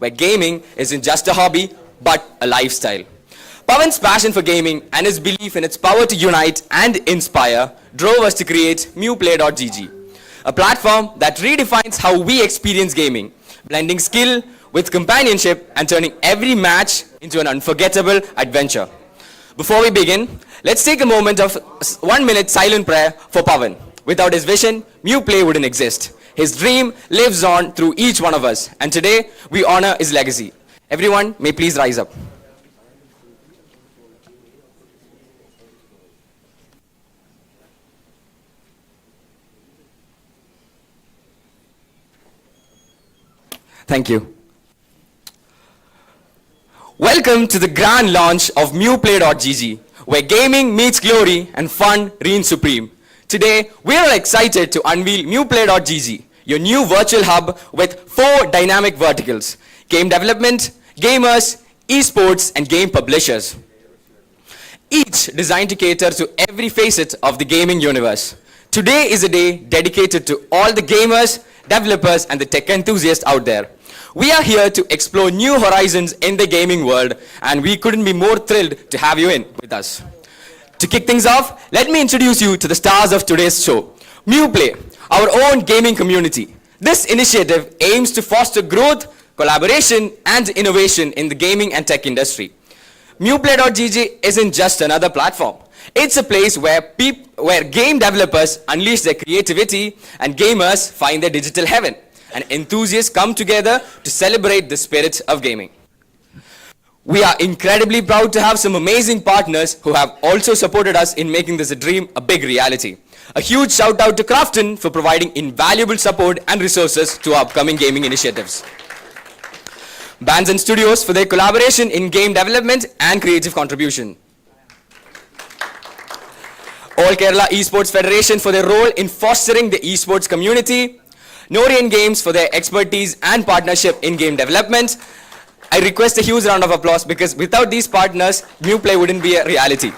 where gaming isn't just a hobby, but a lifestyle. Pawan's passion for gaming and his belief in its power to unite and inspire drove us to create MuPlay.gg, a platform that redefines how we experience gaming, blending skill with companionship and turning every match into an unforgettable adventure. Before we begin, let's take a moment of 1 minute silent prayer for Pawan. Without his vision, MuPlay wouldn't exist. His dream lives on through each one of us, and today we honor his legacy. Everyone, may please rise up. Thank you. Welcome to the grand launch of MuPlay.gg, where gaming meets glory and fun reigns supreme. Today, we are excited to unveil MuPlay.gg, your new virtual hub with 4 dynamic verticals: game development, gamers, esports, and game publishers, each designed to cater to every facet of the gaming universe. Today is a day dedicated to all the gamers, developers, and the tech enthusiasts out there. We are here to explore new horizons in the gaming world, and we couldn't be more thrilled to have you in with us. To kick things off, let me introduce you to the stars of today's show. MuPlay, our own gaming community. This initiative aims to foster growth, collaboration, and innovation in the gaming and tech industry. MuPlay.gg isn't just another platform. It's a place where game developers unleash their creativity and gamers find their digital heaven, and enthusiasts come together to celebrate the spirit of gaming. We are incredibly proud to have some amazing partners who have also supported us in making this dream a big reality. A huge shout out to Krafton for providing invaluable support and resources to our upcoming gaming initiatives. Bands and Studios for their collaboration in game development and creative contribution. All Kerala Esports Federation for their role in fostering the esports community. Norian Games for their expertise and partnership in game development. I request a huge round of applause because without these partners, MuPlay wouldn't be a reality.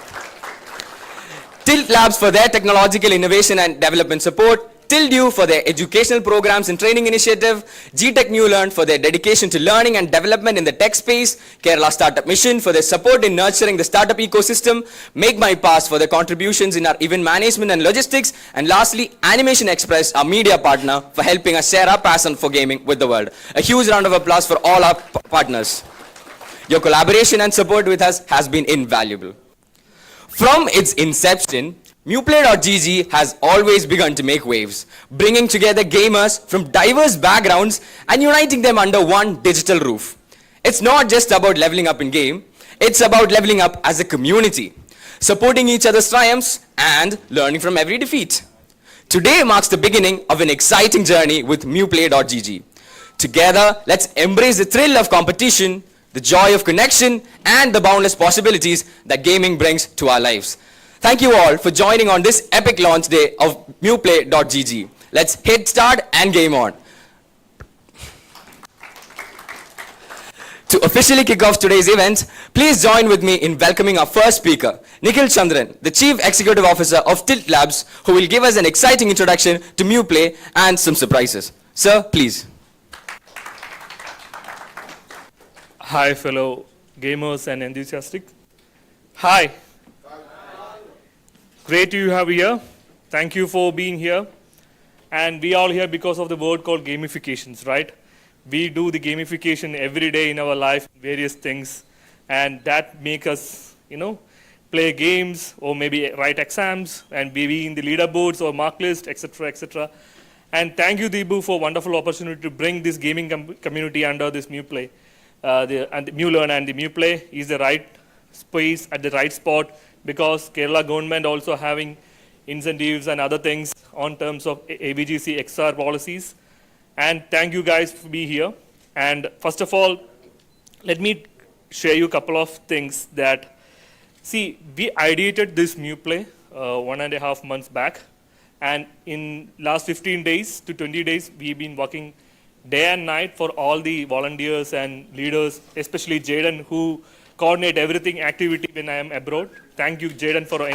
Tilt Labs for their technological innovation and development support. TiltU for their educational programs and training initiative, GTech New Learn for their dedication to learning and development in the tech space, Kerala Startup Mission for their support in nurturing the startup ecosystem, Make My Pass for their contributions in our event management and logistics, and lastly, Animation Express, our media partner, for helping us share our passion for gaming with the world. A huge round of applause for all our partners. Your collaboration and support with us has been invaluable. From its inception, MuPlay.gg has always begun to make waves, bringing together gamers from diverse backgrounds and uniting them under one digital roof. It's not just about leveling up in game, it's about leveling up as a community, supporting each other's triumphs and learning from every defeat. Today marks the beginning of an exciting journey with MuPlay.gg. Together, let's embrace the thrill of competition, the joy of connection, and the boundless possibilities that gaming brings to our lives. Thank you all for joining on this epic launch day of MuPlay.gg. Let's hit start and game on. To officially kick off today's event, please join with me in welcoming our first speaker, Nikhil Chandran, the Chief Executive Officer of Tilt Labs, who will give us an exciting introduction to MuPlay and some surprises. Sir, please. Hi, fellow gamers and enthusiasts. Hi. Great to have you here. Thank you for being here. And we are all here because of the word called gamifications, right? We do the gamification every day in our life, various things, and that make us, play games or maybe write exams and be in the leaderboards or mark list, etc., etc. And thank you, Deepu, for a wonderful opportunity to bring this gaming community under this MuPlay. And the MuLearn and the MuPlay is the right space at the right spot, because Kerala government also having incentives and other things on terms of ABGC XR policies. And thank you guys for being here. And first of all, let me share you a couple of things that, see, we ideated this MuPlay 1.5 months back. And in last 15 days to 20 days, we've been working day and night for all the volunteers and leaders, especially Jaden, who coordinate everything activity when I am abroad. Thank you, Jaden, for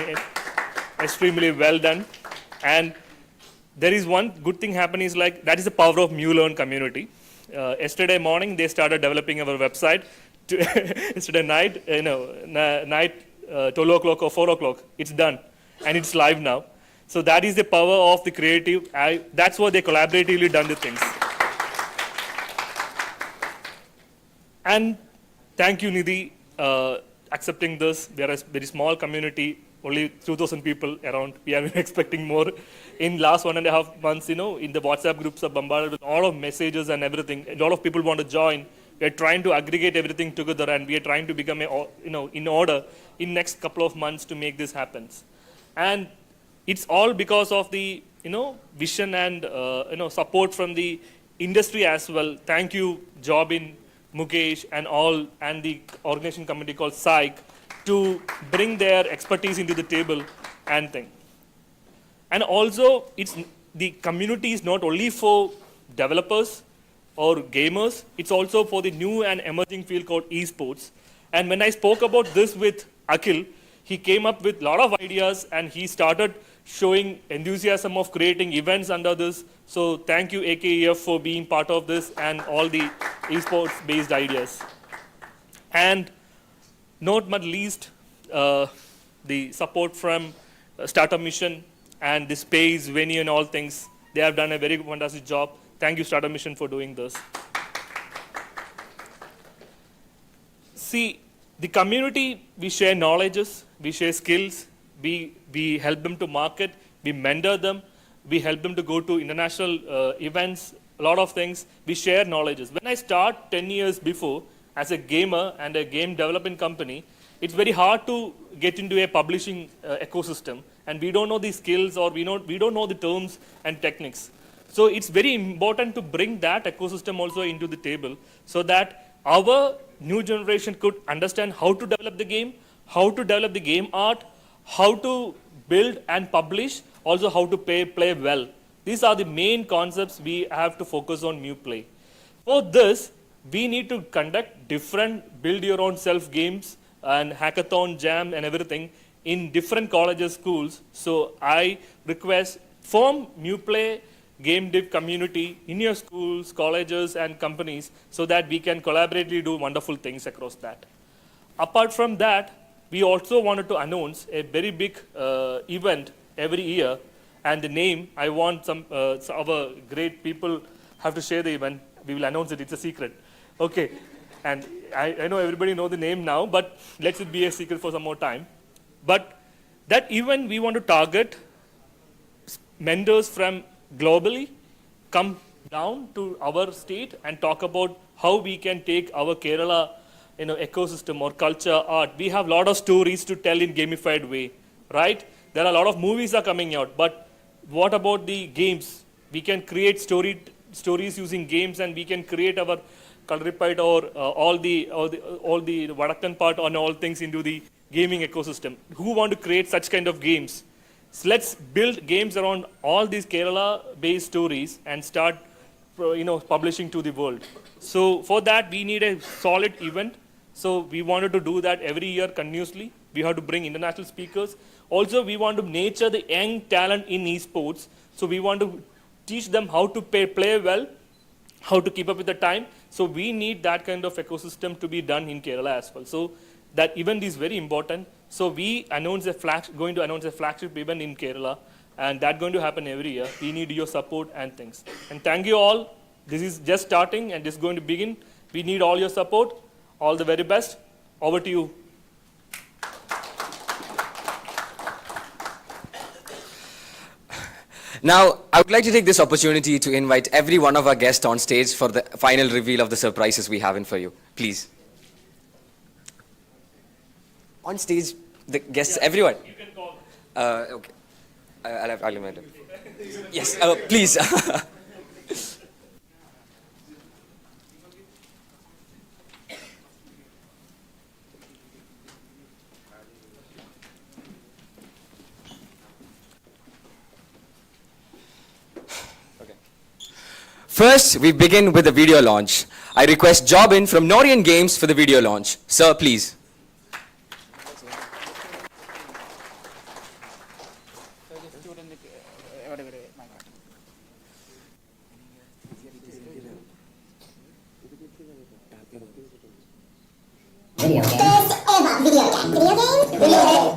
extremely well done. And there is one good thing happening is like, that is the power of MuLearn community. Yesterday morning, they started developing our website. Yesterday night, night 12 o'clock or 4 o'clock, it's done. And it's live now. So that is the power of the creative. That's what they collaboratively done the things. And thank you, Nidhi, accepting this. We are a very small community, only 2,000 people around. We are expecting more. In last 1.5 months, in the WhatsApp groups are bombarded with all of messages and everything. A lot of people want to join. We are trying to aggregate everything together, and we are trying to become, in order in next couple of months to make this happen. And it's all because of the, vision and, support from the industry as well. Thank you, Jobin, Mukesh, and the organization committee called SAIC to bring their expertise into the table and thing. And also, the community is not only for developers or gamers, it's also for the new and emerging field called esports. And when I spoke about this with Akhil, he came up with a lot of ideas and he started showing enthusiasm of creating events under this. So thank you, AKEF, for being part of this and all the esports-based ideas. And not but least, the support from Startup Mission and the space, venue, and all things. They have done a very fantastic job. Thank you, Startup Mission, for doing this. See, the community, we share knowledges, we share skills, we help them to market, we mentor them, we help them to go to international events, a lot of things. We share knowledges. When I start 10 years before, as a gamer and a game development company, it's very hard to get into a publishing ecosystem, and we don't know the skills or we don't know the terms and techniques. So it's very important to bring that ecosystem also into the table so that our new generation could understand how to develop the game, how to develop the game art, how to build and publish, also how to play well. These are the main concepts we have to focus on new play. For this, we need to conduct different build your own self games and hackathon, jam, and everything in different colleges, schools. So I request form new play game dev community in your schools, colleges, and companies so that we can collaboratively do wonderful things across that. Apart from that, we also wanted to announce a very big event every year, and the name, I want some our great people have to share the event. We will announce it, it's a secret. Okay, and I know everybody know the name now, but let it be a secret for some more time. But that event, we want to target mentors from globally, come down to our state and talk about how we can take our Kerala ecosystem or culture, art. We have a lot of stories to tell in gamified way, right? There are a lot of movies are coming out, but what about the games? We can create stories using games, and we can create our Kalripite or all the Vadakan part on all things into the gaming ecosystem. Who want to create such kind of games? So let's build games around all these Kerala-based stories and start, publishing to the world. So for that, we need a solid event. So we wanted to do that every year continuously. We have to bring international speakers. Also, we want to nurture the young talent in esports. So we want to teach them how to play well, how to keep up with the time. So we need that kind of ecosystem to be done in Kerala as well. So that event is very important. So we going to announce a flagship event in Kerala, and that's going to happen every year. We need your support and things. And thank you all. This is just starting and just going to begin. We need all your support. All the very best. Over to you. Now, I would like to take this opportunity to invite every one of our guests on stage for the final reveal of the surprises we have in for you. Please. On stage, the guests, everyone. You can call. Okay. I'll invite them. Yes, please. First, we begin with the video launch. I request Jobin from Norian Games for the video launch. Sir, please. video game. First ever video game. Video game?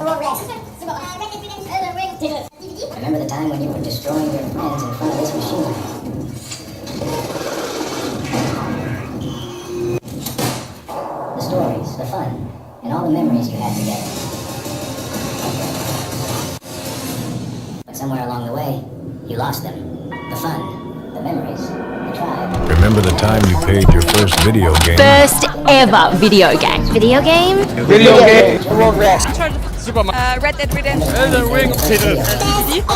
Remember the time when you were destroying your friends in front of this machine? The stories, the fun, and all the memories you had together. But somewhere along the way, you lost them. The fun, the memories, the tribe. Remember the time you paid your first video game? First ever video game. Video game? Red Dead Redemption.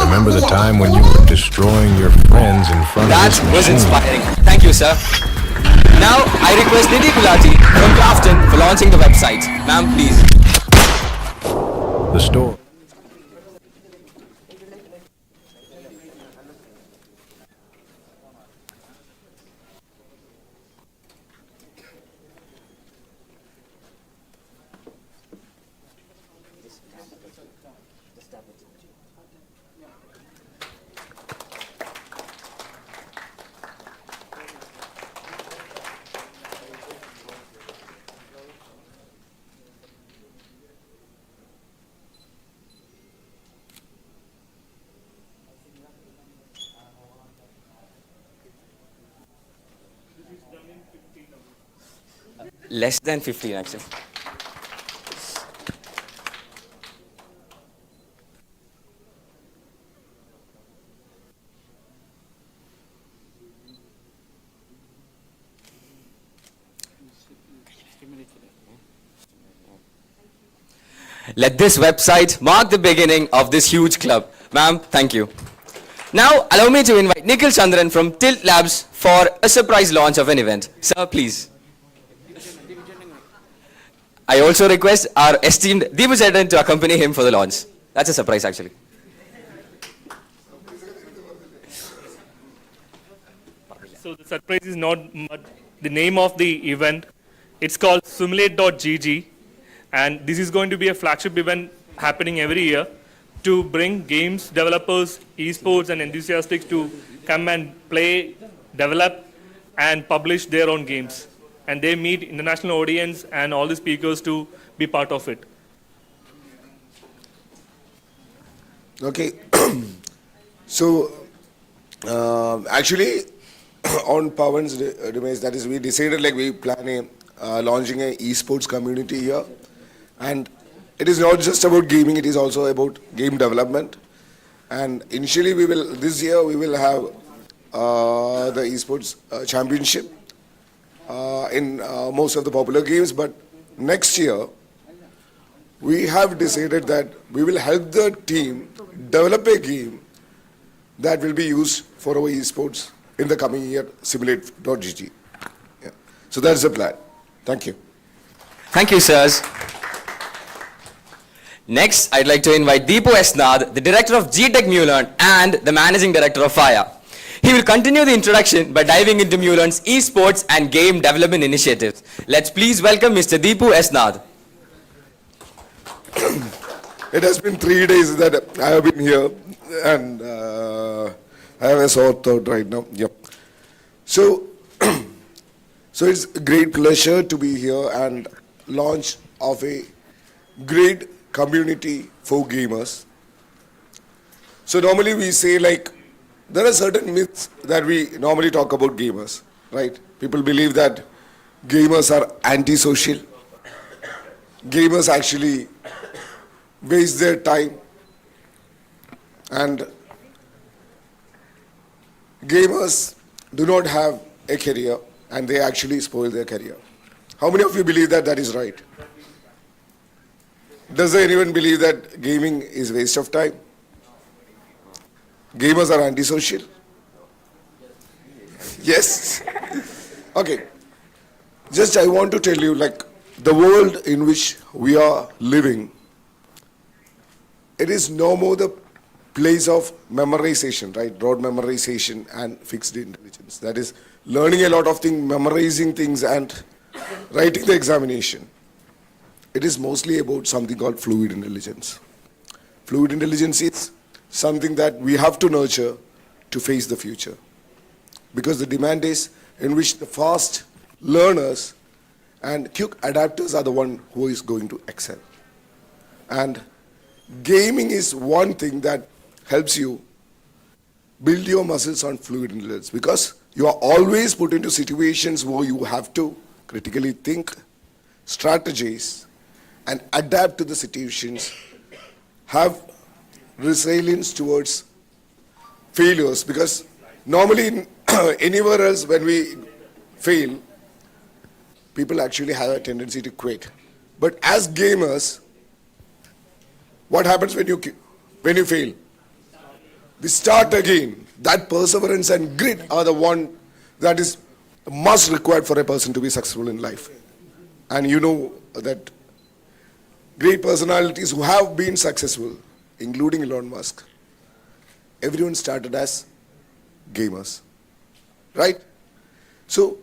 Remember the time when you were destroying your friends in front of That this was machine? inspiring. Thank you, sir. Now, I request Nidhi Gulati from Crafton for launching the website. Ma'am, please. The store. Less than 15, actually. Let this website mark the beginning of this huge club. Ma'am, thank you. Now, allow me to invite Nikhil Chandran from Tilt Labs for a surprise launch of an event. Sir, please. I also request our esteemed Deepu Setan to accompany him for the launch. That's a surprise, actually. So the surprise is not the name of the event. It's called Simulate.gg, and this is going to be a flagship event happening every year to bring games developers, esports, and enthusiasts to come and play, develop, and publish their own games. And they meet international audience and all the speakers to be part of it. Okay. So, actually, on Pawan's demise, that is, we decided like we plan launching a esports community here, and it is not just about gaming; it is also about game development. And initially, this year we will have the esports championship in most of the popular games, but next year we have decided that we will help the team develop a game that will be used for our esports in the coming year, Simulate.gg. Yeah. So that's the plan. Thank you. Thank you, sirs. Next, I'd like to invite Deepu Esnad, the director of GTech Mulund and the managing director of FIRE. He will continue the introduction by diving into Mulund's esports and game development initiatives. Let's please welcome Mr. Deepu Esnad. It has been 3 days that I have been here, and I have a sore throat right now. Yep. So, so it's a great pleasure to be here and launch of a great community for gamers. So normally we say like, there are certain myths that we normally talk about gamers, right? People believe that gamers are antisocial. Gamers actually waste their time, and gamers do not have a career and they actually spoil their career. How many of you believe that that is right? Does anyone believe that gaming is waste of time? Gamers are antisocial? Yes? Okay. Just I want to tell you, like, the world in which we are living, it is no more the place of memorization, right? Broad memorization and fixed intelligence. That is, learning a lot of things, memorizing things, and writing the examination. It is mostly about something called fluid intelligence. Fluid intelligence is something that we have to nurture to face the future. Because the demand is in which the fast learners and quick adapters are the one who is going to excel. And gaming is one thing that helps you build your muscles on fluid intelligence, because you are always put into situations where you have to critically think, strategize, and adapt to the situations, have resilience towards failures, because normally anywhere else when we fail, people actually have a tendency to quit. But as gamers, what happens when you fail? We start again. That perseverance and grit are the one that is must required for a person to be successful in life. And you know that great personalities who have been successful, including Elon Musk, everyone started as gamers, right? So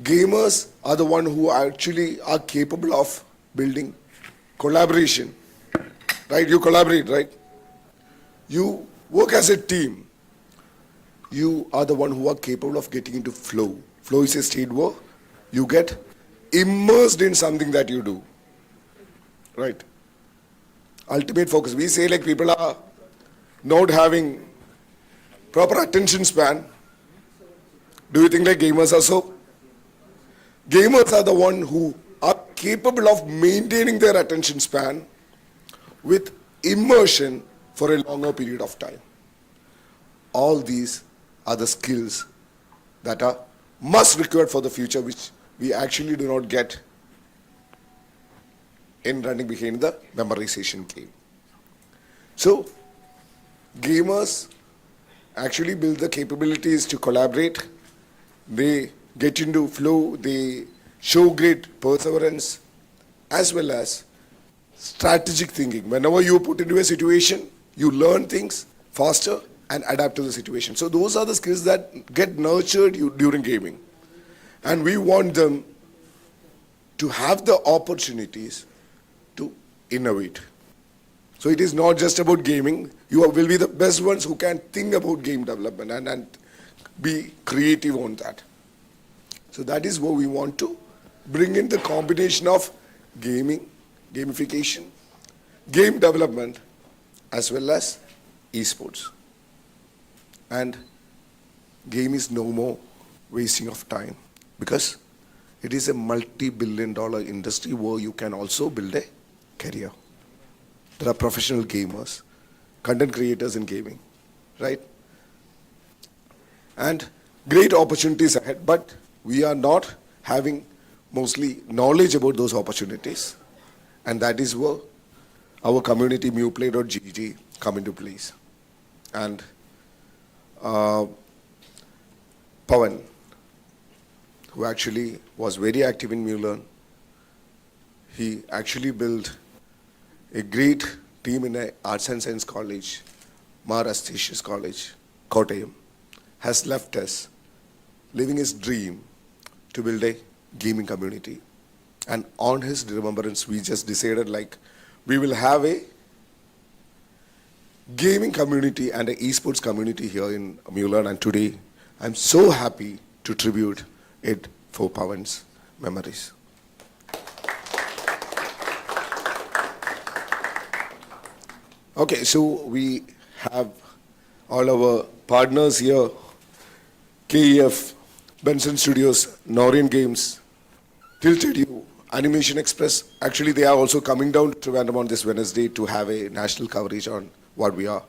gamers are the one who actually are capable of building collaboration, right? You collaborate, right? You work as a team. You are the one who are capable of getting into flow. Flow is a state where you get immersed in something that you do, right? Ultimate focus. We say like people are not having proper attention span. Do you think like gamers are so? Gamers are the one who are capable of maintaining their attention span with immersion for a longer period of time. All these are the skills that are must required for the future, which we actually do not get in running behind the memorization game. So gamers actually build the capabilities to collaborate. They get into flow, they show great perseverance as well as strategic thinking. Whenever you put into a situation, you learn things faster and adapt to the situation. So those are the skills that get nurtured during gaming. And we want them to have the opportunities to innovate. So it is not just about gaming. You will be the best ones who can think about game development and be creative on that. So that is what we want to bring in, the combination of gaming, gamification, game development, as well as esports. And game is no more wasting of time, because it is a multi-billion-dollar industry where you can also build a career. There are professional gamers, content creators in gaming, right? And great opportunities ahead, but we are not having mostly knowledge about those opportunities. And that is where our community MuPlay.gg come into place. And Pawan, who actually was very active in MuLearn, he actually built a great team in a Arts and Science College, Mar Astitius College, Kottayam, has left us, living his dream to build a gaming community. And on his remembrance, we just decided like we will have a gaming community and an esports community here in MuLearn. And today, I'm so happy to tribute it for Pawan's memories. Okay, so we have all our partners here, KEF, Benson Studios, Norien Games, Tilted You, Animation Express. Actually, they are also coming down to Trivandrum on this Wednesday to have a national coverage on what we are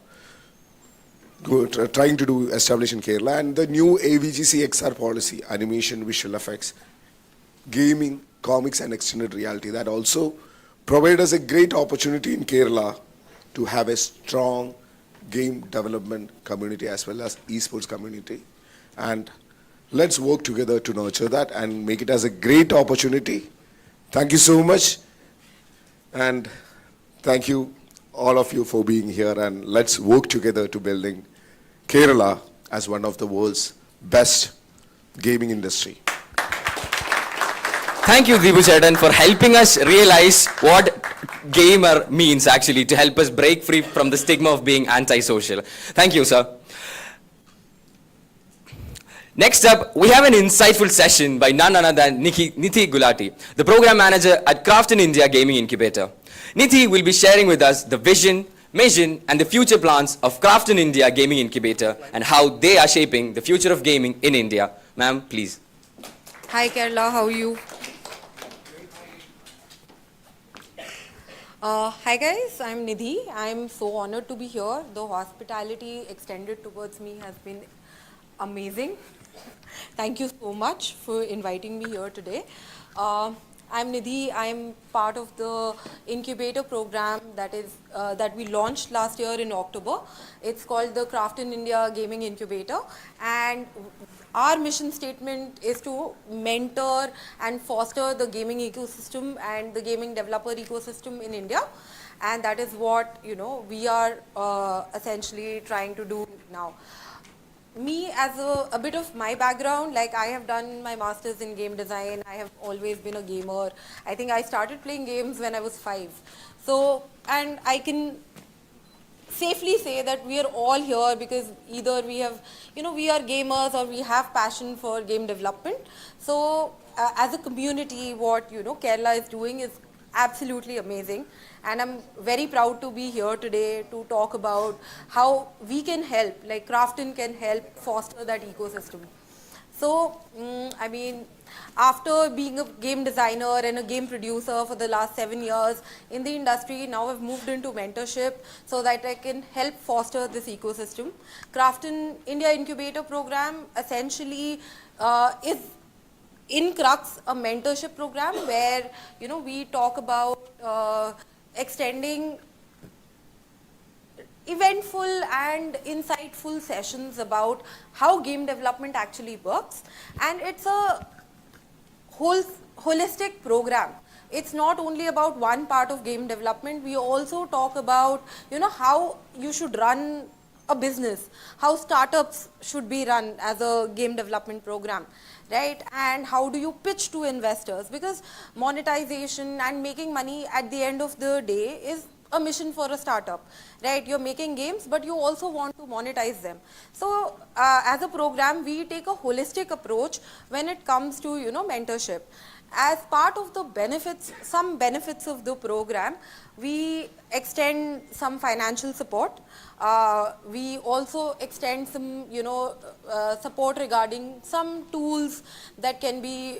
trying to do, establish in Kerala. And the new AVGC XR policy, animation, visual effects, gaming, comics, and extended reality, that also provide us a great opportunity in Kerala to have a strong game development community as well as esports community. And let's work together to nurture that and make it as a great opportunity. Thank you so much. And thank you, all of you, for being here. And let's work together to building Kerala as one of the world's best gaming industry. Thank you, Deepu Chetan, for helping us realize what gamer means actually, to help us break free from the stigma of being antisocial. Thank you, sir. Next up, we have an insightful session by none other than Nithi Gulati, the program manager at Crafton India Gaming Incubator. Nithi will be sharing with us the vision, mission, and the future plans of Crafton India Gaming Incubator and how they are shaping the future of gaming in India. Ma'am, please. Hi Kerala, how are you? Hi guys, I'm Nidhi. I'm so honored to be here. The hospitality extended towards me has been amazing. Thank you so much for inviting me here today. I'm Nidhi. I'm part of the incubator program that we launched last year in October. It's called the Crafton India Gaming Incubator, and our mission statement is to mentor and foster the gaming ecosystem and the gaming developer ecosystem in India, and that is what we are essentially trying to do now. Me, as a bit of my background, like I have done my master's in game design. I have always been a gamer. I think I started playing games when I was 5. So, and I can safely say that we are all here because either we have, we are gamers or we have passion for game development. So, as a community, what, Kerala is doing is absolutely amazing. And I'm very proud to be here today to talk about how we can help, like Crafton can help foster that ecosystem. So, after being a game designer and a game producer for the last 7 years in the industry, now I've moved into mentorship so that I can help foster this ecosystem. Crafton India Incubator Program essentially is in crux a mentorship program where we talk about extending eventful and insightful sessions about how game development actually works, and it's a holistic program. It's not only about one part of game development. We also talk about how you should run a business, how startups should be run as a game development program, right? And how do you pitch to investors, because monetization and making money at the end of the day is a mission for a startup, right? You're making games, but you also want to monetize them. So as a program, we take a holistic approach when it comes to mentorship. As part of the benefits, some benefits of the program, we extend some financial support. We also extend some, support regarding some tools that can be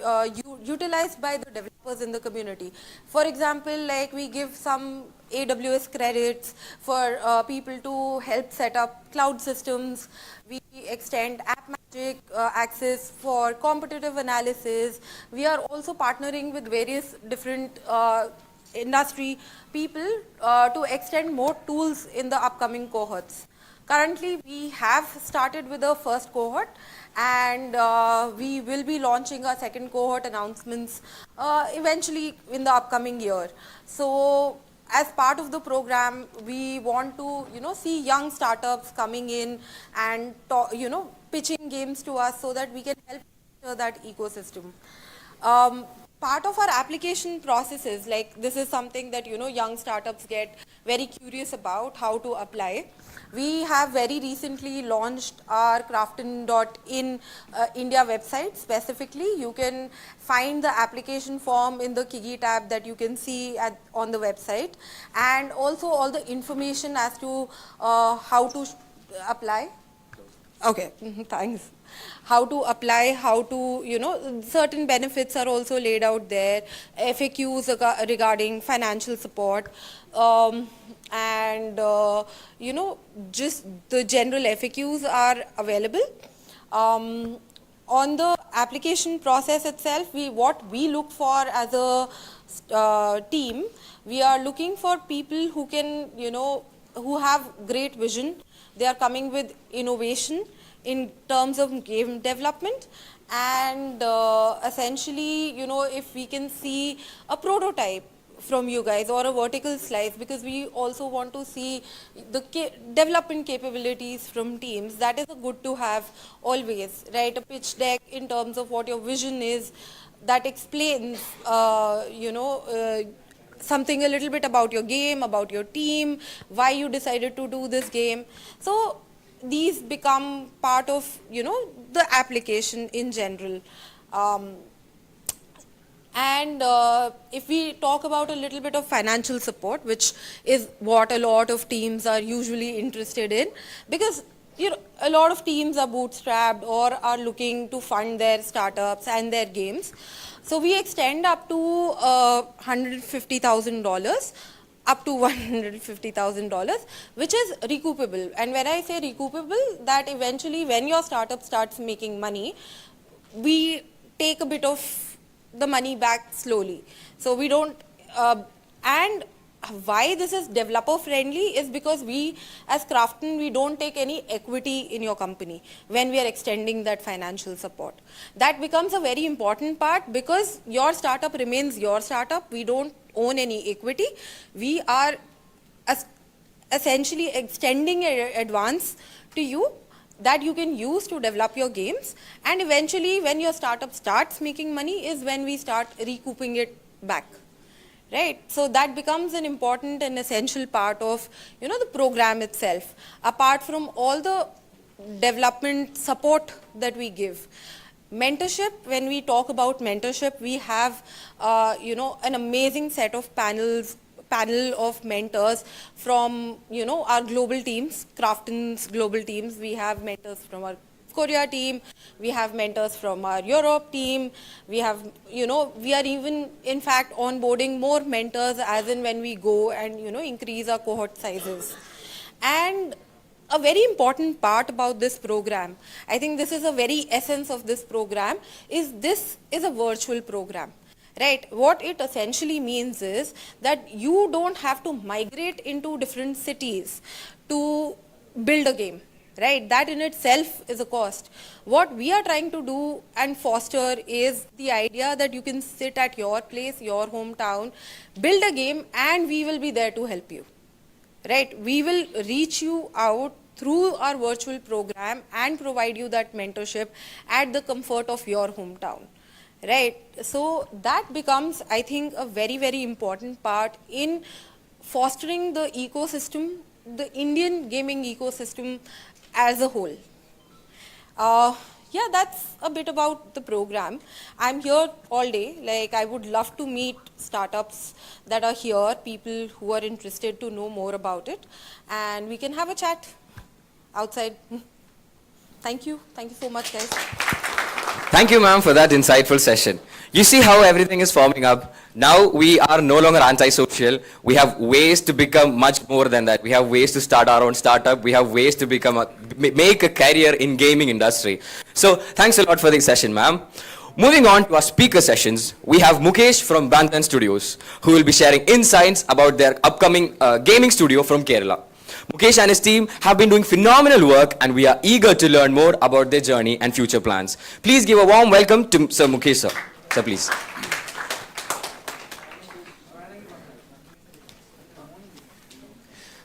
utilized by the developers in the community. For example, like we give some AWS credits for people to help set up cloud systems. We extend AppMagic access for competitive analysis. We are also partnering with various different industry people to extend more tools in the upcoming cohorts. Currently, we have started with the first cohort, and we will be launching our second cohort announcements eventually in the upcoming year. So, as part of the program, we want to, see young startups coming in and, pitching games to us so that we can help that ecosystem. Part of our application processes, like this is something that, young startups get very curious about how to apply. We have very recently launched our Crafton.in India website specifically. You can find the application form in the Kigi tab that you can see on the website, and also all the information as to how to apply. Okay, thanks. How to apply, how to, certain benefits are also laid out there, FAQs regarding financial support, and, just the general FAQs are available. On the application process itself, what we look for as a team, we are looking for people who can, who have great vision. They are coming with innovation in terms of game development, and essentially, if we can see a prototype from you guys or a vertical slice, because we also want to see the development capabilities from teams. That is a good to have always, right? A pitch deck in terms of what your vision is, that explains, something a little bit about your game, about your team, why you decided to do this game. So these become part of, the application in general. And if we talk about a little bit of financial support, which is what a lot of teams are usually interested in, because a lot of teams are bootstrapped or are looking to fund their startups and their games. So we extend up to $150,000, up to $150,000, which is recoupable. And when I say recoupable, that eventually when your startup starts making money, we take a bit of the money back slowly. So we don't, and why this is developer friendly is because we as Krafton, we don't take any equity in your company when we are extending that financial support. That becomes a very important part because your startup remains your startup. We don't own any equity. We are essentially extending an advance to you that you can use to develop your games, and eventually when your startup starts making money is when we start recouping it back. Right, so that becomes an important and essential part of the program itself, apart from all the development support that we give. Mentorship, when we talk about mentorship, we have an amazing set of panel of mentors from our global teams, Krafton's global teams. We have mentors from our Korea team, we have mentors from our Europe team, we have, we are even in fact onboarding more mentors as in when we go and, increase our cohort sizes. And a very important part about this program, I think this is a very essence of this program, is this is a virtual program. Right, what it essentially means is that you don't have to migrate into different cities to build a game. Right, that in itself is a cost. What we are trying to do and foster is the idea that you can sit at your place, your hometown, build a game, and we will be there to help you. Right, we will reach you out through our virtual program and provide you that mentorship at the comfort of your hometown. Right, so that becomes, I think, a very, very important part in fostering the ecosystem, the Indian gaming ecosystem as a whole. Yeah, that's a bit about the program. I'm here all day. Like, I would love to meet startups that are here, people who are interested to know more about it, and we can have a chat outside. Thank you. Thank you so much, guys. Thank you, ma'am, for that insightful session. You see how everything is forming up. Now we are no longer antisocial. We have ways to become much more than that. We have ways to start our own startup. We have ways to make a career in gaming industry. So thanks a lot for the session, ma'am. Moving on to our speaker sessions, we have Mukesh from Bantan Studios, who will be sharing insights about their upcoming gaming studio from Kerala. Mukesh and his team have been doing phenomenal work, and we are eager to learn more about their journey and future plans. Please give a warm welcome to Sir Mukesh, sir. Sir, please.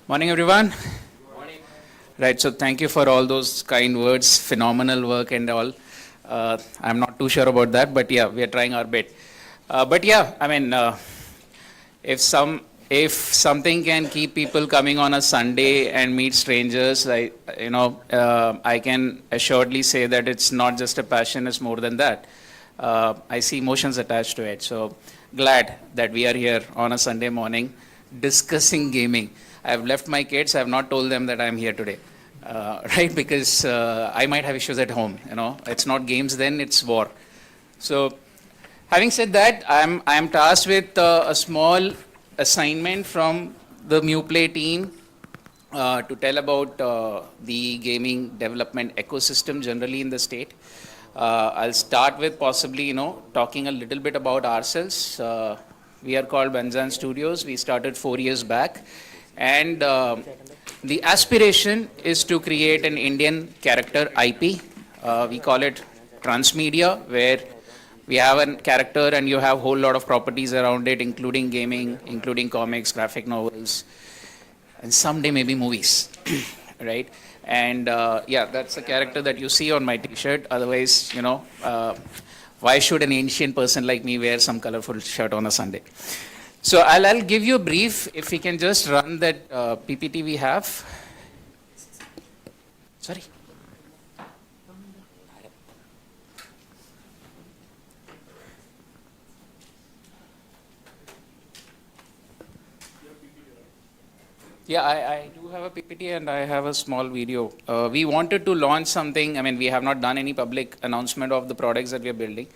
Morning, everyone. Morning. Right, so thank you for all those kind words, phenomenal work and all. I'm not too sure about that, but yeah, we are trying our bit. But yeah, I mean, if something can keep people coming on a Sunday and meet strangers, I can assuredly say that it's not just a passion, it's more than that. I see emotions attached to it. So glad that we are here on a Sunday morning discussing gaming. I've left my kids. I have not told them that I'm here today, right? Because I might have issues at home. It's not games then, it's war. So having said that, I'm tasked with a small assignment from the MuPlay team to tell about the gaming development ecosystem generally in the state. I'll start with possibly, talking a little bit about ourselves. We are called Bantan Studios. We started 4 years back. And the aspiration is to create an Indian character IP. We call it transmedia, where we have a character and you have a whole lot of properties around it, including gaming, including comics, graphic novels, and someday maybe movies, right? And yeah, that's the character that you see on my t-shirt. Otherwise, why should an ancient person like me wear some colorful shirt on a Sunday? So I'll give you a brief, if we can just run that PPT we have. Sorry. Yeah, I do have a PPT and I have a small video. We wanted to launch something. I mean, we have not done any public announcement of the products that we are building.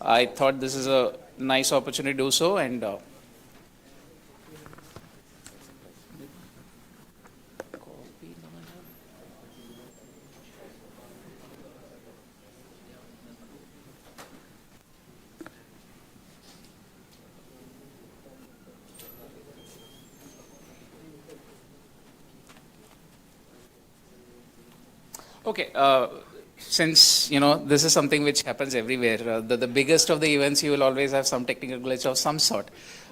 I thought this is a nice opportunity to do so, and okay, since this is something which happens everywhere, the biggest of the events you will always have some technical glitch of some sort.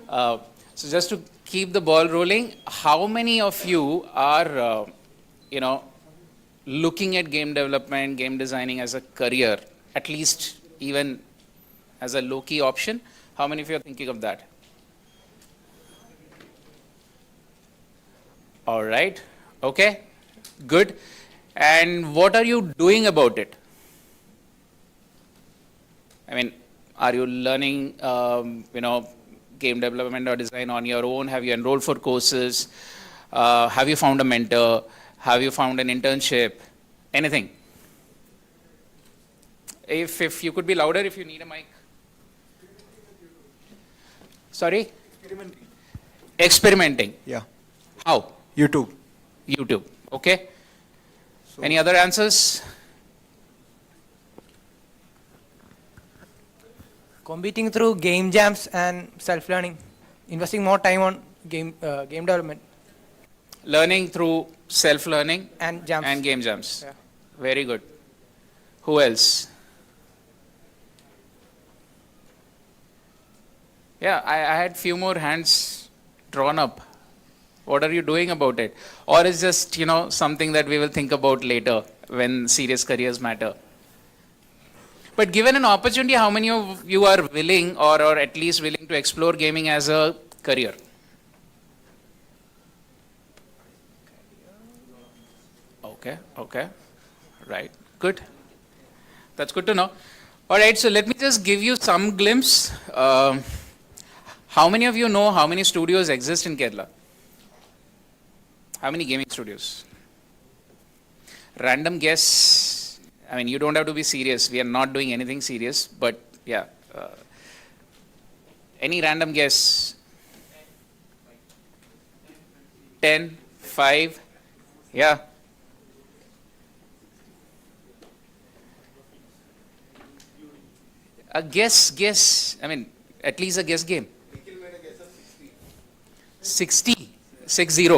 So just to keep the ball rolling, how many of you are looking at game development, game designing as a career, at least even as a low-key option? How many of you are thinking of that? All right, okay, good. And what are you doing about it? I mean, are you learning, game development or design on your own? Have you enrolled for courses? Have you found a mentor? Have you found an internship? Anything? If you could be louder, if you need a mic. Sorry? Experimenting. Yeah. How? YouTube. YouTube. Okay. Any other answers? Competing through game jams and self-learning, investing more time on game development. Learning through self-learning And jams. and game jams. Yeah. Very good. Who else? Yeah, I had few more hands drawn up. What are you doing about it? Or is just, something that we will think about later when serious careers matter? But given an opportunity, how many of you are willing or at least willing to explore gaming as a career? Okay. Right, good. That's good to know. All right, so let me just give you some glimpse. How many of you know how many studios exist in Kerala? How many gaming studios? Random guess. I mean, you don't have to be serious. We are not doing anything serious, but yeah. Any random guess? 10, 5, yeah. A guess. I mean, at least a guess game. 60, 60.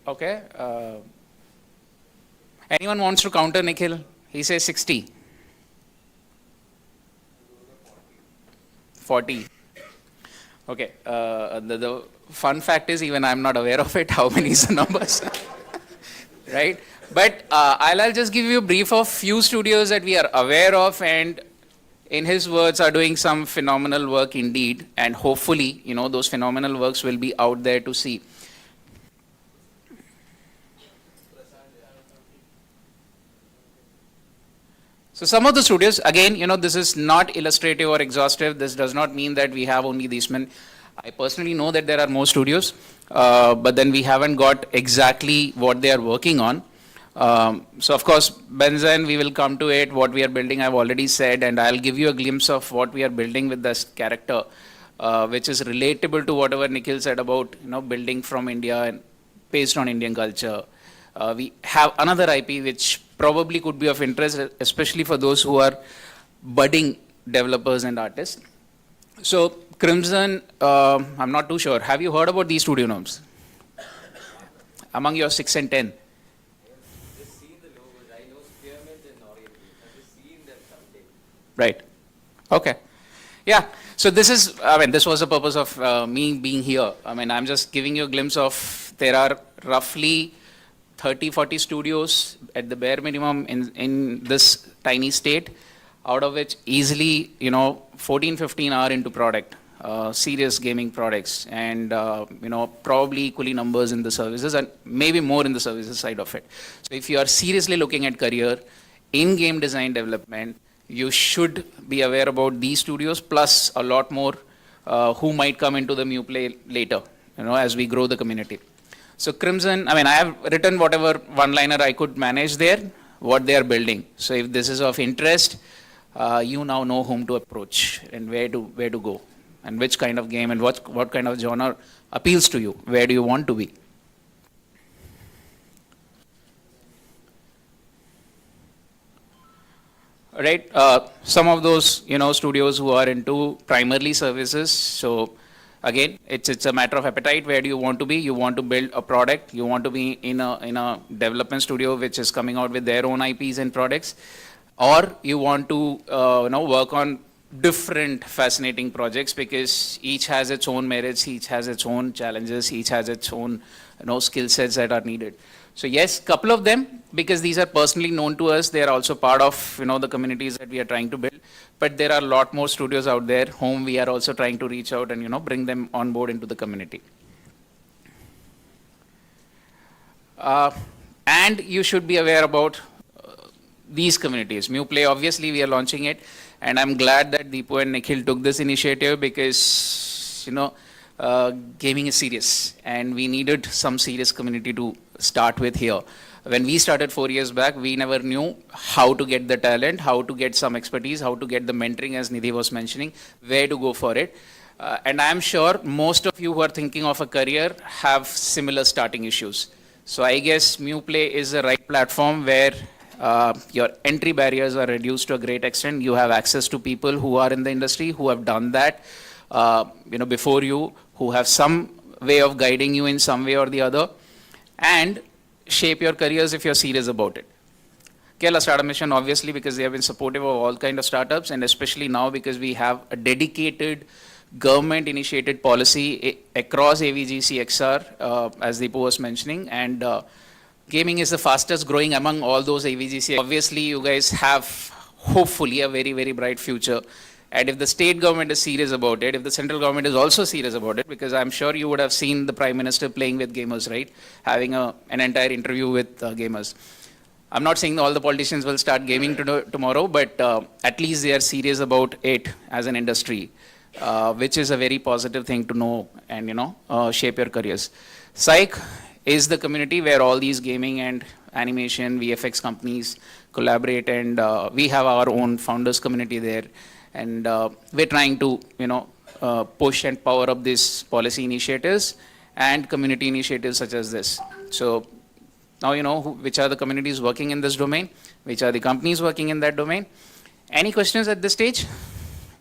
Okay. Anyone wants to counter Nikhil? He says 60. 40. Okay. The fun fact is even I'm not aware of it. How many is the numbers? Right? But I'll just give you a brief of few studios that we are aware of, and in his words are doing some phenomenal work indeed, and hopefully those phenomenal works will be out there to see. So some of the studios, again, this is not illustrative or exhaustive. This does not mean that we have only these men. I personally know that there are more studios, but then we haven't got exactly what they are working on. So of course, Benzen, we will come to it. What we are building, I've already said, and I'll give you a glimpse of what we are building with this character, which is relatable to whatever Nikhil said about building from India and based on Indian culture. We have another IP which probably could be of interest, especially for those who are budding developers and artists. So Crimson, I'm not too sure. Have you heard about these studio names? Among your 6 and 10? Right. Okay. Yeah. So this is, this was the purpose of me being here. I'm just giving you a glimpse of, there are roughly 30, 40 studios at the bare minimum in this tiny state, out of which easily, 14, 15 are into product. serious gaming products, and probably equally numbers in the services, and maybe more in the services side of it. So if you are seriously looking at career in game design development, you should be aware about these studios, plus a lot more who might come into the MuPlay later, as we grow the community. So Crimson, I have written whatever one-liner I could manage there, what they are building. So if this is of interest, you now know whom to approach and where to go, and which kind of game and what kind of genre appeals to you. Where do you want to be? Right, some of those studios who are into primarily services. So again, it's a matter of appetite. Where do you want to be? You want to build a product. You want to be in a development studio which is coming out with their own IPs and products, or you want to work on different fascinating projects, because each has its own merits, each has its own challenges, each has its own skill sets that are needed. So yes, couple of them, because these are personally known to us. They are also part of the communities that we are trying to build. But there are a lot more studios out there whom we are also trying to reach out and bring them on board into the community. And you should be aware about these communities. MuPlay, obviously we are launching it, and I'm glad that Deepu and Nikhil took this initiative, because gaming is serious, and we needed some serious community to start with here. When we started 4 years back, we never knew how to get the talent, how to get some expertise, how to get the mentoring, as Nidhi was mentioning, where to go for it. And I'm sure most of you who are thinking of a career have similar starting issues. So I guess MuPlay is the right platform where your entry barriers are reduced to a great extent. You have access to people who are in the industry, who have done that before you, who have some way of guiding you in some way or the other, and shape your careers if you're serious about it. Kerala Startup Mission, obviously, because they have been supportive of all kind of startups, and especially now because we have a dedicated government-initiated policy across AVGC XR, as Deepu was mentioning, and gaming is the fastest growing among all those AVGC. Obviously, you guys have hopefully a very, very bright future. And if the state government is serious about it, if the central government is also serious about it, because I'm sure you would have seen the Prime Minister playing with gamers, right? Having an entire interview with gamers. I'm not saying all the politicians will start gaming tomorrow, but at least they are serious about it as an industry, which is a very positive thing to know and, shape your careers. Psych is the community where all these gaming and animation, VFX companies collaborate, and we have our own founders community there. And we're trying to, push and power up these policy initiatives and community initiatives such as this. So now you know which are the communities working in this domain, which are the companies working in that domain. Any questions at this stage?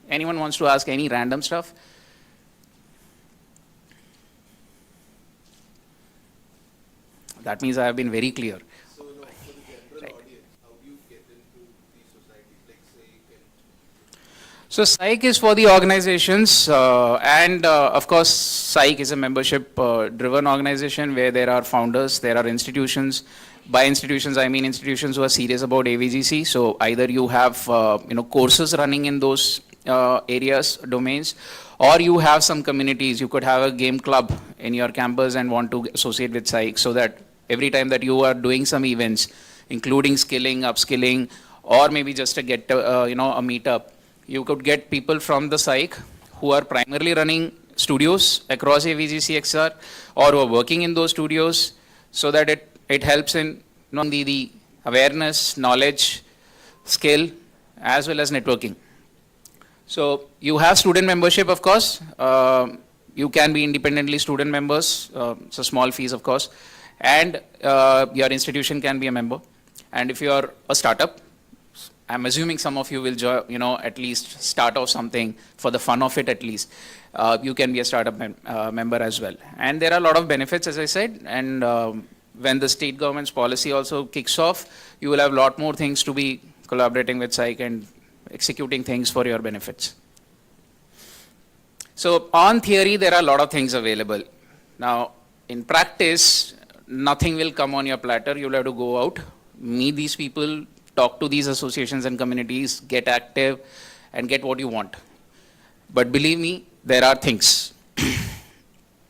Anyone wants to ask any random stuff? That means I have been very clear. So Psych is for the organizations, and of course Psych is a membership-driven organization where there are founders, there are institutions. By institutions, I mean institutions who are serious about AVGC. So either you have courses running in those areas, domains, or you have some communities. You could have a game club in your campus and want to associate with Psych, so that every time that you are doing some events, including skilling, upskilling, or maybe just a a meetup, you could get people from the Psych who are primarily running studios across AVGC XR, or who are working in those studios, so that it helps in the awareness, knowledge, skill, as well as networking. So you have student membership, of course. You can be independently student members, so small fees, of course, and your institution can be a member. And if you are a startup, I'm assuming some of you will at least start off something for the fun of it at least. You can be a startup member as well. And there are a lot of benefits, as I said, and when the state government's policy also kicks off, you will have a lot more things to be collaborating with Psych and executing things for your benefits. So on theory, there are a lot of things available. Now, in practice, nothing will come on your platter. You'll have to go out, meet these people, talk to these associations and communities, get active, and get what you want. But believe me, there are things.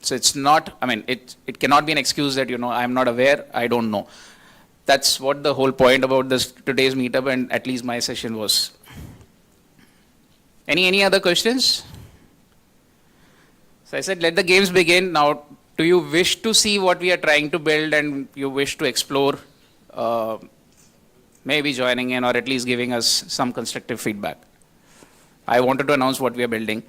So it's not, I mean, it cannot be an excuse that, I'm not aware, I don't know. That's what the whole point about today's meetup and at least my session was. Any other questions? So I said, let the games begin. Now, do you wish to see what we are trying to build and you wish to explore, maybe joining in or at least giving us some constructive feedback? I wanted to announce what we are building.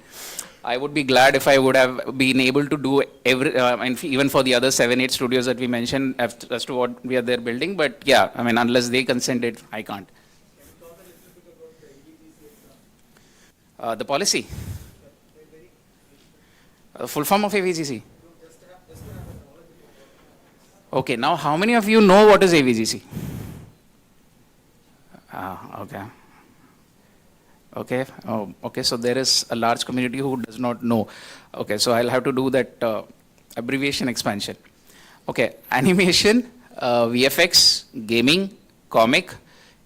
I would be glad if I would have been able to do and even for the other 7-8 studios that we mentioned as to what we are there building. But yeah, I mean, unless they consented, I can't. The policy. Full form of AVGC. Okay, now how many of you know what is AVGC? Okay. Okay. Oh, okay. So there is a large community who does not know. Okay. So I'll have to do that abbreviation expansion. Okay. Animation, VFX, gaming, comic,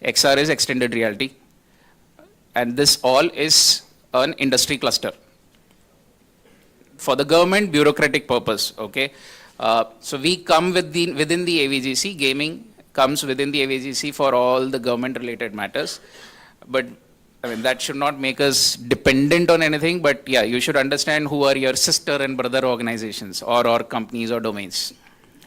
XR is extended reality. And this all is an industry cluster for the government bureaucratic purpose. Okay. So we come within the AVGC. Gaming comes within the AVGC for all the government related matters. But I mean, that should not make us dependent on anything, but yeah, you should understand who are your sister and brother organizations or companies or domains,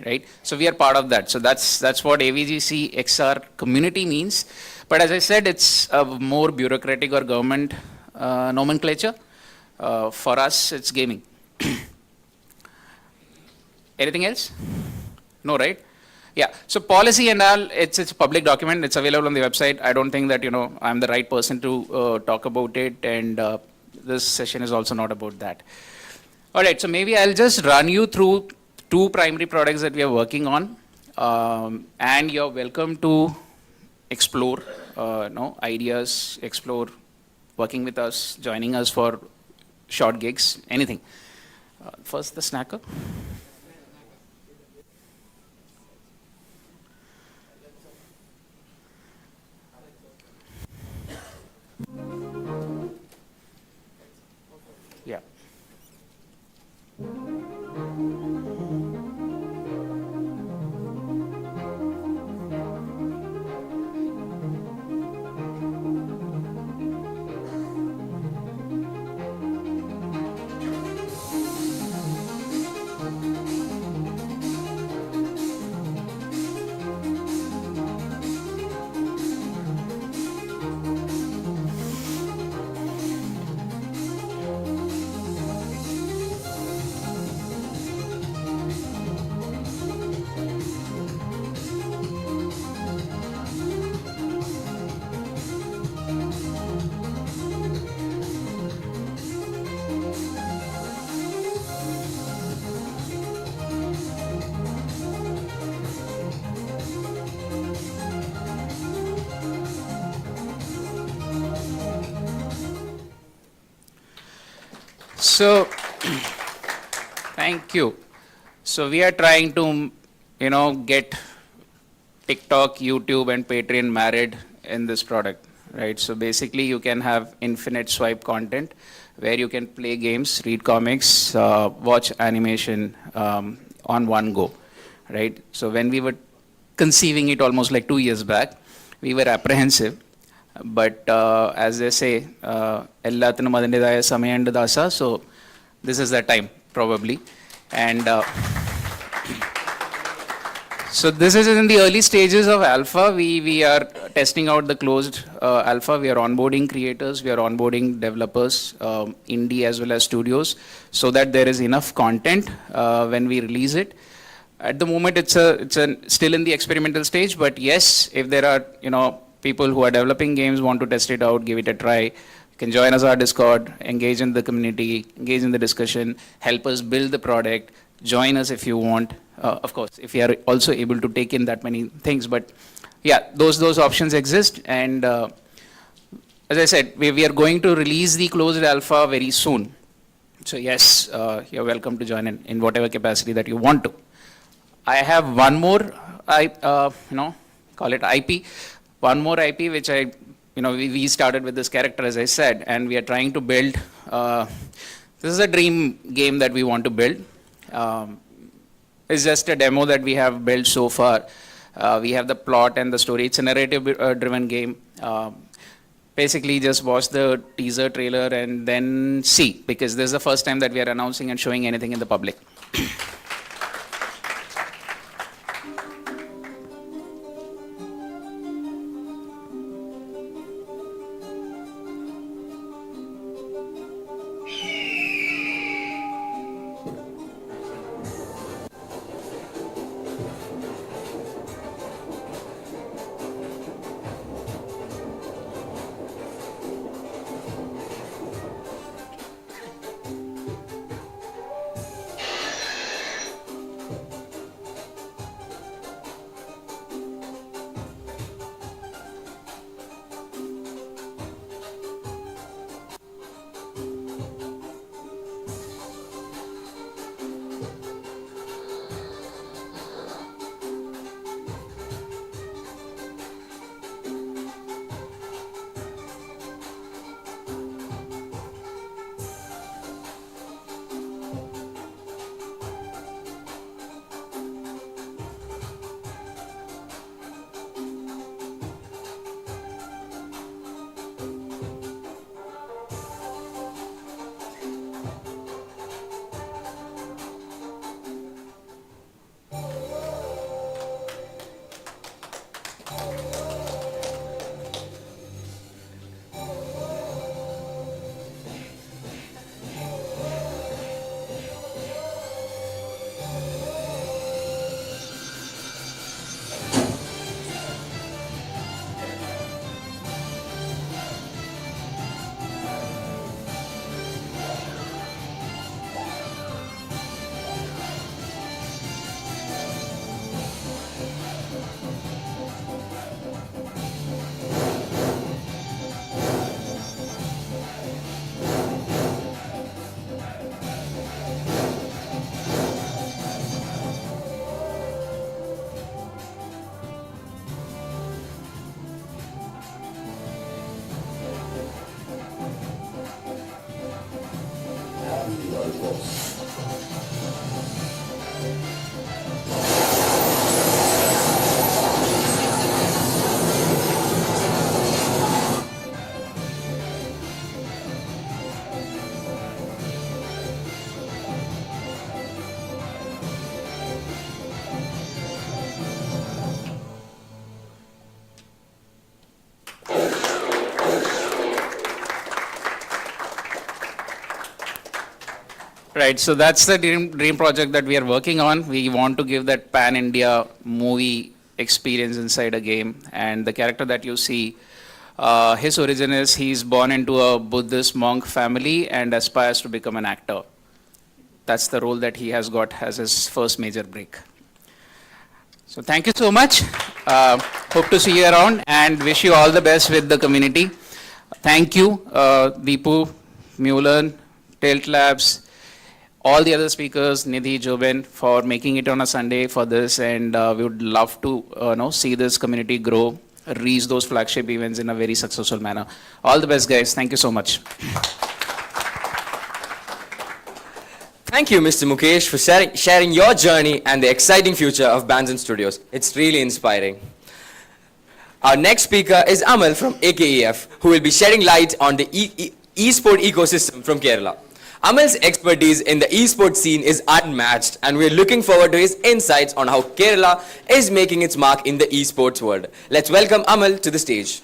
right? So we are part of that. So that's what AVGC XR community means. But as I said, it's a more bureaucratic or government nomenclature. For us, it's gaming. Anything else? No, right? Yeah, so policy and all, it's a public document. It's available on the website. I don't think that, I'm the right person to talk about it. And this session is also not about that. All right, so maybe I'll just run you through 2 primary products that we are working on. And you're welcome to explore ideas, explore working with us, joining us for short gigs, anything. First, the snacker. Yeah. So, thank you. So we are trying to, get TikTok, YouTube, and Patreon married in this product, right? So basically, you can have infinite swipe content where you can play games, read comics, watch animation on one go, right? So when we were conceiving it almost like 2 years back, we were apprehensive. But as they say, so this is the time probably. And so this is in the early stages of alpha. We are testing out the closed alpha. We are onboarding creators, we are onboarding developers, indie as well as studios, so that there is enough content when we release it. At the moment, it's still in the experimental stage, but yes, if there are, people who are developing games, want to test it out, give it a try, you can join us our Discord, engage in the community, engage in the discussion, help us build the product, join us if you want. Of course, if you are also able to take in that many things, but yeah, those options exist. And as I said, we are going to release the closed alpha very soon. So yes, you're welcome to join in whatever capacity that you want to. I have one more, call it IP. One more IP which we started with this character, as I said, and we are trying to build This is a dream game that we want to build. It's just a demo that we have built so far. We have the plot and the story. It's a narrative-driven game. Basically, just watch the teaser trailer and then see, because this is the first time that we are announcing and showing anything in the public. Right, so that's the dream project that we are working on. We want to give that pan-India movie experience inside a game. And the character that you see, his origin is he's born into a Buddhist monk family and aspires to become an actor. That's the role that he has got as his first major break. So thank you so much. Hope to see you around and wish you all the best with the community. Thank you, Deepu, Mulan, Tilt Labs, all the other speakers, Nidhi, Joben, for making it on a Sunday for this, and we would love to see this community grow, reach those flagship events in a very successful manner. All the best, guys. Thank you so much. Thank you, Mr. Mukesh, for sharing your journey and the exciting future of Banzan Studios. It's really inspiring. Our next speaker is Amal from AKEF, who will be shedding light on the e-sport ecosystem from Kerala. Amal's expertise in the e-sport scene is unmatched, and we're looking forward to his insights on how Kerala is making its mark in the e-sports world. Let's welcome Amal to the stage.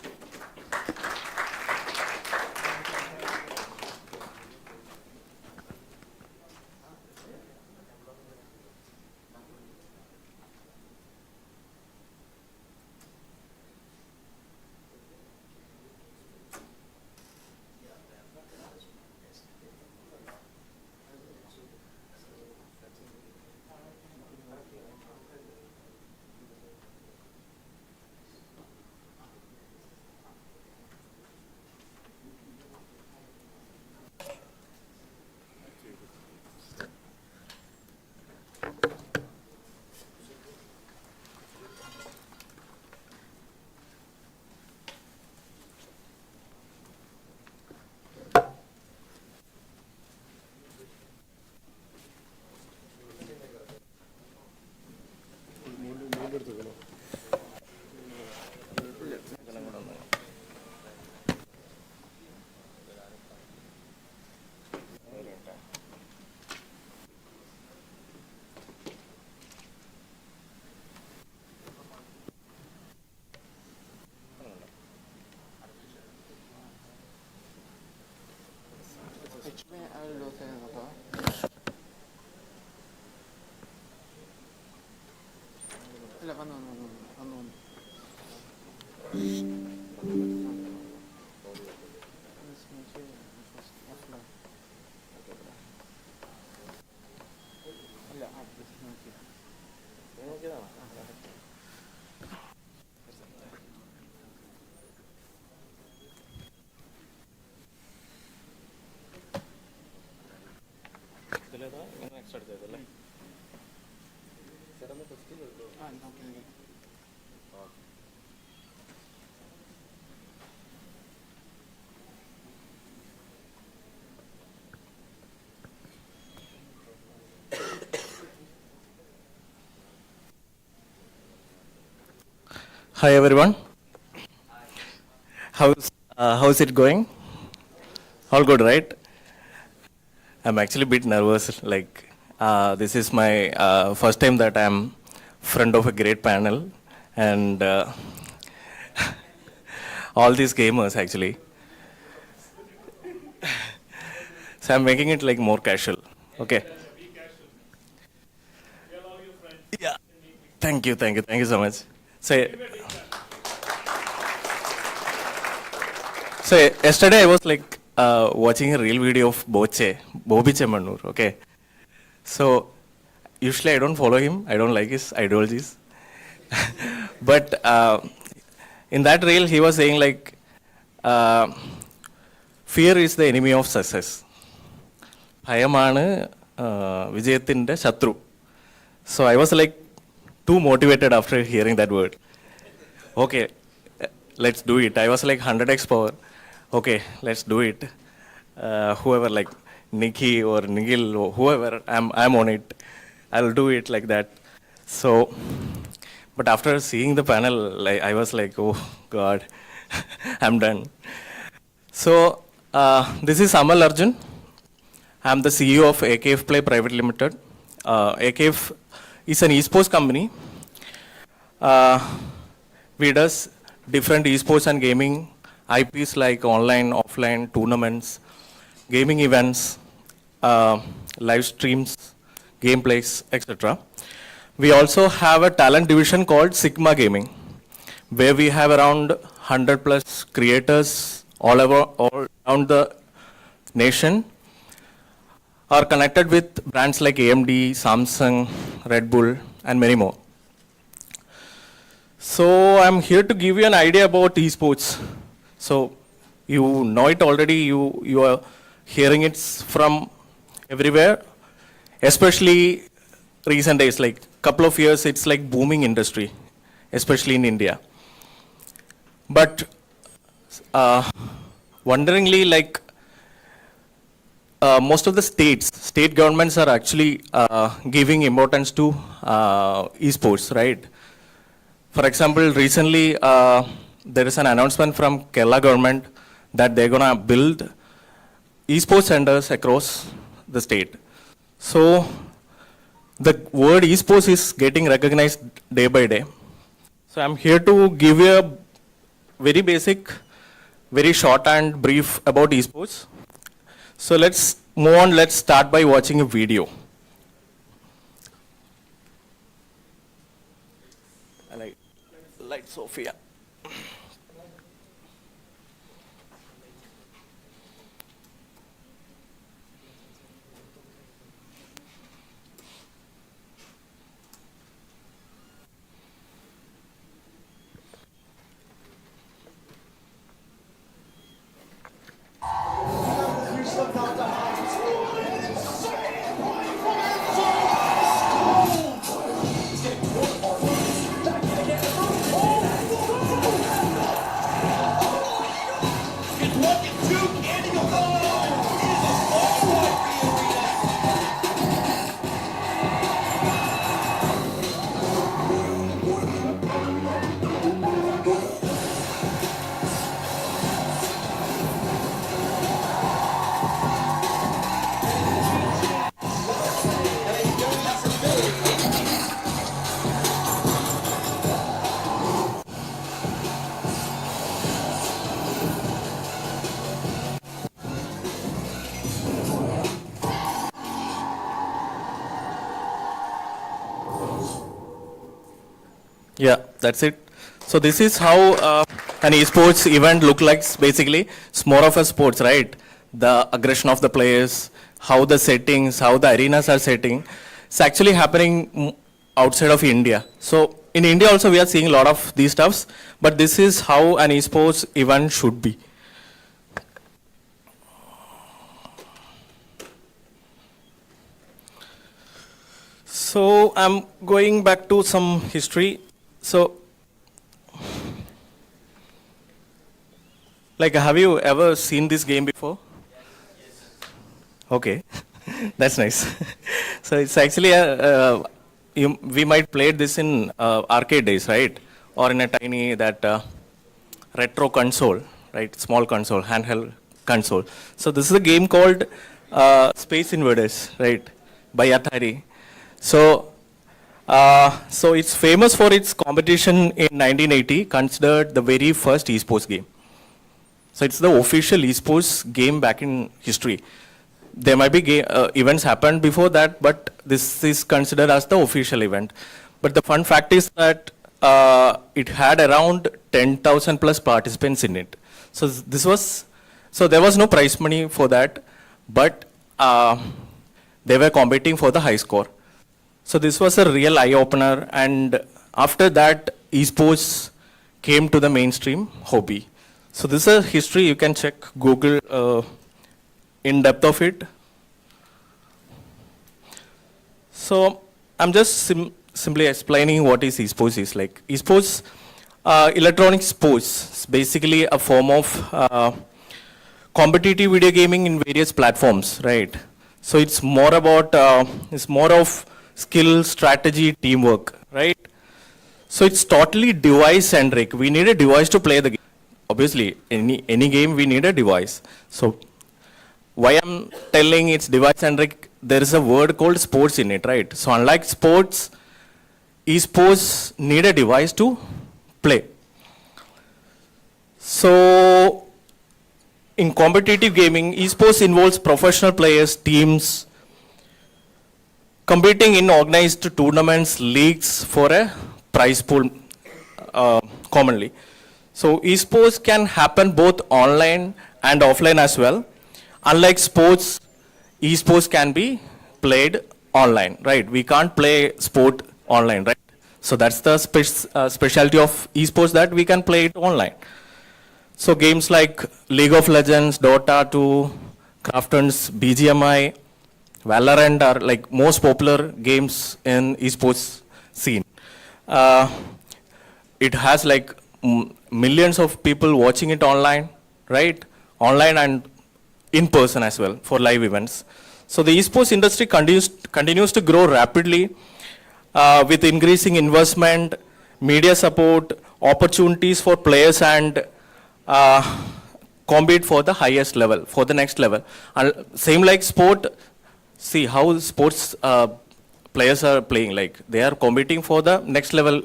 Hi everyone. How's it going? All good, right? I'm actually a bit nervous. Like this is my first time that I'm front of a great panel, and all these gamers actually. So I'm making it like more casual. Okay. Yeah. Thank you so much. So yesterday I was like watching a real video of Bobby Chemanur, okay? So usually I don't follow him, I don't like his ideologies. But in that reel he was saying like, fear is the enemy of success. Bhayamanu Vijayatinte Shatru. So I was like too motivated after hearing that word. Okay, let's do it. I was like 100x power. Okay, let's do it. Whoever like Nikki or Nigil or whoever, I'm on it. I'll do it like that. So, but after seeing the panel, like I was like, oh God, I'm done. So this is Amal Arjun. I'm the CEO of AKF Play Private Limited. AKF is an esports company. We does different esports and gaming IPs like online, offline tournaments, gaming events, live streams, gameplays, etc. We also have a talent division called Sigma Gaming, where we have around 100 plus creators all around the nation, are connected with brands like AMD, Samsung, Red Bull, and many more. So I'm here to give you an idea about esports. So you know it already, you are hearing it from everywhere, especially recent days, like couple of years, it's like booming industry, especially in India. But wonderingly, like most of the state governments are actually giving importance to esports, right? For example, recently there is an announcement from Kerala government that they're gonna build esports centers across the state. So the word esports is getting recognized day by day. So I'm here to give you a very basic, very short and brief about esports. So let's move on. Let's start by watching a video. I like Light Sophia. Yeah, that's it. So this is how an esports event look like. Basically, it's more of a sports, right? The aggression of the players, how the settings, how the arenas are setting. It's actually happening outside of India. So in India also we are seeing a lot of these stuffs, but this is how an esports event should be. So I'm going back to some history. So, like, have you ever seen this game before? Yes. Okay, that's nice. So it's actually we might play this in arcade days, right? Or in a tiny retro console, right? Small console, handheld console. So this is a game called Space Invaders, right? By Atari. So it's famous for its competition in 1980, considered the very first esports game. So it's the official esports game back in history. There might be events happened before that, but this is considered as the official event. But the fun fact is that it had around 10,000 plus participants in it. So there was no prize money for that, but they were competing for the high score. So this was a real eye-opener, and after that, esports came to the mainstream hobby. So this is a history. You can check Google in depth of it. So I'm just simply explaining what is esports is like. Esports, electronic sports, is basically a form of competitive video gaming in various platforms, right? So it's more about of skill, strategy, teamwork, right? So it's totally device-centric. We need a device to play the game. Obviously, any game we need a device. So why I'm telling it's device-centric, there is a word called sports in it, right? So unlike sports, esports need a device to play. So in competitive gaming, esports involves professional players, teams, competing in organized tournaments, leagues for a prize pool commonly. So esports can happen both online and offline as well. Unlike sports, esports can be played online, right? We can't play sport online, right? So that's the specialty of esports, that we can play it online. So games like League of Legends, Dota 2, Craftons, BGMI, Valorant are like most popular games in esports scene. It has like millions of people watching it online, right? Online and in person as well for live events. So the esports industry continues to grow rapidly with increasing investment, media support, opportunities for players, and compete for the highest level, for the next level. Same like sport. See how sports players are playing, like they are competing for the next level,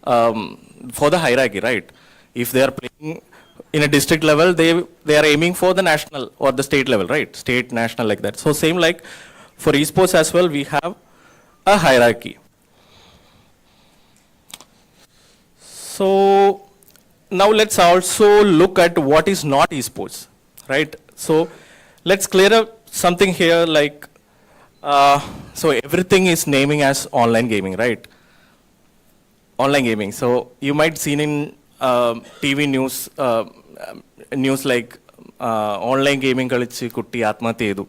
for the hierarchy, right? If they are playing in a district level, they are aiming for the national or the state level, right? State, national, like that. So same like for esports as well, we have a hierarchy. So now let's also look at what is not esports, right? So let's clear up something here, like so everything is naming as online gaming, right? Online gaming. So you might seen in TV news, news like online gaming കളിച്ച് കുട്ടി ആത്മഹത്യ ചെയ്തു,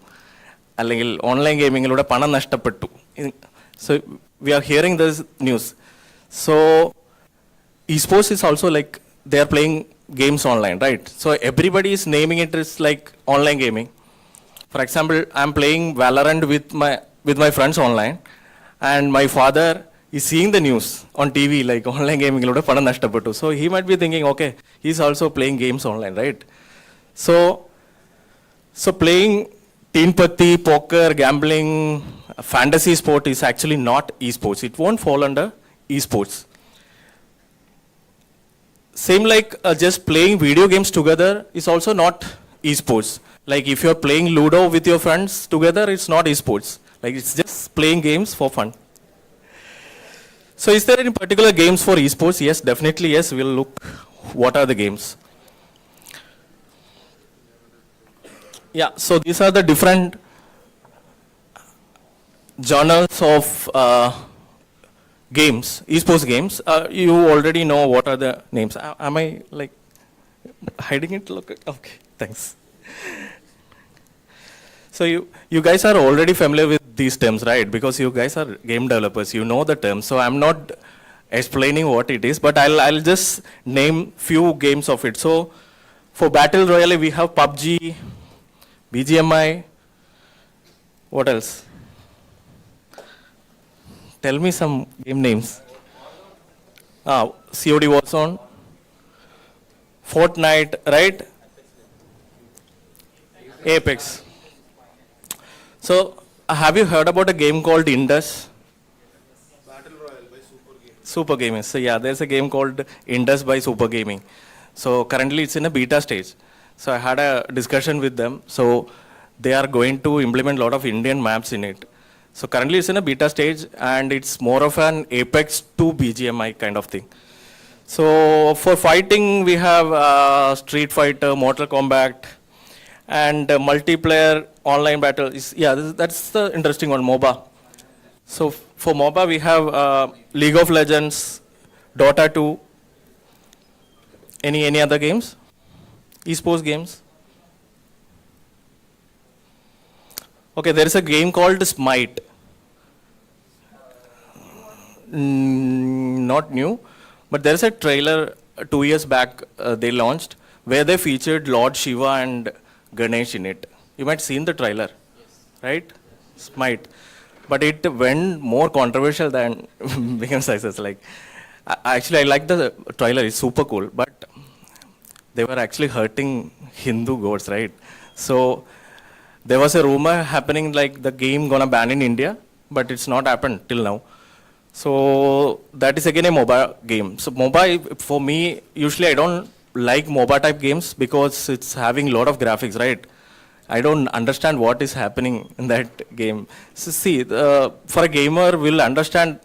അല്ലെങ്കിൽ online ഗെയിമിങ്ങിലൂടെ പണം നഷ്ടപ്പെട്ടു. So we are hearing this news. So esports is also like they are playing games online, right? So everybody is naming it as like online gaming. For example, I'm playing Valorant with my friends online, and my father is seeing the news on TV like online gaming lode panam nashtappettu. So he might be thinking, okay, he's also playing games online, right? So playing teen patti, poker, gambling, fantasy sport is actually not esports. It won't fall under esports. Same like just playing video games together is also not esports. Like if you're playing Ludo with your friends together, it's not esports. Like it's just playing games for fun. So is there any particular games for esports? Yes, definitely yes. We'll look what are the games. Yeah, so these are the different genres of games, esports games. You already know what are the names. Am I like hiding it? Look, okay, thanks. So you guys are already familiar with these terms, right? Because you guys are game developers, you know the terms. So I'm not explaining what it is, but I'll just name few games of it. So for Battle Royale, we have PUBG, BGMI, what else? Tell me some game names. COD Warzone, Fortnite, right? Apex. So, have you heard about a game called Indus? Battle Royale by Super Gaming. So yeah, there's a game called Indus by Super Gaming. So currently it's in a beta stage. So I had a discussion with them. So they are going to implement a lot of Indian maps in it. So currently it's in a beta stage and it's more of an Apex to BGMI kind of thing. So for fighting, we have Street Fighter, Mortal Kombat, and multiplayer online battle. That's the interesting one, MOBA. So for MOBA, we have League of Legends, Dota 2. Any other games? Esports games? Okay, there is a game called Smite. Not new, but there is a trailer 2 years back they launched where they featured Lord Shiva and Ganesh in it. You might have seen the trailer, right? Smite. But it went more controversial than became success. Like, actually, I like the trailer. It's super cool. But they were actually hurting Hindu gods, right? So there was a rumor happening like the game gonna ban in India, but it's not happened till now. So that is again a MOBA game. So MOBA, for me, usually I don't like MOBA type games because it's having a lot of graphics, right? I don't understand what is happening in that game. So see, for a gamer will understand,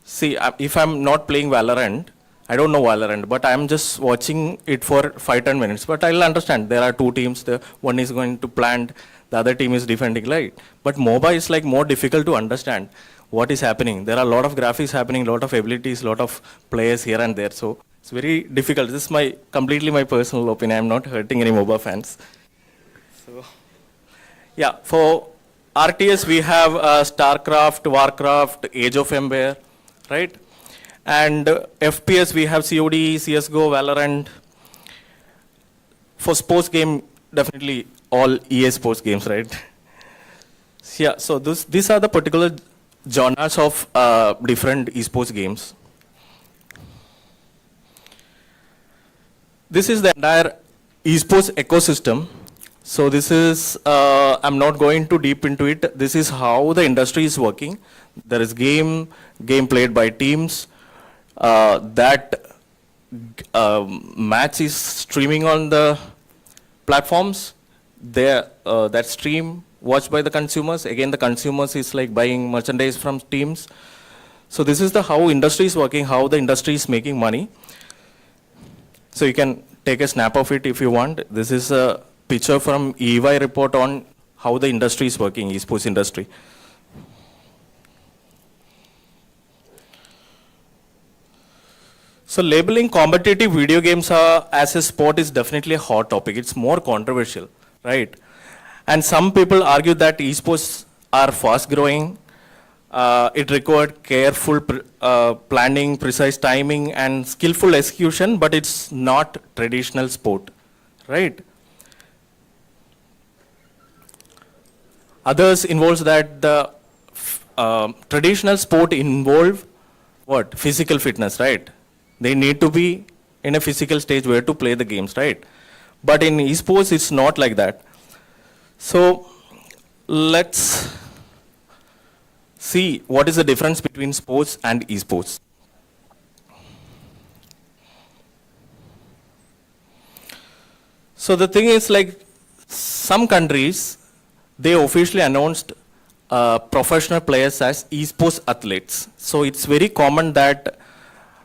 see, if I'm not playing Valorant, I don't know Valorant, but I'm just watching it for 5-10 minutes. But I'll understand there are two teams, the one is going to plant, the other team is defending, right? But MOBA is like more difficult to understand what is happening. There are a lot of graphics happening, a lot of abilities, a lot of players here and there. So it's very difficult. This is completely my personal opinion. I'm not hurting any MOBA fans. So, yeah, for RTS we have StarCraft, Warcraft, Age of Empire, right? And FPS we have COD, CSGO, Valorant. For sports game, definitely all EA sports games, right? Yeah, so these are the particular genres of different esports games. This is the entire esports ecosystem. So this is, I'm not going too deep into it. This is how the industry is working. There is game played by teams. That match is streaming on the platforms. That stream watched by the consumers. Again, the consumers is like buying merchandise from teams. So this is the how industry is working, how the industry is making money. So you can take a snap of it if you want. This is a picture from EY report on how the industry is working, esports industry. So labeling competitive video games as a sport is definitely a hot topic. It's more controversial, right? And some people argue that esports are fast growing. It required careful planning, precise timing, and skillful execution, but it's not traditional sport, right? Others involves that the traditional sport involve what? Physical fitness, right? They need to be in a physical stage where to play the games, right? But in esports, it's not like that. So let's see what is the difference between sports and esports. So the thing is, like, some countries, they officially announced professional players as esports athletes. So it's very common that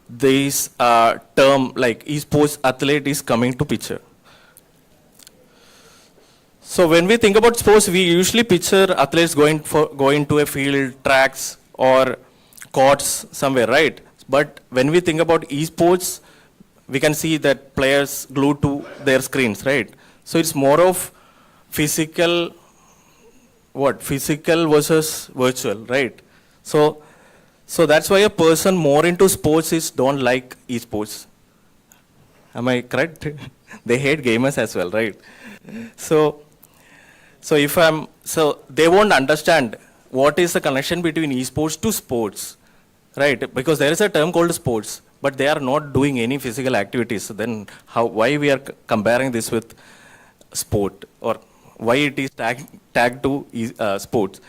this term like esports athlete is coming to picture. So when we think about sports, we usually picture athletes going to a field, tracks, or courts somewhere, right? But when we think about esports, we can see that players glued to their screens, right? So it's more of physical, physical versus virtual, right? So that's why a person more into sports is don't like esports. Am I correct? They hate gamers as well, right? So they won't understand what is the connection between esports to sports, right? Because there is a term called sports, but they are not doing any physical activities. So then why we are comparing this with sport, or why it is tagged to sports?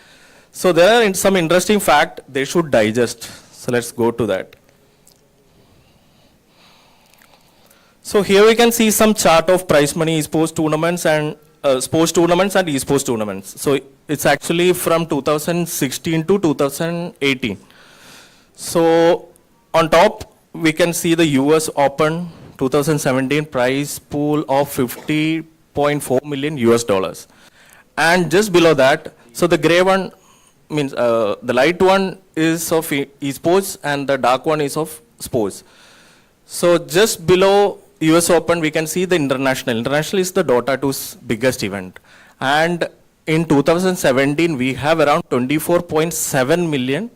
So there are some interesting fact they should digest. So let's go to that. So here we can see some chart of prize money, sports tournaments and sports tournaments and esports tournaments. So it's actually from 2016 to 2018. So on top, we can see the US Open 2017 prize pool of $50.4 million US. And just below that, so the gray one means the light one is of esports and the dark one is of sports. So just below US Open, we can see the international. International is the Dota 2's biggest event. And in 2017, we have around 24.7 million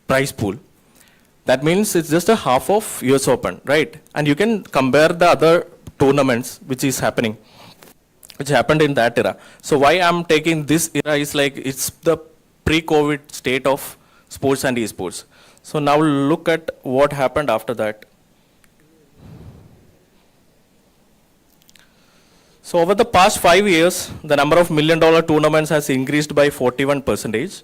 prize pool. That means it's just a half of US Open, right? And you can compare the other tournaments which happened in that era. So why I'm taking this era is like it's the pre-COVID state of sports and esports. So now look at what happened after that. So over the past 5 years, the number of $1 million tournaments has increased by 41%.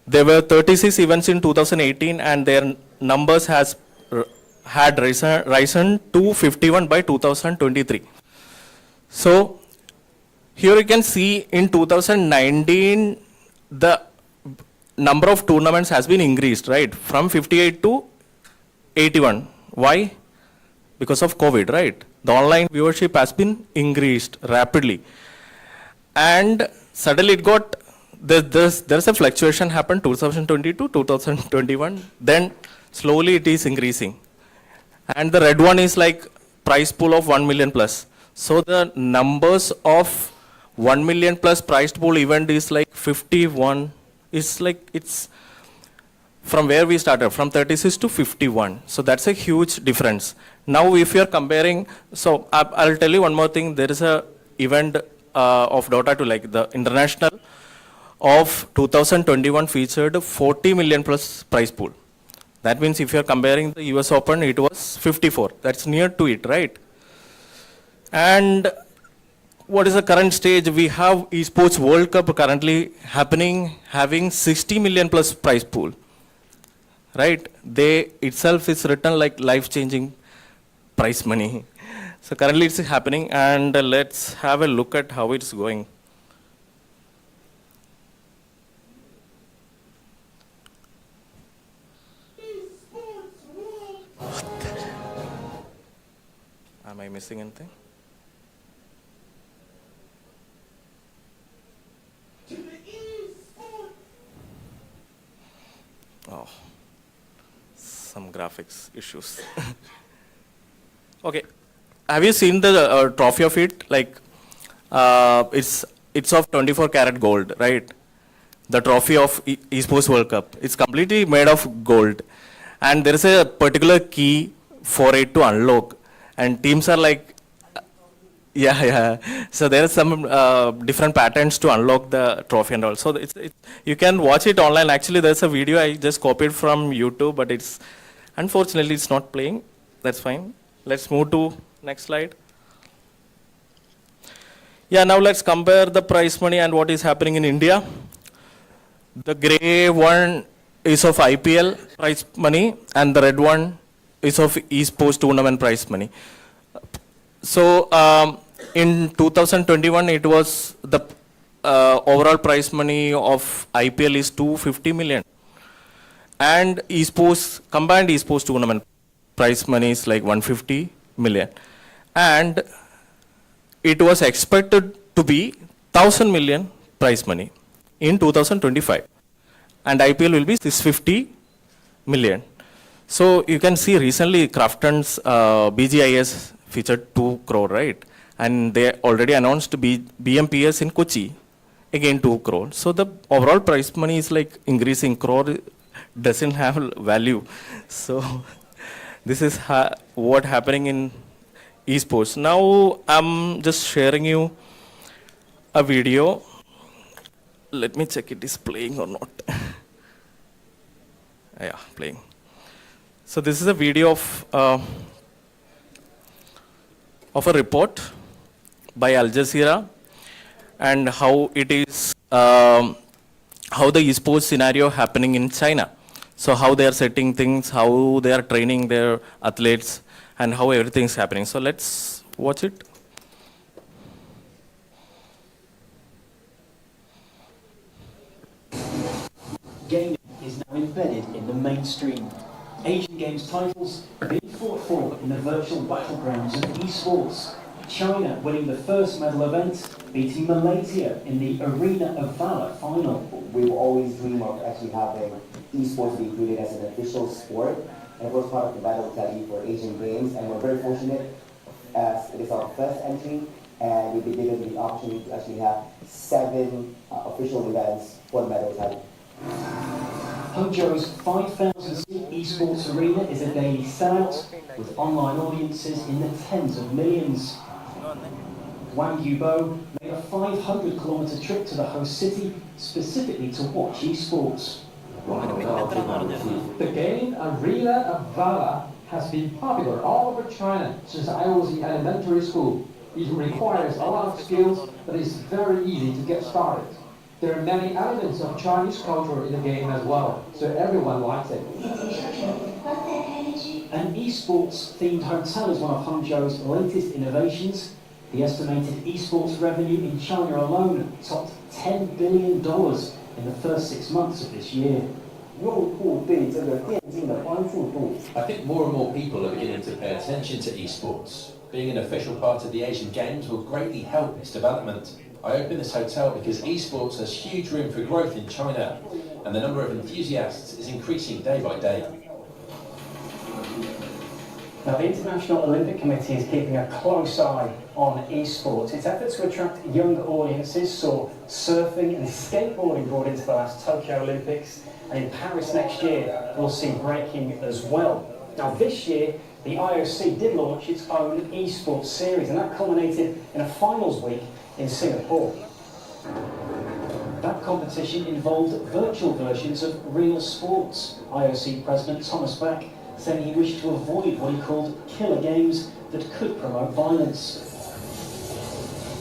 There were 36 events in 2018 and their numbers had risen to 51 by 2023. So here you can see in 2019, the number of tournaments has been increased, right? From 58 to 81. Why? Because of COVID, right? The online viewership has been increased rapidly. And suddenly it got, there's a fluctuation happened 2020 to 2021. Then slowly it is increasing. And the red one is like prize pool of 1 million plus. So the numbers of 1 million plus prize pool event is like 51. It's like, it's from where we started, from 36 to 51. So that's a huge difference. Now if you're comparing, so I'll tell you one more thing. There is a event of Dota 2, like the international of 2021 featured 40 million plus prize pool. That means if you're comparing the US Open, it was 54. That's near to it, right? And what is the current stage? We have Esports World Cup currently happening, having 60 million plus prize pool, right? They itself is written like life-changing prize money. So currently it's happening, and let's have a look at how it's going. Am I missing anything? Oh, some graphics issues. Okay, have you seen the trophy of it? Like, it's of 24 karat gold, right? The trophy of Esports World Cup. It's completely made of gold, and there is a particular key for it to unlock. And teams are like, yeah. So there are some different patterns to unlock the trophy and all. So you can watch it online. Actually, there's a video I just copied from YouTube, but it's unfortunately it's not playing. That's fine. Let's move to next slide. Yeah, now let's compare the prize money and what is happening in India. The gray one is of IPL prize money, and the red one is of esports tournament prize money. So in 2021, it was the overall prize money of IPL is 250 million. And combined esports tournament prize money is like 150 million. And it was expected to be 1,000 million prize money in 2025. And IPL will be 650 million. So you can see recently Krafton's BGIS featured 2 crore, right? And they already announced BMPS in Kochi, again 2 crore. So the overall prize money is like increasing. Crore doesn't have value. So this is what happening in esports. Now I'm just sharing you a video. Let me check it is playing or not. Yeah, playing. So this is a video of a report by Al Jazeera and how it is, how the esports scenario happening in China. So how they are setting things, how they are training their athletes, and how everything is happening. So let's watch it. Gaming is now embedded in the mainstream. Asian Games titles are being fought for in the virtual battlegrounds of esports. China winning the first medal event, beating Malaysia in the Arena of Valor final. We've always dreamed of actually having esports be included as an official sport, and it was part of the battle tally for Asian Games, and we're very fortunate as it is our first entry, and we've been given the opportunity to actually have 7 official events for the medal tally. Hangzhou's 5,000-seat esports arena is a daily sellout, with online audiences in the tens of millions. Wang Yubo made a 500-kilometre trip to the host city specifically to watch esports. The game Arena of Valor has been popular all over China since I was in elementary school. It requires a lot of skills, but it's very easy to get started. There are many elements of Chinese culture in the game as well, so everyone likes it. An esports-themed hotel is one of Hangzhou's latest innovations. The estimated esports revenue in China alone topped $10 billion in the first 6 months of this year. I think more and more people are beginning to pay attention to esports. Being an official part of the Asian Games will greatly help its development. I opened this hotel because esports has huge room for growth in China, and the number of enthusiasts is increasing day by day. Now, the International Olympic Committee is keeping a close eye on esports. Its efforts to attract young audiences saw surfing and skateboarding brought into the last Tokyo Olympics, and in Paris next year we'll see breaking as well. Now, this year the IOC did launch its own esports series, and that culminated in a finals week in Singapore. That competition involved virtual versions of real sports. IOC President Thomas Bach saying he wished to avoid what he called killer games that could promote violence.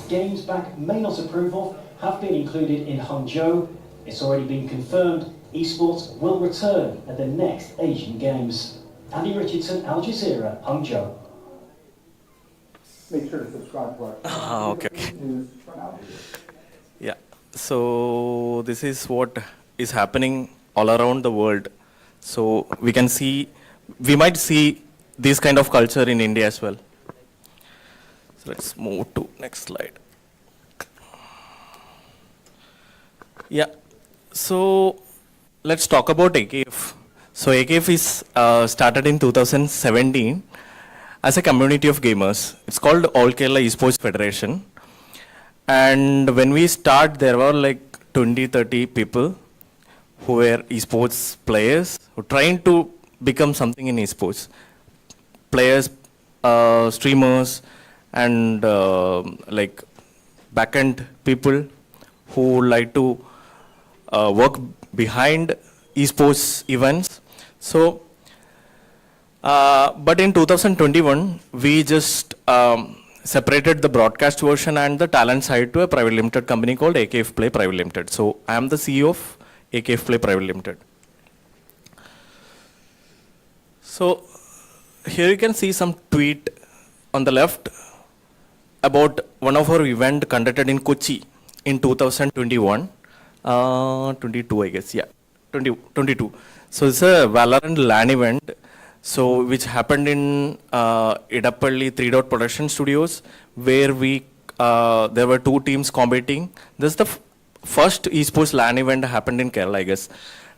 Games Bach may not approve of have been included in Hangzhou. It's already been confirmed esports will return at the next Asian Games. Andy Richardson, Al Jazeera, Hangzhou. Make sure to subscribe to our Okay. Yeah. So this is what is happening all around the world. So we might see this kind of culture in India as well. So let's move to next slide. Yeah. So let's talk about AKF. So AKF is started in 2017 as a community of gamers. It's called All Kerala Esports Federation. And when we start, there were like 20-30 people who were esports players who are trying to become something in esports. Players, streamers, and like backend people who like to work behind esports events. So, but in 2021, we just separated the broadcast version and the talent side to a private limited company called AKF Play Private Limited. So I am the CEO of AKF Play Private Limited. So here you can see some tweet on the left about one of our event conducted in Kochi in 2021, 22 I guess, yeah, 22. So it's a Valorant LAN event, so which happened in Idappalli 3 Dot Production Studios, where there were 2 teams competing. This is the first esports LAN event happened in Kerala, I guess.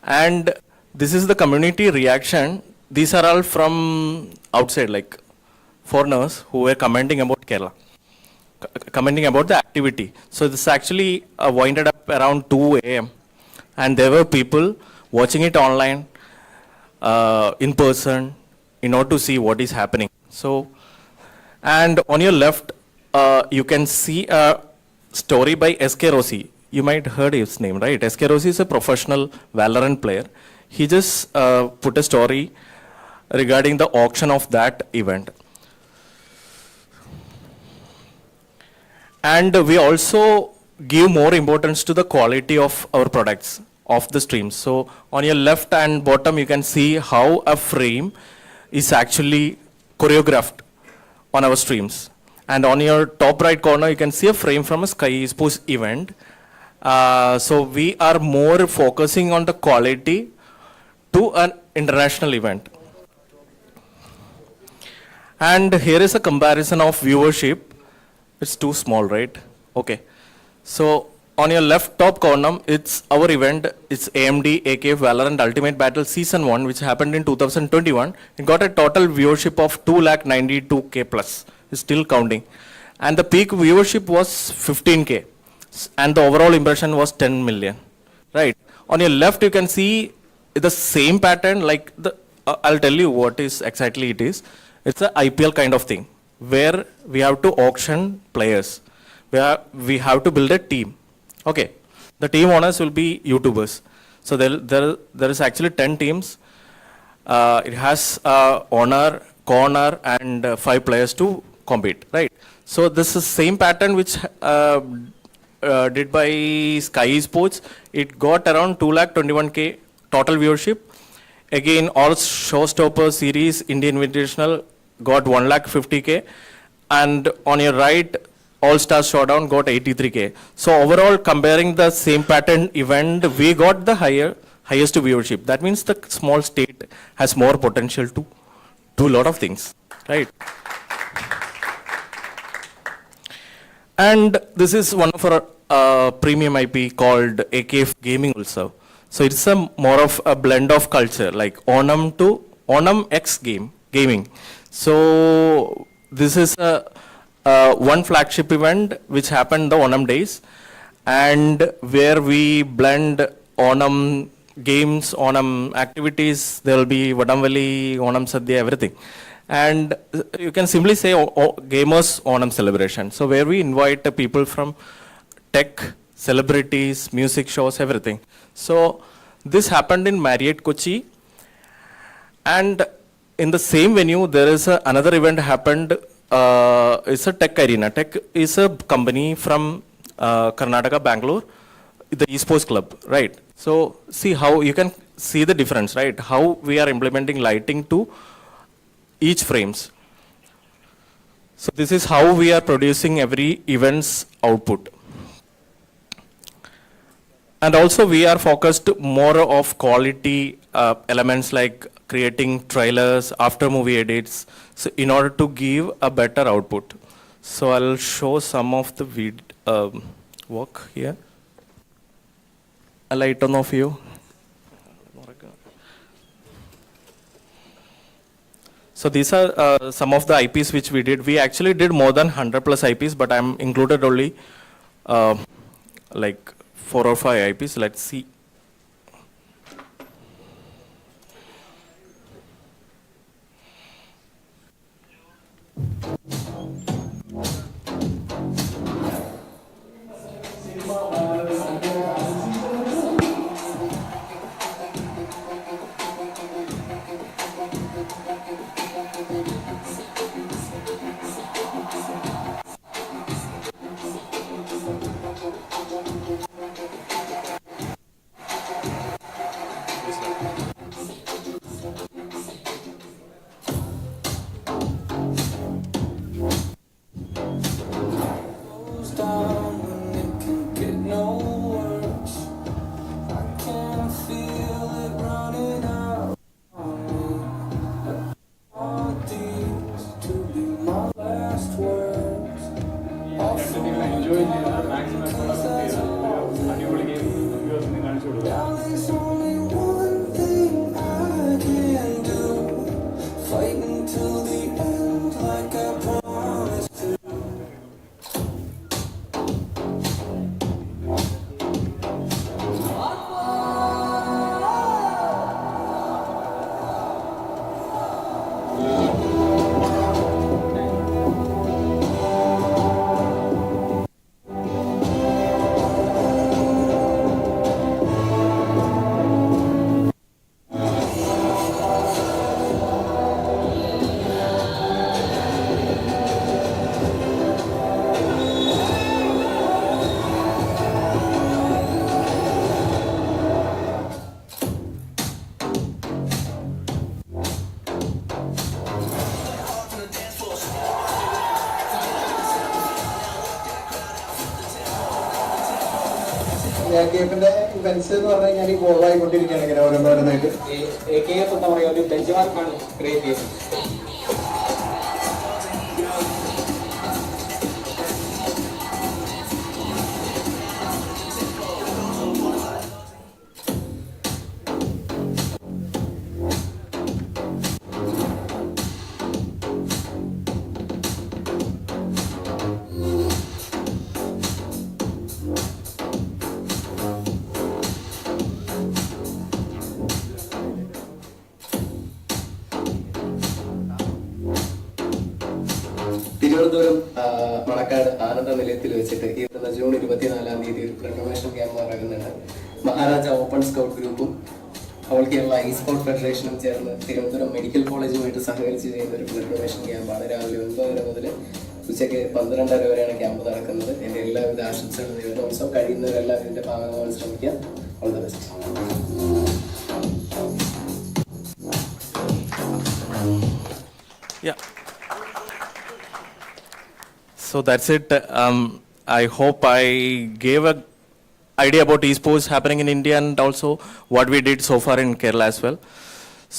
And this is the community reaction. These are all from outside, like foreigners who were commenting about Kerala, commenting about the activity. So this actually winded up around 2 a.m. and there were people watching it online, in person, in order to see what is happening. So, and on your left, you can see a story by SK Rossi. You might heard his name, right? SK Rossi is a professional Valorant player. He just put a story regarding the auction of that event. And we also give more importance to the quality of our products, of the streams. So on your left and bottom, you can see how a frame is actually choreographed on our streams. And on your top right corner, you can see a frame from a Sky Esports event. So we are more focusing on the quality to an international event. And here is a comparison of viewership. It's too small, right? Okay. So on your left top column, it's our event. It's AMD AKF Valorant Ultimate Battle Season 1, which happened in 2021. It got a total viewership of 292K plus. It's still counting. And the peak viewership was 15K. And the overall impression was 10 million, right? On your left, you can see the same pattern, like I'll tell you what is exactly it is. It's a IPL kind of thing, where we have to auction players, where we have to build a team. Okay, the team owners will be YouTubers. So there is actually 10 teams. It has owner, co-owner, and 5 players to compete, right? So this is same pattern which did by Sky Esports. It got around 221K total viewership. Again, all Showstopper series, Indian Invitational got 150K. And on your right, All Stars Showdown got 83K. So overall, comparing the same pattern event, we got the highest viewership. That means the small state has more potential to do a lot of things, right? And this is one of our premium IP called AKF Gaming also. So it's more of a blend of culture, like Onam to Onam X gaming. So this is one flagship event which happened the Onam days, and where we blend Onam games, Onam activities. There will be Vadamvali, Onam Sadhya, everything. And you can simply say gamers Onam celebration. So where we invite people from tech, celebrities, music shows, everything. So this happened in Marriott Kochi, and in the same venue there is another event happened. It's a Tech Arena. Tech is a company from Karnataka, Bangalore, the esports club, right? So see how you can see the difference, right? How we are implementing lighting to each frames. So this is how we are producing every event's output. And also we are focused more of quality elements like creating trailers, after movie edits, so in order to give a better output. So I'll show some of the work here. A light on of you. So these are some of the IPs which we did. We actually did more than 100 plus IPs, but I'm included only like 4 or 5 IPs. Let's see. Enjoy ചെയ്ത് maximum effort ചെയ്ത് ഒരു അടിപൊളി game വ്യൂവേഴ്സിന് കാണിച്ചു കൊടുക്കുക. ഗെയിമിന്റെ events എന്ന് പറഞ്ഞു കഴിഞ്ഞാൽ ഇവോൾവ് ആയിക്കൊണ്ടിരിക്കുകയാണ് ഇങ്ങനെ ഓരോന്നോരോന്നായിട്ട്. AKF എന്താ പറയുക, ഒരു ബെഞ്ച് മാർക്കാണ് ക്രിയേറ്റ് ചെയ്യുന്നത്. തിരുവനന്തപുരം മണക്കാട് ആനന്ദ നിലയത്തിൽ വെച്ചിട്ട് ഈ വരുന്ന ജൂൺ 24-ാം തീയതി ഒരു പ്രൊമോഷൻ ക്യാമ്പ് നടക്കുന്നുണ്ട്. മഹാരാജ ഓപ്പൺ സ്കൗട്ട് ഗ്രൂപ്പും ഓൾ കേരള ഇ-സ്പോർട്ട് ഫെഡറേഷനും ചേർന്ന് തിരുവനന്തപുരം മെഡിക്കൽ കോളേജുമായിട്ട് സഹകരിച്ച് ചെയ്യുന്ന ഒരു പ്രൊമോഷൻ ക്യാമ്പാണ്. രാവിലെ 9:30 മുതൽ ഉച്ചയ്ക്ക് 12:30 വരെയാണ് ക്യാമ്പ് നടക്കുന്നത്. എൻ്റെ എല്ലാവിധ ആശംസകളും നേരുന്നു. ഉത്സവം കഴിയുന്നവരെല്ലാം ഇതിൻ്റെ ഭാഗമാകാൻ ശ്രമിക്കുക. All the best. Yeah. So that's it. I hope I gave a idea about esports happening in India and also what we did so far in Kerala as well.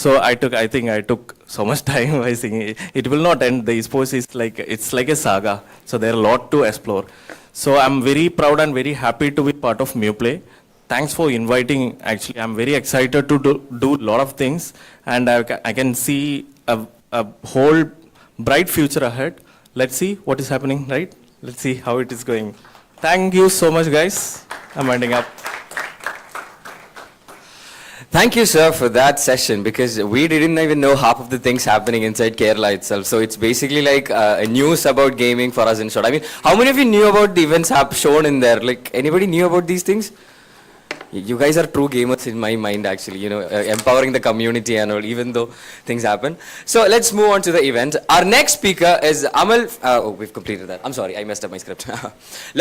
So I think I took so much time by singing. It will not end. The esports is it's like a saga. So there are a lot to explore. So I'm very proud and very happy to be part of MuPlay. Thanks for inviting. Actually, I'm very excited to do a lot of things, and I can see a whole bright future ahead. Let's see what is happening, right? Let's see how it is going. Thank you so much, guys. I'm winding up. Thank you, sir, for that session, because we didn't even know half of the things happening inside Kerala itself. So it's basically like a news about gaming for us in short. I mean, how many of you knew about the events shown in there? Like, anybody knew about these things? You guys are true gamers in my mind, actually, empowering the community and all, even though things happen. So let's move on to the event. Our next speaker is Amal. We've completed that. I'm sorry, I messed up my script.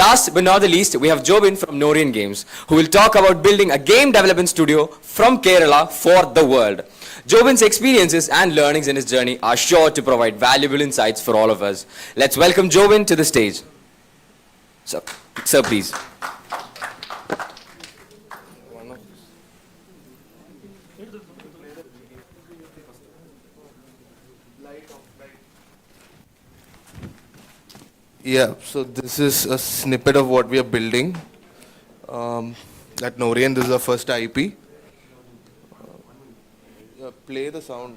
Last but not the least, we have Jobin from Norian Games, who will talk about building a game development studio from Kerala for the world. Jobin's experiences and learnings in his journey are sure to provide valuable insights for all of us. Let's welcome Jobin to the stage. Sir, please. Yeah, so this is a snippet of what we are building. At Norian, this is our first IP. Play the sound.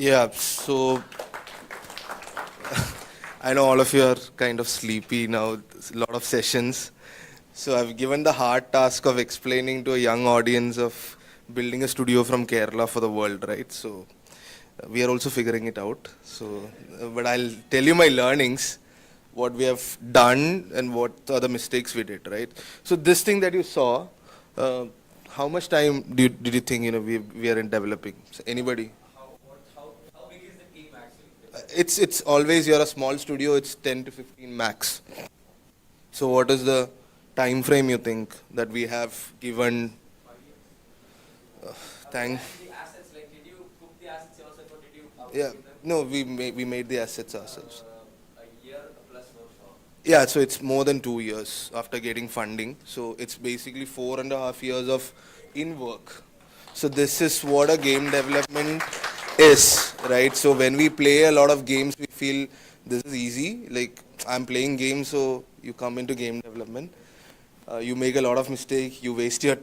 Yeah, so I know all of you are kind of sleepy now, there's a lot of sessions. So I've given the hard task of explaining to a young audience of building a studio from Kerala for the world, right? So we are also figuring it out. So, but I'll tell you my learnings, what we have done and what are the mistakes we did, right? So this thing that you saw, how much time did you think, we are in developing? So anybody? How big is the team actually? It's always, you're a small studio, it's 10 to 15 max. So what is the time frame you think that we have given? Thank. The assets, like, did you cook the assets yourself or did you Yeah, outsource them? no, we made the assets ourselves. A year plus workshop. Yeah, so it's more than 2 years after getting funding. So it's basically 4.5 years of in work. So this is what a game development is, right? So when we play a lot of games, we feel this is easy. Like, I'm playing games, so you come into game development. You make a lot of mistakes, you waste your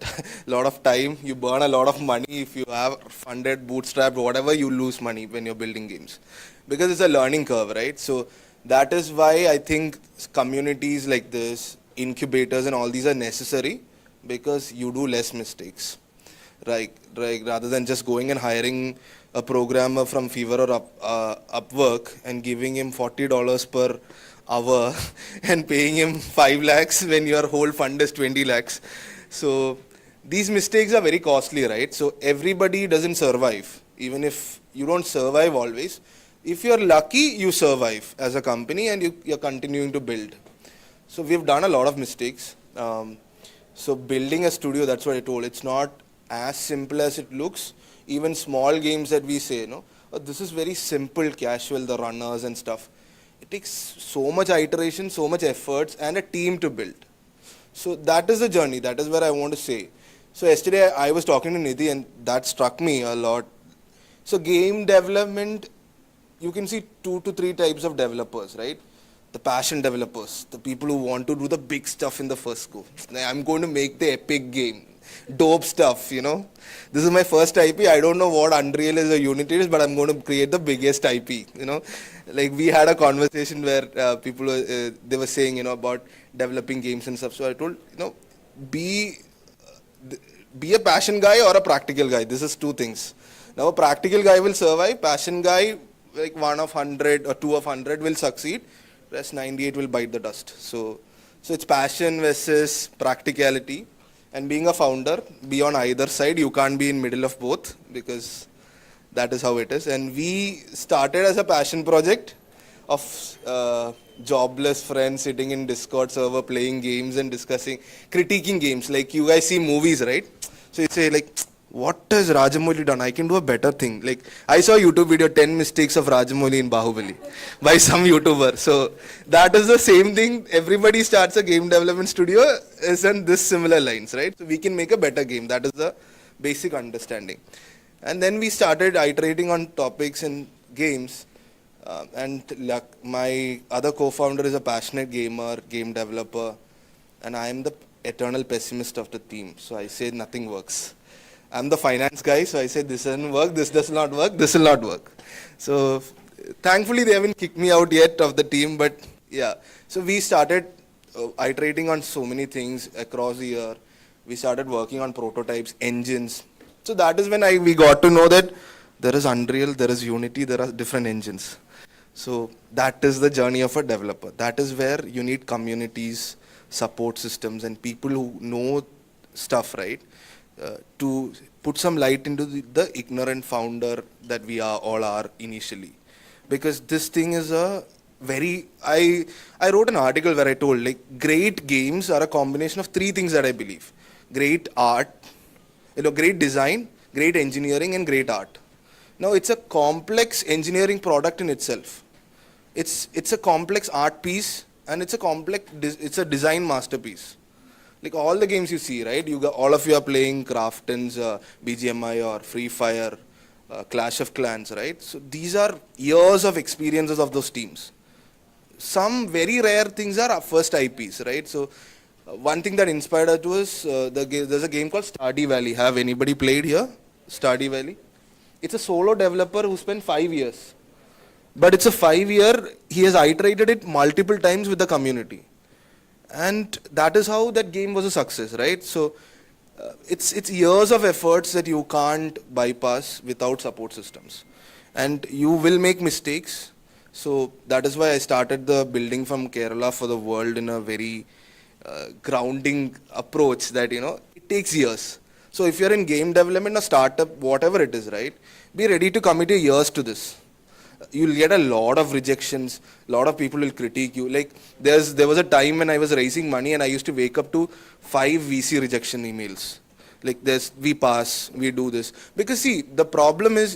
lot of time, you burn a lot of money. If you have funded, bootstrapped, whatever, you lose money when you're building games. Because it's a learning curve, right? So that is why I think communities like this, incubators and all these are necessary, because you do less mistakes. Right, rather than just going and hiring a programmer from Fiverr or Upwork and giving him $40 per hour and paying him 5 lakhs when your whole fund is 20 lakhs. So these mistakes are very costly, right? So everybody doesn't survive. Even if you don't survive always, if you're lucky, you survive as a company and you're continuing to build. So we've done a lot of mistakes. So building a studio, that's what I told, it's not as simple as it looks. Even small games that we say, this is very simple, casual, the runners and stuff. It takes so much iteration, so much efforts and a team to build. So that is the journey, that is where I want to say. So yesterday I was talking to Nidhi and that struck me a lot. So game development, you can see 2 to 3 types of developers, right? The passion developers, the people who want to do the big stuff in the first go. I'm going to make the epic game. Dope stuff, This is my first IP. I don't know what Unreal is or Unity is, but I'm going to create the biggest IP, Like we had a conversation where people, they were saying, about developing games and stuff. So I told, be a passion guy or a practical guy. This is 2 things. Now a practical guy will survive. Passion guy, like 1 of 100 or 2 of 100 will succeed. Rest 98 will bite the dust. So it's passion versus practicality. And being a founder, be on either side. You can't be in middle of both because that is how it is. And we started as a passion project of jobless friends sitting in Discord server, playing games and discussing, critiquing games. Like you guys see movies, right? So you say like, what has Rajamouli done? I can do a better thing. Like I saw a YouTube video, 10 mistakes of Rajamouli in Bahubali by some YouTuber. So that is the same thing. Everybody starts a game development studio is in this similar lines, right? So we can make a better game. That is the basic understanding. And then we started iterating on topics in games. And my other co-founder is a passionate gamer, game developer. And I am the eternal pessimist of the team. So I say nothing works. I'm the finance guy, so I say this doesn't work, this does not work, this will not work. So thankfully they haven't kicked me out yet of the team, but yeah. So we started iterating on so many things across the year. We started working on prototypes, engines. So that is when we got to know that there is Unreal, there is Unity, there are different engines. So that is the journey of a developer. That is where you need communities, support systems and people who know stuff, right? To put some light into the ignorant founder that we all are initially. Because this thing is a very, I wrote an article where I told like great games are a combination of 3 things that I believe. Great art, great design, great engineering and great art. Now it's a complex engineering product in itself. It's a complex art piece and it's a design masterpiece. Like all the games you see, right? All of you are playing Craftons, BGMI or Free Fire, Clash of Clans, right? So these are years of experiences of those teams. Some very rare things are our first IPs, right? So one thing that inspired us was there's a game called Stardew Valley. Have anybody played here? Stardew Valley? It's a solo developer who spent 5 years. But it's a 5 year, he has iterated it multiple times with the community. And that is how that game was a success, right? So it's years of efforts that you can't bypass without support systems. And you will make mistakes. So that is why I started the building from Kerala for the world in a very grounding approach that, it takes years. So if you're in game development or startup, whatever it is, right, be ready to commit your years to this. You'll get a lot of rejections, a lot of people will critique you. Like there was a time when I was raising money and I used to wake up to 5 VC rejection emails. Like we pass, we do this. Because see, the problem is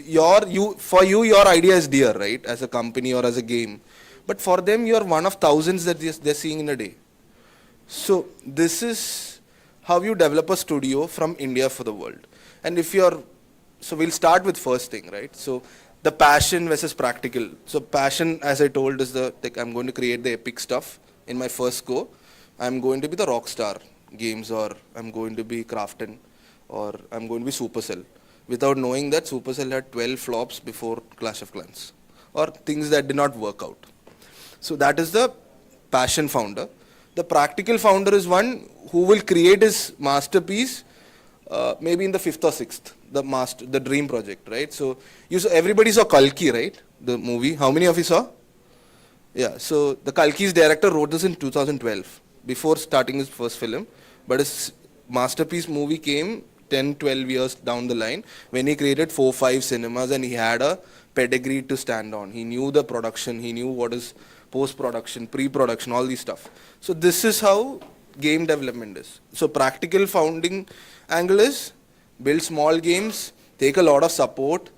for you, your idea is dear, right? As a company or as a game. But for them, you're one of thousands that they're seeing in a day. So this is how you develop a studio from India for the world. And so we'll start with first thing, right? So the passion versus practical. So passion, as I told, is I'm going to create the epic stuff in my first go. I'm going to be the Rockstar Games, or I'm going to be Krafton, or I'm going to be Supercell, without knowing that Supercell had 12 flops before Clash of Clans, or things that did not work out. So that is the passion founder. The practical founder is one who will create his masterpiece maybe in the 5th or 6th, the dream project, right? So everybody saw Kalki, right? The movie. How many of you saw? Yeah. So the Kalki's director wrote this in 2012, before starting his first film. But his masterpiece movie came 10, 12 years down the line when he created 4, 5 cinemas, and he had a pedigree to stand on. He knew the production. He knew what is post-production, pre-production, all these stuff. So this is how game development is. So practical founding angle is build small games, take a lot of support,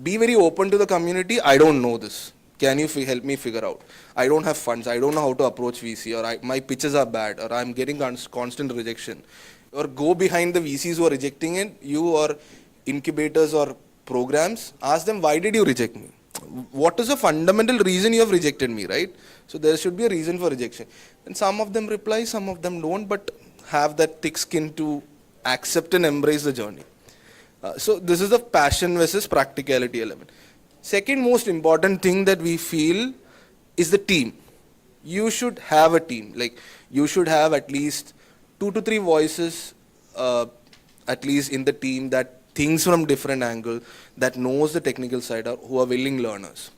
be very open to the community. I don't know this. Can you help me figure out? I don't have funds. I don't know how to approach VC, or my pitches are bad, or I'm getting constant rejection. Or go behind the VCs who are rejecting it, you or incubators or programs, ask them, why did you reject me? What is the fundamental reason you have rejected me, right? So there should be a reason for rejection. And some of them reply, some of them don't, but have that thick skin to accept and embrace the journey. So this is the passion versus practicality element. Second most important thing that we feel is the team. You should have a team. Like you should have at least 2 to 3 voices at least in the team that thinks from different angle, that knows the technical side, or who are willing learners.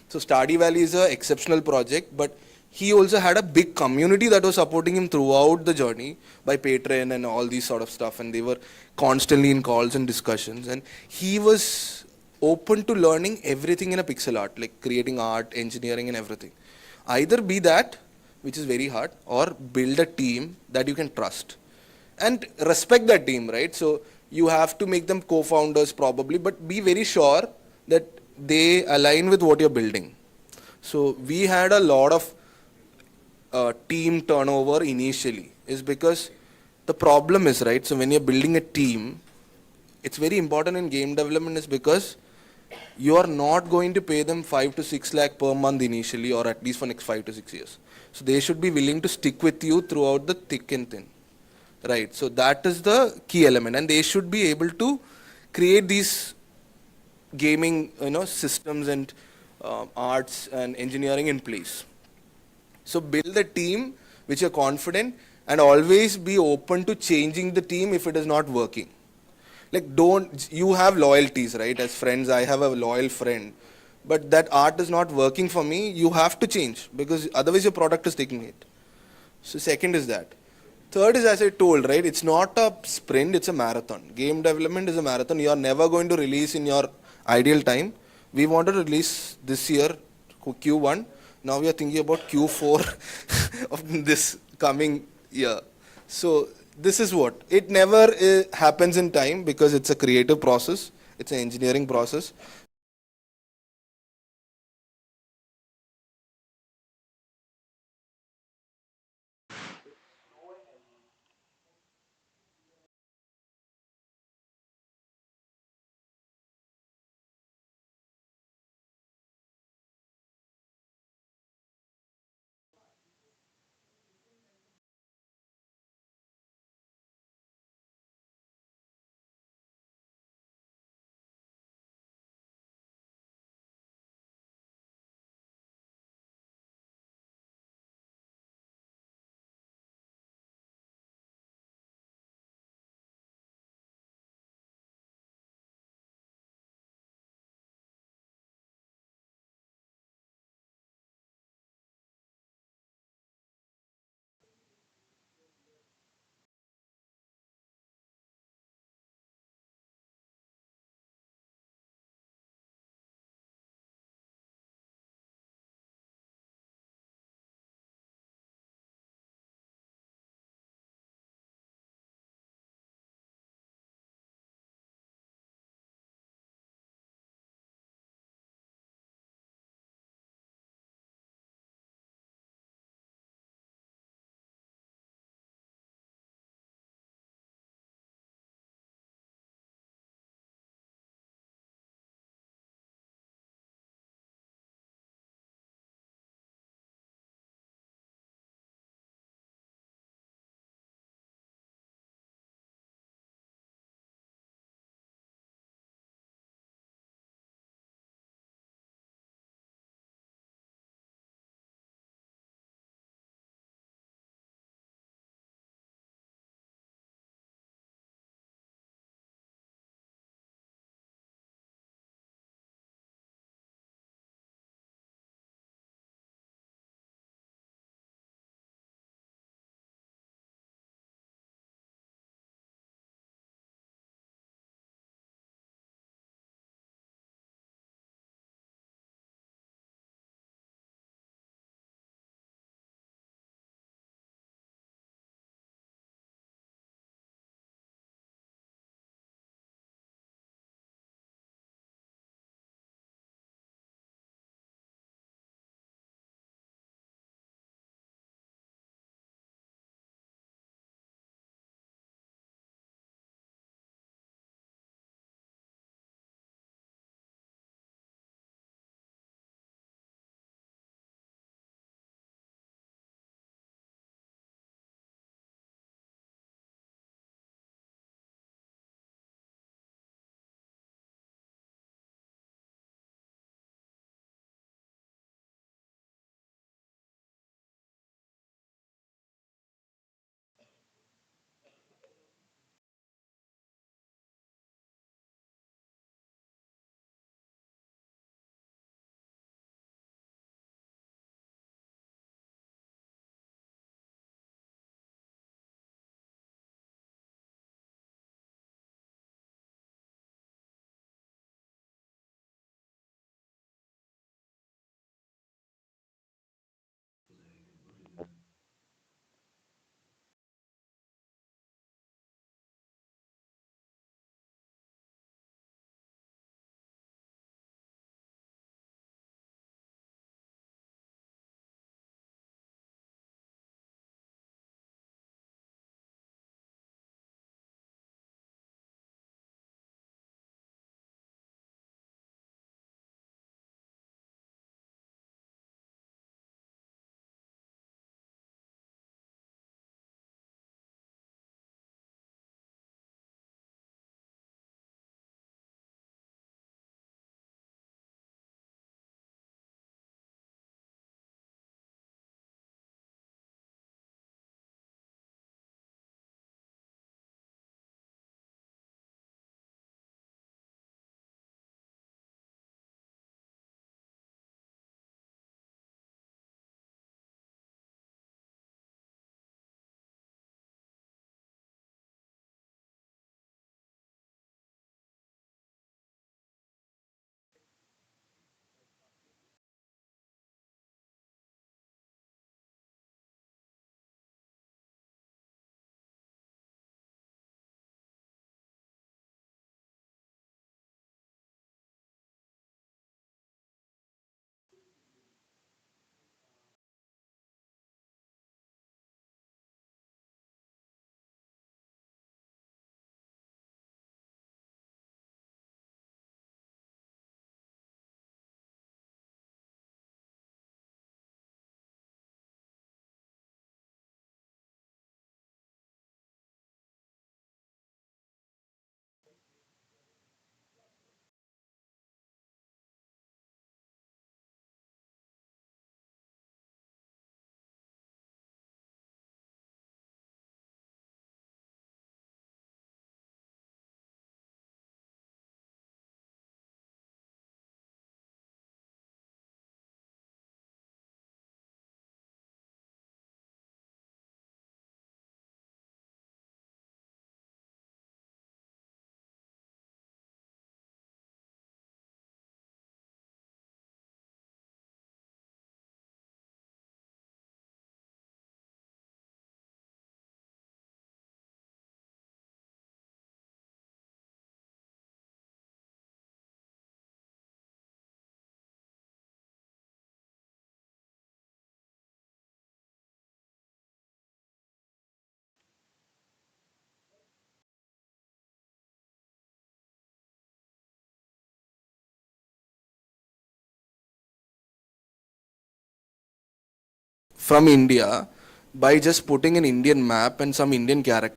So Stardew Valley is an exceptional project, but he also had a big community that was supporting him throughout the journey by Patreon and all these sort of stuff, and they were constantly in calls and discussions, and he was open to learning everything in a pixel art, like creating art, engineering and everything. Either be that, which is very hard, or build a team that you can trust and respect that team, right? So you have to make them co-founders probably, but be very sure that they align with what you're building. So we had a lot of team turnover initially, is because the problem is, right, so when you're building a team, it's very important in game development is because you are not going to pay them 5 to 6 lakh per month initially, or at least for next 5 to 6 years. So they should be willing to stick with you throughout the thick and thin. Right, so that is the key element, and they should be able to create these gaming, systems and arts and engineering in place. So build a team which you're confident, and always be open to changing the team if it is not working. Like you have loyalties, right? As friends, I have a loyal friend, but that art is not working for me. You have to change, because otherwise your product is taking it. So second is that. Third is, as I told, right, it's not a sprint, it's a marathon. Game development is a marathon. You are never going to release in your ideal time. We want to release this year, Q1. Now we are thinking about Q4 of this coming year. So this is what. It never happens in time, because it's a creative process. It's an engineering process. from India by just putting an Indian map and some Indian character.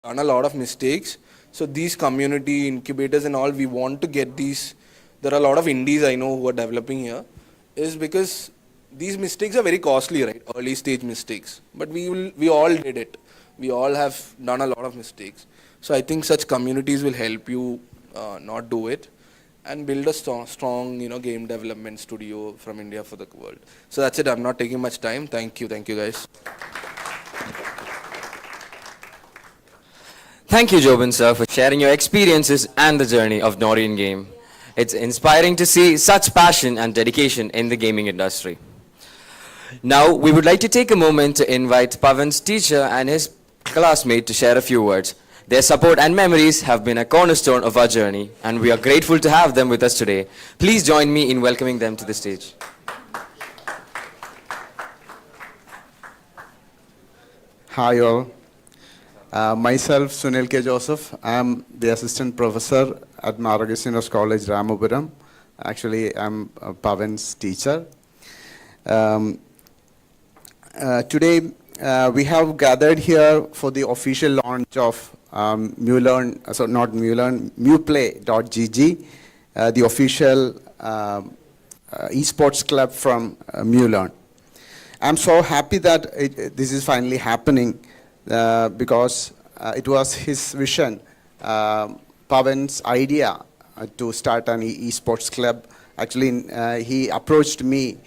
Done a lot of mistakes. So these community incubators and all, we want to get these. There are a lot of indies I know who are developing here, is because these mistakes are very costly, right? Early stage mistakes. But we all did it. We all have done a lot of mistakes. So I think such communities will help you not do it and build a strong, game development studio from India for the world. So that's it. I'm not taking much time. Thank you guys. Thank you, Jobin sir, for sharing your experiences and the journey of Norian Game. It's inspiring to see such passion and dedication in the gaming industry. Now, we would like to take a moment to invite Pavan's teacher and his classmate to share a few words. Their support and memories have been a cornerstone of our journey, and we are grateful to have them with us today. Please join me in welcoming them to the stage. Hi all. Myself, Sunil K. Joseph. I am the assistant professor at Maragasinos College, Ramapuram. Actually, I'm Pavan's teacher. Today, we have gathered here for the official launch of MuPlay.gg, the official esports club from MuLearn. I'm so happy that this is finally happening. Because it was his vision, Pavan's idea to start an esports club. Actually, he approached me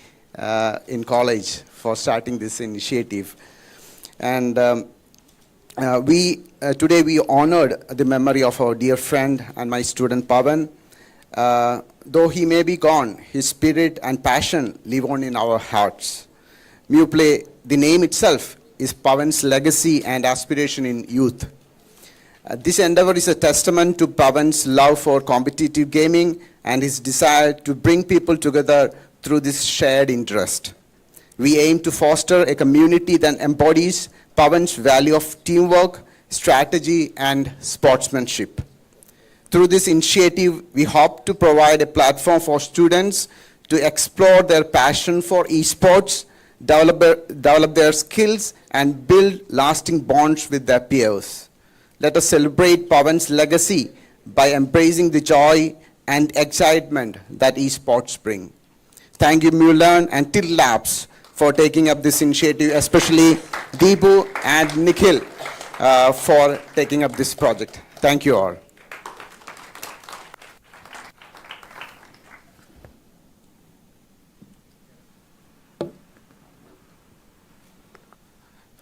in college for starting this initiative. And today we honored the memory of our dear friend and my student Pavan. Though he may be gone, his spirit and passion live on in our hearts. MuPlay, the name itself, is Pavan's legacy and aspiration in youth. This endeavor is a testament to Pavan's love for competitive gaming and his desire to bring people together through this shared interest. We aim to foster a community that embodies Pavan's value of teamwork, strategy, and sportsmanship. Through this initiative, we hope to provide a platform for students to explore their passion for esports, develop their skills, and build lasting bonds with their peers. Let us celebrate Pavan's legacy by embracing the joy and excitement that esports bring. Thank you, MuLearn and Till Labs, for taking up this initiative, especially Deepu and Nikhil for taking up this project. Thank you all.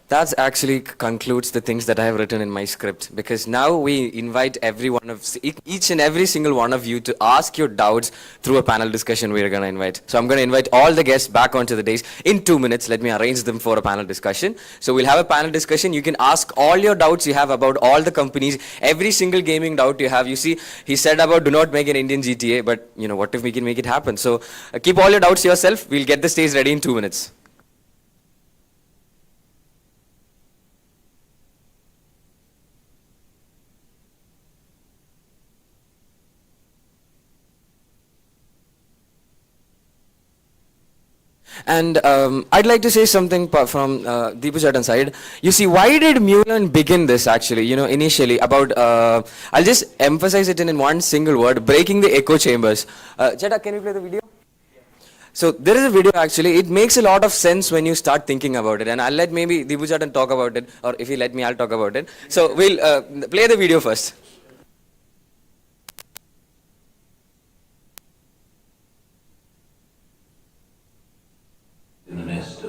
That actually concludes the things that I have written in my script, because now we invite each and every single one of you to ask your doubts through a panel discussion we are going to invite. So I'm going to invite all the guests back onto the dais. In 2 minutes, let me arrange them for a panel discussion. So we'll have a panel discussion. You can ask all your doubts you have about all the companies, every single gaming doubt you have. You see, he said about do not make an Indian GTA, but what if we can make it happen? So keep all your doubts to yourself. We'll get the stage ready in 2 minutes. And I'd like to say something from Deepu Chatan side. You see, why did MuLearn begin this actually, initially about, I'll just emphasize it in one single word, breaking the echo chambers. Cheta, can you play the video? So there is a video actually, it makes a lot of sense when you start thinking about it, and I'll let maybe Deepu Chatan talk about it, or if he let me, I'll talk about it. So we'll play the video first. In the nest.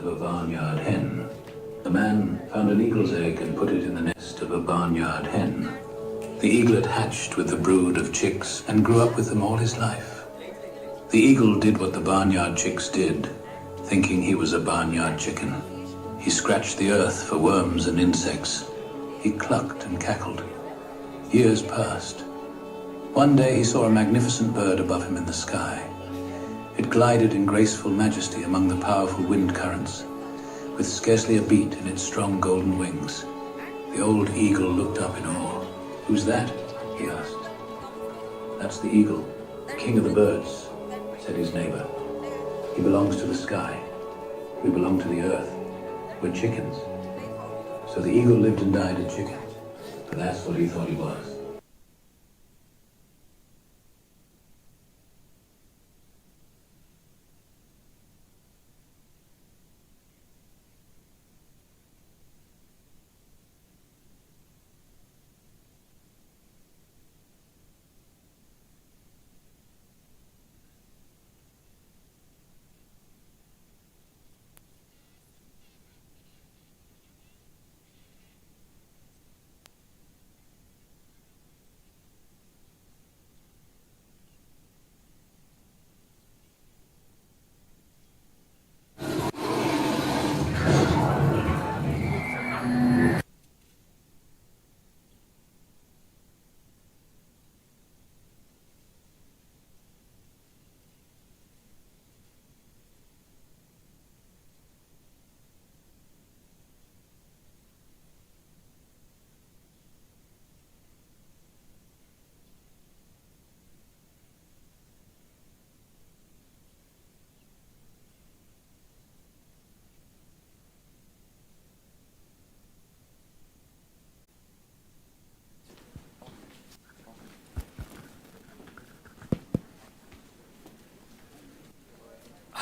eagle's egg and put it in the nest of a barnyard hen. The eaglet hatched with the brood of chicks and grew up with them all his life. The eagle did what the barnyard chicks did, thinking he was a barnyard chicken. He scratched the earth for worms and insects. He clucked and cackled. Years passed. One day he saw a magnificent bird above him in the sky. It glided in graceful majesty among the powerful wind currents, with scarcely a beat in its strong golden wings. The old eagle looked up in awe. "Who's that?" he asked. "That's the eagle, king of the birds," said his neighbor. "He belongs to the sky. We belong to the earth. We're chickens." So the eagle lived and died a chicken, but that's what he thought he was.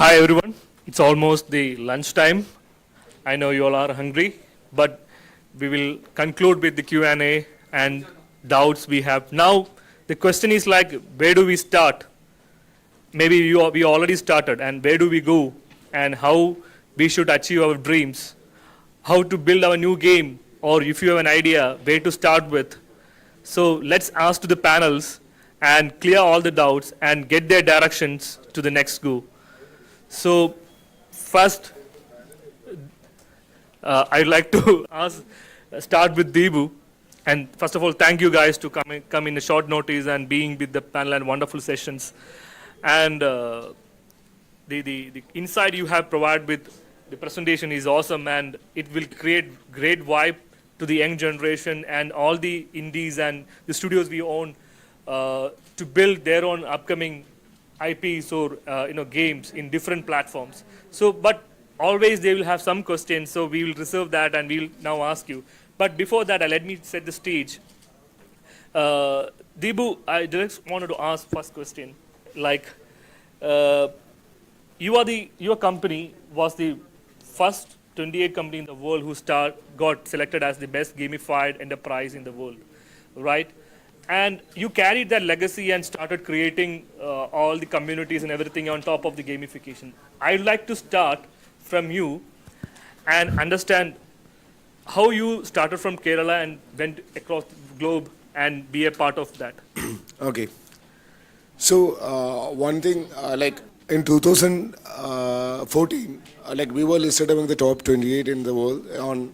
Hi everyone, it's almost the lunchtime. I know you all are hungry, but we will conclude with the Q&A and doubts we have. Now, the question is like, where do we start? Maybe we already started, and where do we go? And how we should achieve our dreams? How to build our new game? Or if you have an idea, where to start with? So let's ask to the panels and clear all the doubts and get their directions to the next go. So first, I'd like to start with Deebu. And first of all, thank you guys to come in a short notice and being with the panel and wonderful sessions. And the insight you have provided with the presentation is awesome, and it will create great vibe to the young generation and all the indies and the studios we own to build their own upcoming IPs or games in different platforms. So, but always they will have some questions, so we will reserve that and we'll now ask you. But before that, let me set the stage. Deebu, I just wanted to ask first question. Like, your company was the first 28 company in the world who got selected as the best gamified enterprise in the world, right? And you carried that legacy and started creating all the communities and everything on top of the gamification. I'd like to start from you and understand how you started from Kerala and went across the globe and be a part of that. Okay. So one thing, like in 2014, like we were listed among the top 28 in the world on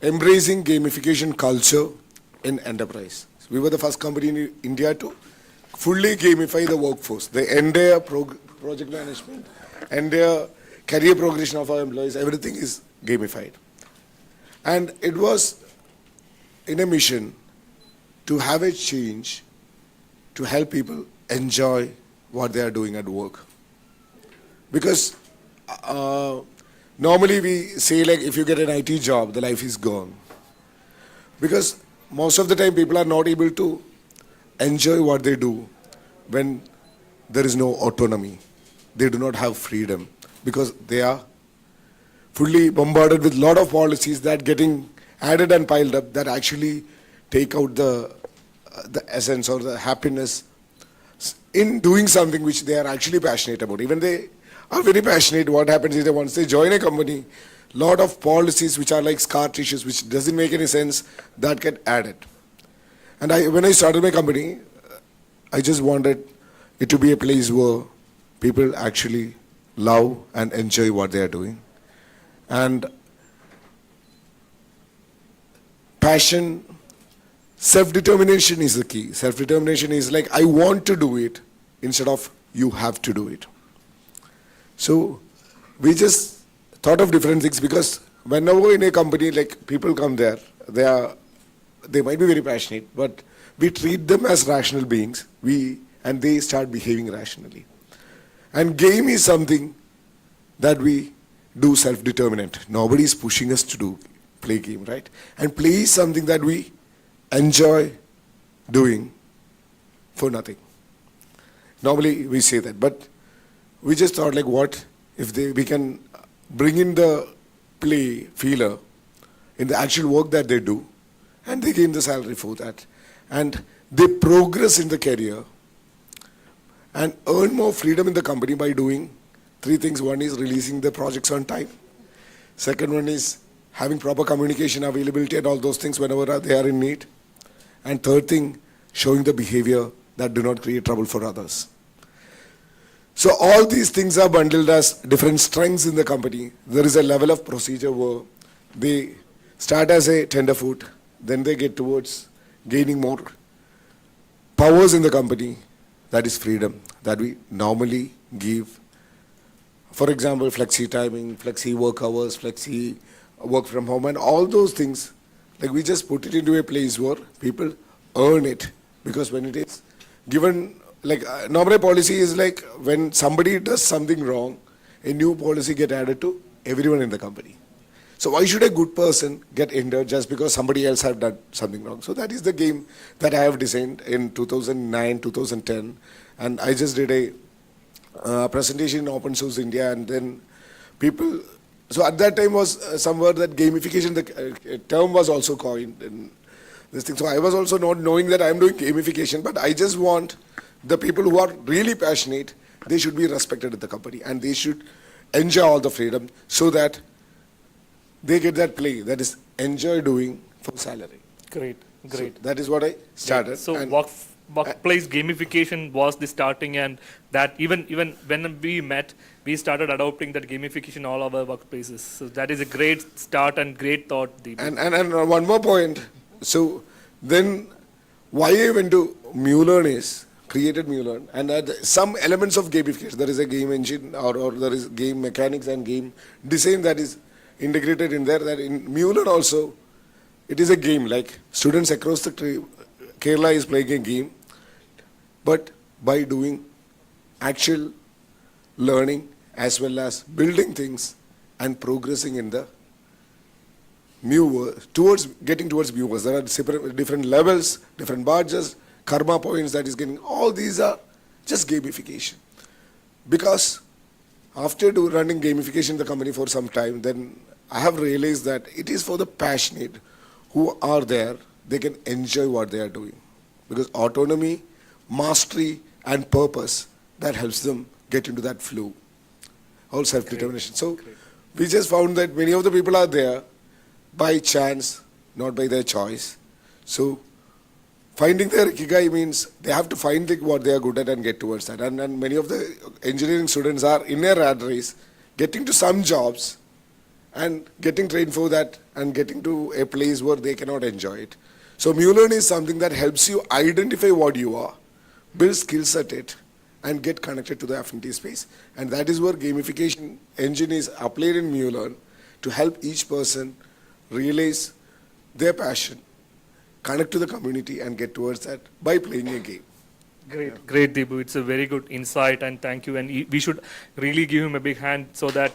embracing gamification culture in enterprise. So we were the first company in India to fully gamify the workforce, the entire project management, entire career progression of our employees, everything is gamified. And it was in a mission to have a change to help people enjoy what they are doing at work. Because normally we say like if you get an IT job, the life is gone. Because most of the time people are not able to enjoy what they do when there is no autonomy. They do not have freedom because they are fully bombarded with a lot of policies that getting added and piled up that actually take out the essence or the happiness in doing something which they are actually passionate about. Even they are very passionate. What happens is that once they join a company, lot of policies which are like scar tissues, which doesn't make any sense, that get added. And when I started my company, I just wanted it to be a place where people actually love and enjoy what they are doing. And passion, self-determination is the key. Self-determination is like, I want to do it instead of you have to do it. So we just thought of different things, because whenever in a company, like people come there, they might be very passionate, but we treat them as rational beings, and they start behaving rationally. And game is something that we do self-determinant. Nobody is pushing us to play game, right? And play is something that we enjoy doing for nothing. Normally we say that, but we just thought, like, what if we can bring in the play feeler in the actual work that they do, and they gain the salary for that, and they progress in the career and earn more freedom in the company by doing three things. One is releasing the projects on time. Second one is having proper communication, availability, and all those things whenever they are in need. And third thing, showing the behavior that do not create trouble for others. So all these things are bundled as different strengths in the company. There is a level of procedure where they start as a tenderfoot, then they get towards gaining more powers in the company. That is freedom that we normally give. For example, flexi timing, flexi work hours, flexi work from home, and all those things. Like, we just put it into a place where people earn it, because when it is given, like normal policy is like when somebody does something wrong, a new policy get added to everyone in the company. So why should a good person get injured just because somebody else have done something wrong? So that is the game that I have designed in 2009, 2010, and I just did a presentation in Open Source India, and then people. So at that time was somewhere that gamification, the term was also coined in this thing. So I was also not knowing that I am doing gamification, but I just want the people who are really passionate, they should be respected at the company, and they should enjoy all the freedom so that they get that play, that is enjoy doing for salary. Great. So that is what I started. Yeah. So workplace gamification was the starting, and that even when we met, we started adopting that gamification all over workplaces. So that is a great start and great thought, Deep. And one more point. So then why I went to MuLearn is, created MuLearn, and some elements of gamification. There is a game engine, or there is game mechanics and game design that is integrated in there. That in MuLearn also, it is a game. Like students across the Kerala is playing a game, but by doing actual learning as well as building things and progressing in the towards getting towards viewers. There are different levels, different badges, karma points that is getting. All these are just gamification. Because after running gamification in the company for some time, then I have realized that it is for the passionate who are there. They can enjoy what they are doing. Because autonomy, mastery, and purpose, that helps them get into that flow. All self-determination. So we just found that many of the people are there by chance, not by their choice. So finding their ikigai means they have to find what they are good at and get towards that. And many of the engineering students are in a rat race, getting to some jobs and getting trained for that and getting to a place where they cannot enjoy it. So MuLearn is something that helps you identify what you are, build skills at it, and get connected to the affinity space. And that is where gamification engine is applied in MuLearn to help each person realize their passion, connect to the community, and get towards that by playing a game. Great, Deepu. It's a very good insight, and thank you. And we should really give him a big hand, so that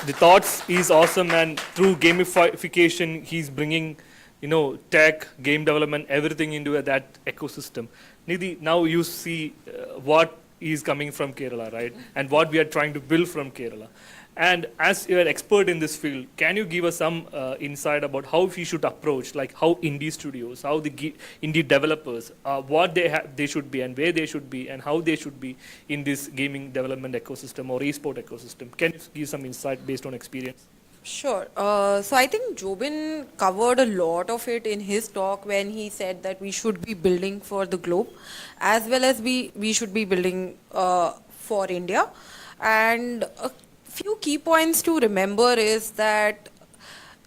the thoughts is awesome, and through gamification, he's bringing, tech, game development, everything into that ecosystem. Nidhi, now you see what is coming from Kerala, right? And what we are trying to build from Kerala. And as you're an expert in this field, can you give us some insight about how we should approach, like how indie studios, how the indie developers, what they should be and where they should be and how they should be in this gaming development ecosystem or esport ecosystem? Can you give some insight based on experience? Sure. So I think Jobin covered a lot of it in his talk when he said that we should be building for the globe, as well as we should be building for India. And a few key points to remember is that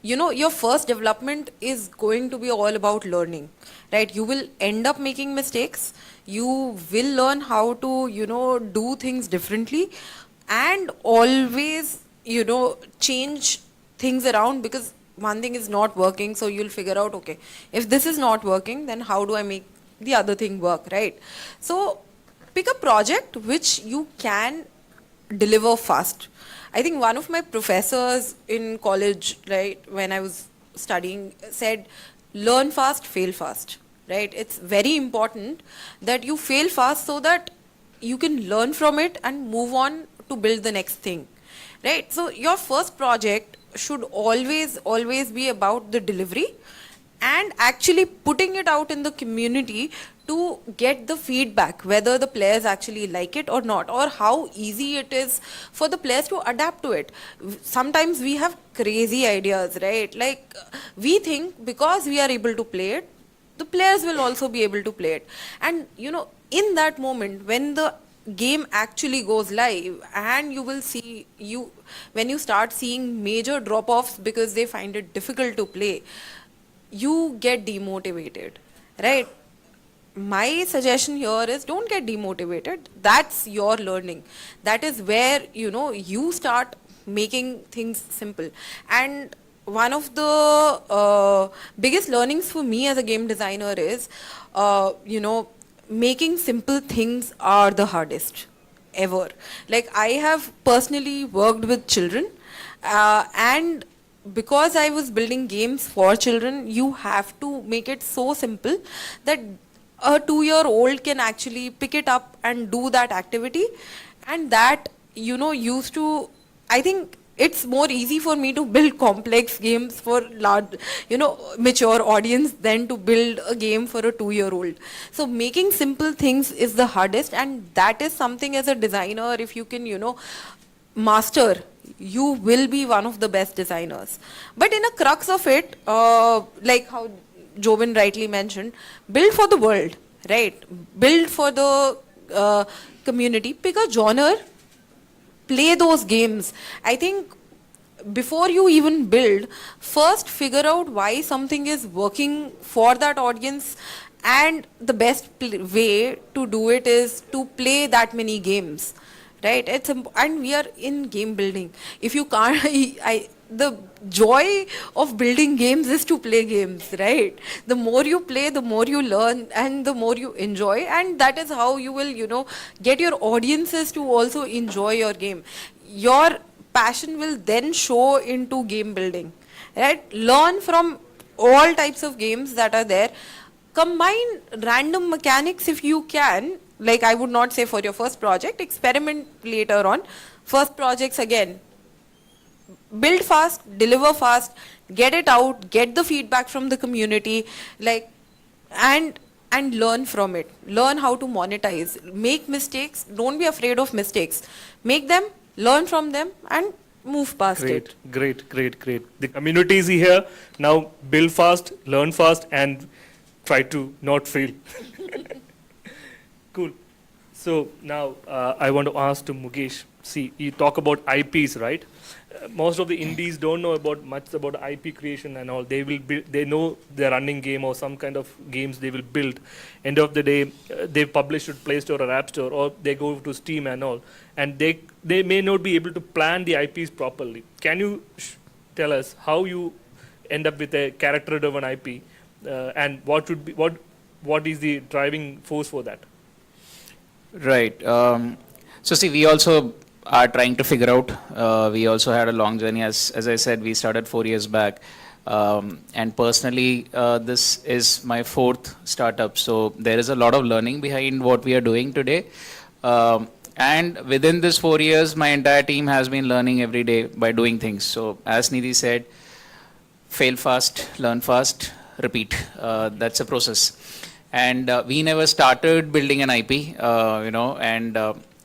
your first development is going to be all about learning, right? You will end up making mistakes. You will learn how to do things differently, and always change things around, because one thing is not working, so you'll figure out, okay, if this is not working, then how do I make the other thing work, right? So pick a project which you can deliver fast. I think one of my professors in college, right, when I was studying, said, learn fast, fail fast, right? It's very important that you fail fast so that you can learn from it and move on to build the next thing, right? So your first project should always be about the delivery and actually putting it out in the community to get the feedback, whether the players actually like it or not, or how easy it is for the players to adapt to it. Sometimes we have crazy ideas, right? Like we think because we are able to play it, the players will also be able to play it. And in that moment when the game actually goes live, and you will see, when you start seeing major drop-offs because they find it difficult to play, you get demotivated, right? My suggestion here is, don't get demotivated. That's your learning. That is where you start making things simple. And one of the biggest learnings for me as a game designer is making simple things are the hardest ever. Like, I have personally worked with children, and because I was building games for children, you have to make it so simple that a 2-year-old can actually pick it up and do that activity. And that used to, I think it's more easy for me to build complex games for large, mature audience than to build a game for a 2-year-old. So making simple things is the hardest, and that is something as a designer, if you can, master, you will be one of the best designers. But in a crux of it, like how Jobin rightly mentioned, build for the world, right? Build for the community. Pick a genre, play those games. I think before you even build, first figure out why something is working for that audience, and the best way to do it is to play that many games, right? And we are in game building. If you can't, the joy of building games is to play games, right? The more you play, the more you learn, and the more you enjoy, and that is how you will, get your audiences to also enjoy your game. Your passion will then show into game building, right? Learn from all types of games that are there. Combine random mechanics if you can. Like, I would not say for your first project, experiment later on. First projects, again, build fast, deliver fast, get it out, get the feedback from the community, like, and learn from it. Learn how to monetize. Make mistakes. Don't be afraid of mistakes. Make them, learn from them, and move past it. Great. The community is here. Now build fast, learn fast, and try to not fail. Cool. So now I want to ask to Mukesh. See, you talk about IPs, right? Most of the indies don't know much about IP creation and all. They will they know the running game or some kind of games they will build. End of the day, they publish it Play Store or App Store, or they go to Steam and all. And they may not be able to plan the IPs properly. Can you tell us how you end up with a character-driven IP, and what is the driving force for that? Right. So see, we also are trying to figure out. We also had a long journey. As I said, we started 4 years back. And personally, this is my 4th startup. So there is a lot of learning behind what we are doing today. And within this 4 years, my entire team has been learning every day by doing things. So as Nidhi said, fail fast, learn fast, repeat. That's a process. And we never started building an IP, and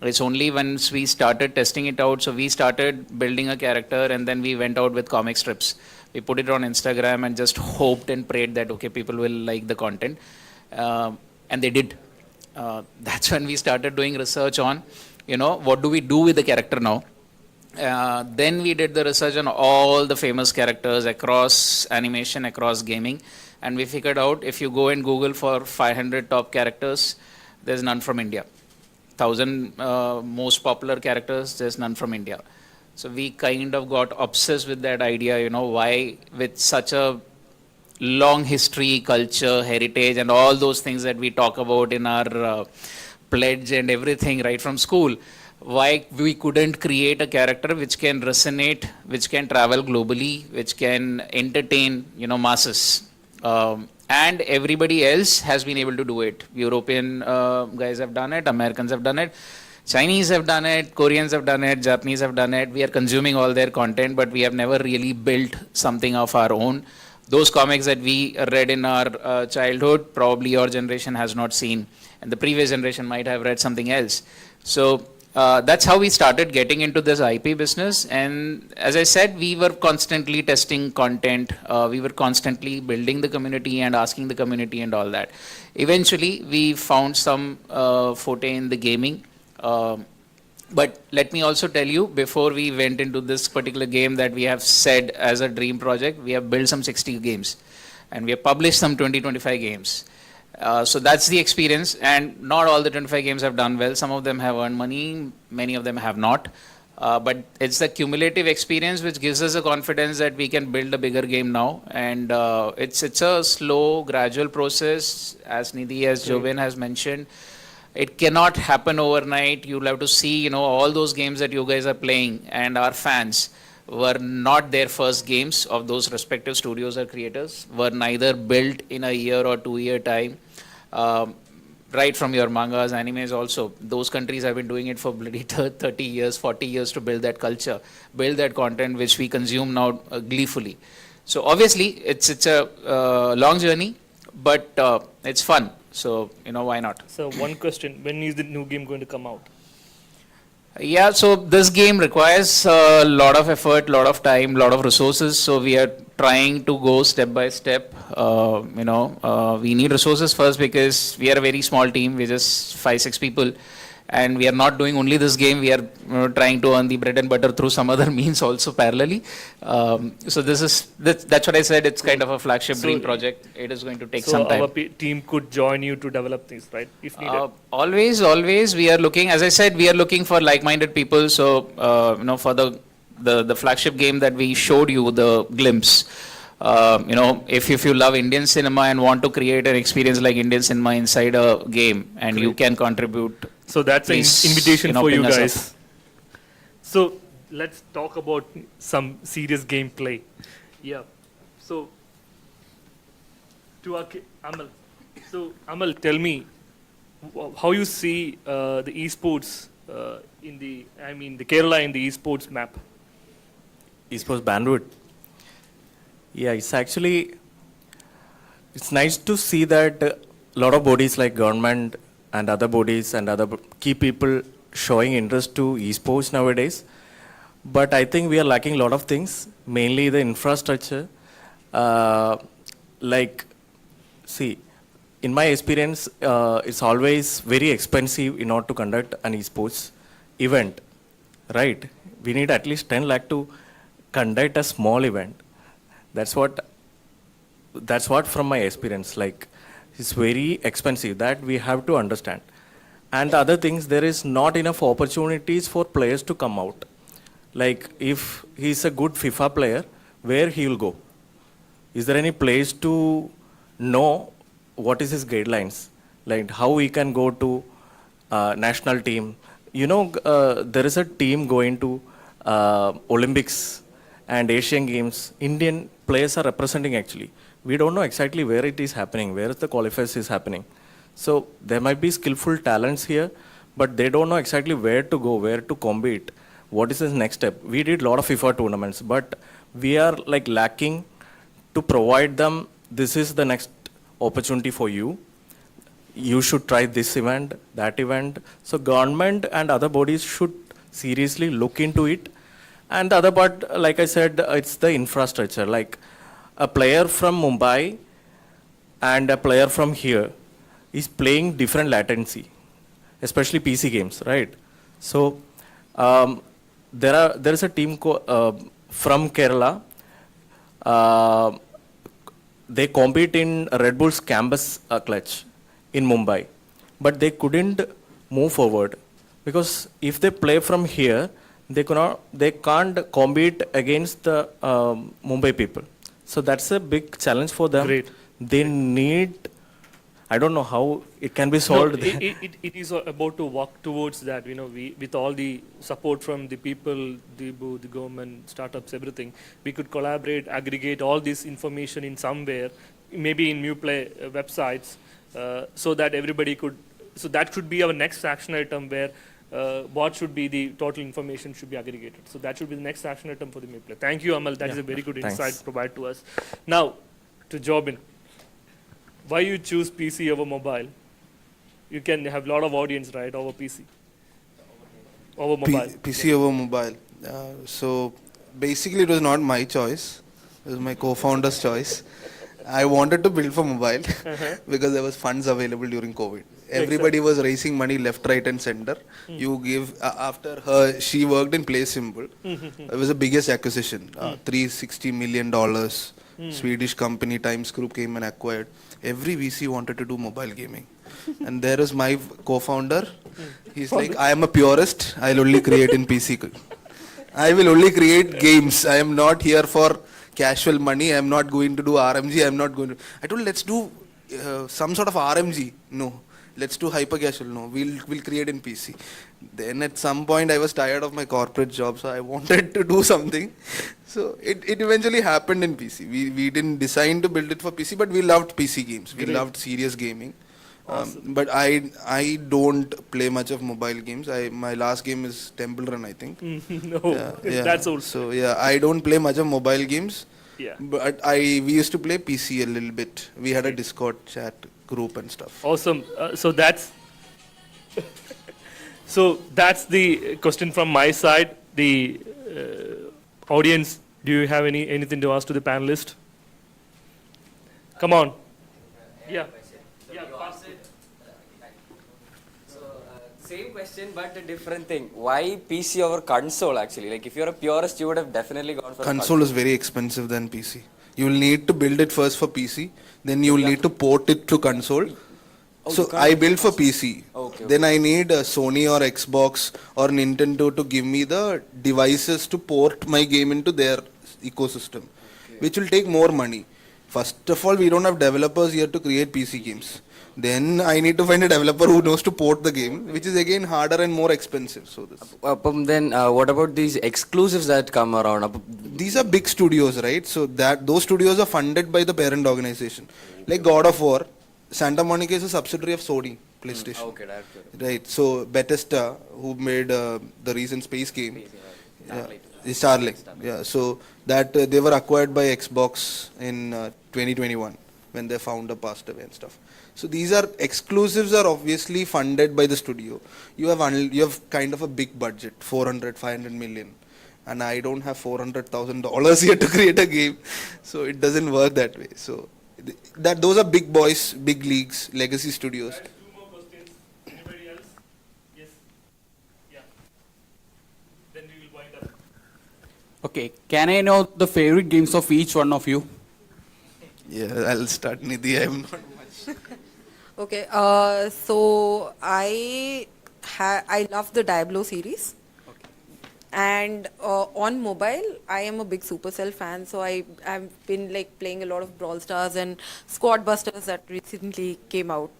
It's only once we started testing it out, so we started building a character and then we went out with comic strips. We put it on Instagram and just hoped and prayed that, okay, people will like the content. And they did. That's when we started doing research on, what do we do with the character now? Then we did the research on all the famous characters across animation, across gaming. And we figured out if you go and Google for 500 top characters, there's none from India. 1,000 most popular characters, there's none from India. So we kind of got obsessed with that idea, why with such a long history, culture, heritage, and all those things that we talk about in our pledge and everything right from school, why we couldn't create a character which can resonate, which can travel globally, which can entertain, masses. And everybody else has been able to do it. European guys have done it, Americans have done it, Chinese have done it, Koreans have done it, Japanese have done it. We are consuming all their content, but we have never really built something of our own. Those comics that we read in our childhood, probably your generation has not seen, and the previous generation might have read something else. So that's how we started getting into this IP business. And as I said, we were constantly testing content. We were constantly building the community and asking the community and all that. Eventually, we found some forte in the gaming. But let me also tell you, before we went into this particular game that we have said as a dream project, we have built some 60 games. And we have published some 20-25 games. So that's the experience, and not all the 25 games have done well. Some of them have earned money, many of them have not. But it's the cumulative experience which gives us a confidence that we can build a bigger game now. And it's a slow, gradual process, as Nidhi, as Jobin has mentioned. It cannot happen overnight. You'll have to see, all those games that you guys are playing and our fans were not their first games of those respective studios or creators, were neither built in a year or 2 year time. Right from your mangas, animes also, those countries have been doing it for bloody 30 years, 40 years to build that culture, build that content which we consume now gleefully. So obviously it's a long journey, but it's fun. So, why not? So one question, when is the new game going to come out? Yeah, so this game requires a lot of effort, lot of time, lot of resources. So we are trying to go step by step. We need resources first because we are a very small team. We're just 5-6 people. And we are not doing only this game. We are trying to earn the bread and butter through some other means also parallelly. So that's what I said. It's kind of a flagship dream project. It is going to take some time. So our team could join you to develop things, right? If needed. Always. We are looking, as I said, we are looking for like-minded people. So, for the flagship game that we showed you, the glimpse, if you love Indian cinema and want to create an experience like Indian cinema inside a game, and you can contribute. So that's an invitation for you guys. So let's talk about some serious gameplay. Yeah. So to Amal. So Amal, tell me how you see the esports the Kerala in the esports map. Esports bandwidth. Yeah, it's nice to see that a lot of bodies like government and other bodies and other key people showing interest to esports nowadays. But I think we are lacking a lot of things, mainly the infrastructure. In my experience, it's always very expensive in order to conduct an esports event, right? We need at least 10 lakh to conduct a small event. That's what from my experience, it's very expensive, that we have to understand. And the other things, there is not enough opportunities for players to come out. Like if he's a good FIFA player, where he will go? Is there any place to know what is his guidelines? Like how he can go to national team? There is a team going to Olympics and Asian Games. Indian players are representing actually. We don't know exactly where it is happening, where the qualifiers is happening. So there might be skillful talents here, but they don't know exactly where to go, where to compete. What is the next step? We did a lot of FIFA tournaments, but we are lacking to provide them, this is the next opportunity for you. you should try this event, that event. So government and other bodies should seriously look into it. And the other part, like I said, it's the infrastructure. Like a player from Mumbai and a player from here is playing different latency, especially PC games, right? So there is a team from Kerala. They compete in Red Bull's campus clutch in Mumbai, but they couldn't move forward because if they play from here, they can't compete against the Mumbai people. So that's a big challenge for them. Great. They need, I don't know how it can be solved. No, it is about to walk towards that. We with all the support from the people, the government, startups, everything, we could collaborate, aggregate all this information in somewhere, maybe in MuPlay websites, so that everybody could. So that should be our next action item where what should be the total information should be aggregated. So that should be the next action item for the MuPlay. Thank you, Amal. That is a very good insight provided to us. Now, to Jobin. Why you choose PC over mobile? You can have a lot of audience, right, over PC? Over mobile. PC over mobile. So basically it was not my choice. It was my co-founder's choice. I wanted to build for mobile because there was funds available during COVID. Everybody was raising money left, right and center. You give, after her, she worked in Play Simple. It was the biggest acquisition, $360 million. Swedish company Times Group came and acquired. Every VC wanted to do mobile gaming. And there is my co-founder. He's like, I am a purist. I'll only create in PC. I will only create games. I am not here for casual money. I am not going to do RMG. I am not going to. I told, let's do some sort of RMG. No. Let's do hyper casual. No. We'll create in PC. Then at some point I was tired of my corporate job, so I wanted to do something. So it eventually happened in PC. We didn't design to build it for PC, but we loved PC games. We loved serious gaming. Awesome. But I don't play much of mobile games. My last game is Temple Run, I think. No, that's old. So yeah, I don't play much of mobile games. Yeah. But we used to play PC a little bit. We had a Discord chat group and stuff. Awesome. So that's the question from my side. The audience, do you have anything to ask to the panelist? Come on. Yeah. Pass it. Same question, but a different thing. Why PC over console, actually? Like, if you're a purist, you would have definitely gone for console. Is very expensive than PC. You will need to build it first for PC, then you will need to port it to console. So I built for PC. Then I need a Sony or Xbox or Nintendo to give me the devices to port my game into their ecosystem, which will take more money. First of all, we don't have developers here to create PC games. Then I need to find a developer who knows to port the game, which is again harder and more expensive. So then what about these exclusives that come around? These are big studios, right? So those studios are funded by the parent organization. Like God of War, Santa Monica is a subsidiary of Sony PlayStation. Okay, that's good. Right. So Bethesda, who made the recent space game, Starlink. Yeah. So that they were acquired by Xbox in 2021 when their founder passed away and stuff. So these are exclusives are obviously funded by the studio. You have kind of a big budget, 500 million. And I don't have $400,000 here to create a game. So it doesn't work that way. So those are big boys, big leagues, legacy studios. Two more questions. Anybody else? Yes. Yeah. Then we will wind up. Okay. Can I know the favorite games of each one of you? Yeah, I'll start, Nidhi. I'm not much. Okay. So I love the Diablo series. And on mobile, I am a big Supercell fan, so I've been like playing a lot of Brawl Stars and Squad Busters that recently came out.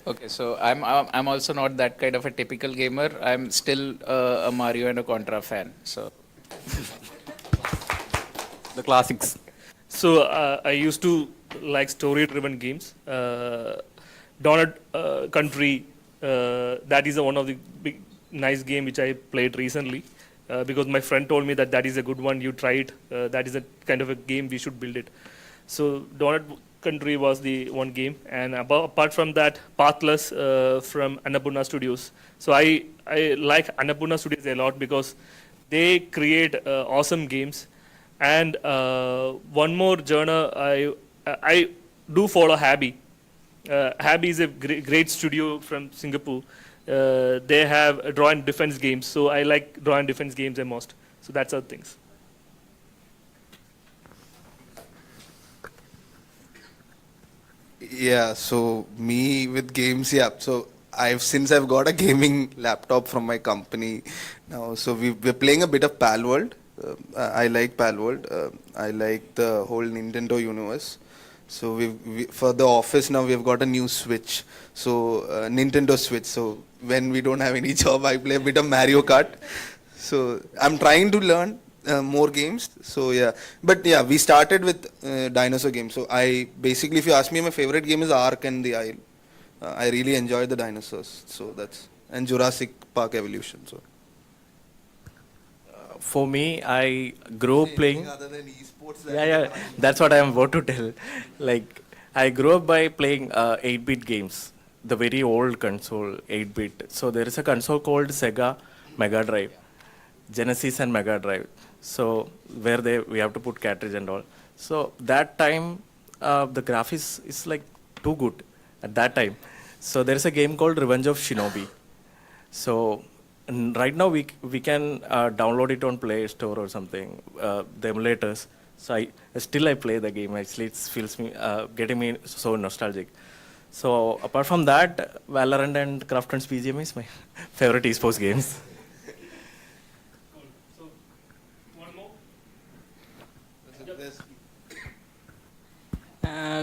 Okay, so I'm also not that kind of a typical gamer. I'm still a Mario and a Contra fan. So the classics. So I used to like story-driven games. Donut Country, that is one of the big nice game which I played recently. because my friend told me that that is a good one. You try it. That is a kind of a game we should build it. So Donut Country was the one game, and apart from that, Pathless from Annapurna Studios. So I like Annapurna Studios a lot because they create awesome games. And one more genre, I do follow Habby. Habby is a great studio from Singapore. They have draw and defense games, so I like draw and defense games the most. So that's other things. Yeah, so me with games, yeah. So since I've got a gaming laptop from my company now, so we're playing a bit of Palworld. I like Palworld. I like the whole Nintendo universe. So for the office now we've got a new Switch. So Nintendo Switch. So when we don't have any job, I play a bit of Mario Kart. So I'm trying to learn more games. So yeah, but yeah, we started with dinosaur games. So I basically, if you ask me, my favorite game is Ark and the Isle. I really enjoy the dinosaurs. So and Jurassic Park Evolution. So for me, I grew up playing. Other than esports, Yeah, that's what I am about to tell. Like, I grew up by playing 8-bit games, the very old console, 8-bit. So there is a console called Sega Mega Drive, Genesis and Mega Drive. So where we have to put cartridge and all. So that time, the graphics is like too good at that time. So there is a game called Revenge of Shinobi. So right now we can download it on Play Store or something, the emulators. So I still play the game. Actually, it feels me getting me so nostalgic. So apart from that, Valorant and Craftons BGM is my favorite esports games.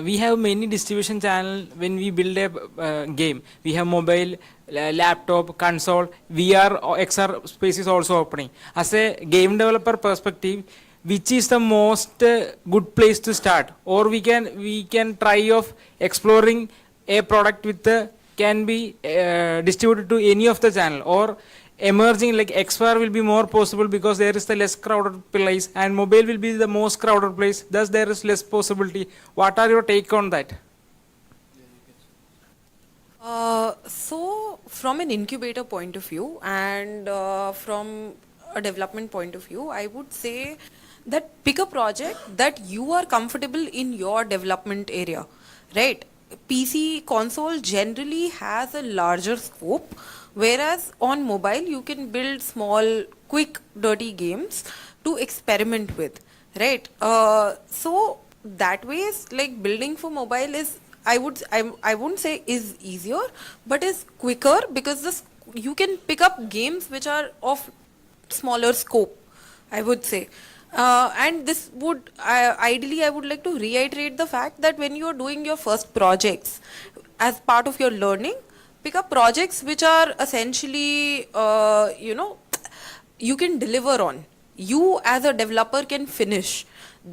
We have many distribution channels when we build a game. We have mobile, laptop, console, VR, or XR space is also opening. As a game developer perspective, which is the most good place to start? Or we can try of exploring a product with can be distributed to any of the channel, or emerging like XR will be more possible because there is the less crowded place, and mobile will be the most crowded place, thus there is less possibility. What are your take on that? So from an incubator point of view and from a development point of view, I would say that pick a project that you are comfortable in your development area, right? PC console generally has a larger scope, whereas on mobile you can build small, quick, dirty games to experiment with, right? So that way, like building for mobile is, I wouldn't say is easier, but is quicker because you can pick up games which are of smaller scope, I would say. And this would, ideally I would like to reiterate the fact that when you are doing your first projects as part of your learning, pick up projects which are essentially, you can deliver on. You as a developer can finish.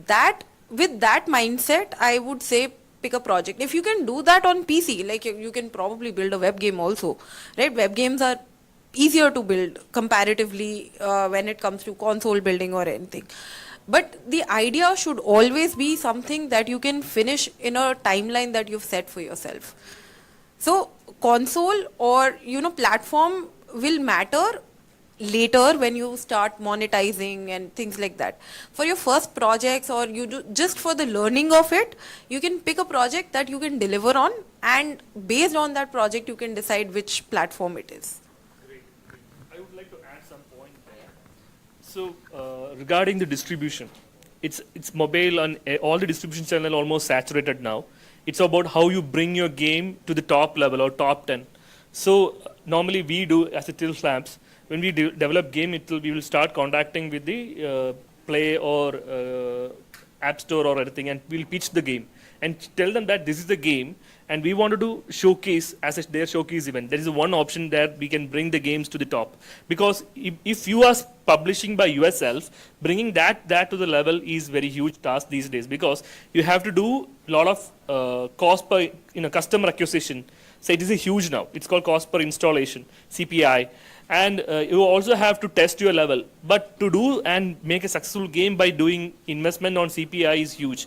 That, with that mindset, I would say pick a project. If you can do that on PC, like you can probably build a web game also, right? Web games are easier to build comparatively when it comes to console building or anything. But the idea should always be something that you can finish in a timeline that you've set for yourself. So console or platform will matter later when you start monetizing and things like that. For your first projects, or you do just for the learning of it, you can pick a project that you can deliver on, and based on that project you can decide which platform it is. I would like to add some point there. So regarding the distribution, it's mobile and all the distribution channel almost saturated now. It's about how you bring your game to the top level or top 10. So normally we do as a Till Labs, when we develop game, we will start contacting with the Play or App Store or anything, and we'll pitch the game and tell them that this is the game and we want to do showcase as their showcase event. There is one option that we can bring the games to the top, because if you are publishing by yourself, bringing that to the level is very huge task these days, because you have to do a lot of cost per customer acquisition. So it is a huge now. It's called cost per installation, CPI. and you also have to test your level. But to do and make a successful game by doing investment on CPI is huge.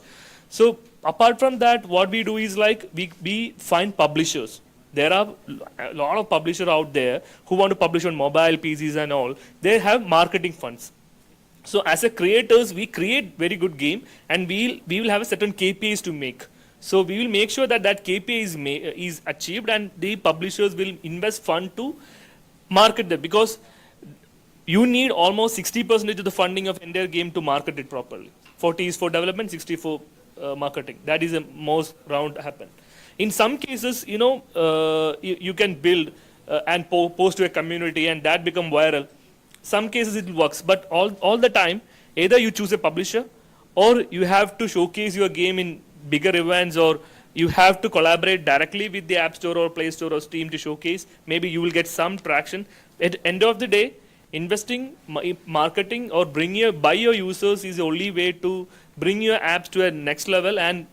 So apart from that, what we do is like we find publishers. There are a lot of publishers out there who want to publish on mobile, PCs and all. They have marketing funds. So as a creators, we create very good game, and we will have a certain KPIs to make. So we will make sure that that KPI is achieved, and the publishers will invest fund to market them, because you need almost 60% of the funding of entire game to market it properly. 40 is for development, 60 for marketing. That is the most round happen. In some cases, you can build and post to a community, and that become viral. Some cases it works, but all the time, either you choose a publisher, or you have to showcase your game in bigger events, or you have to collaborate directly with the App Store or Play Store or Steam to showcase. Maybe you will get some traction. At the end of the day, investing, marketing, or buy your users is the only way to bring your apps to a next level and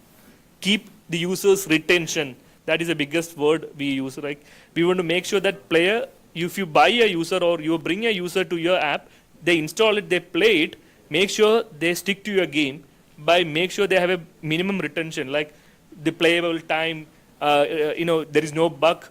keep the users' retention. That is the biggest word we use. Like, we want to make sure that player, if you buy a user or you bring a user to your app, they install it, they play it, make sure they stick to your game by make sure they have a minimum retention, like the playable time, there is no bug.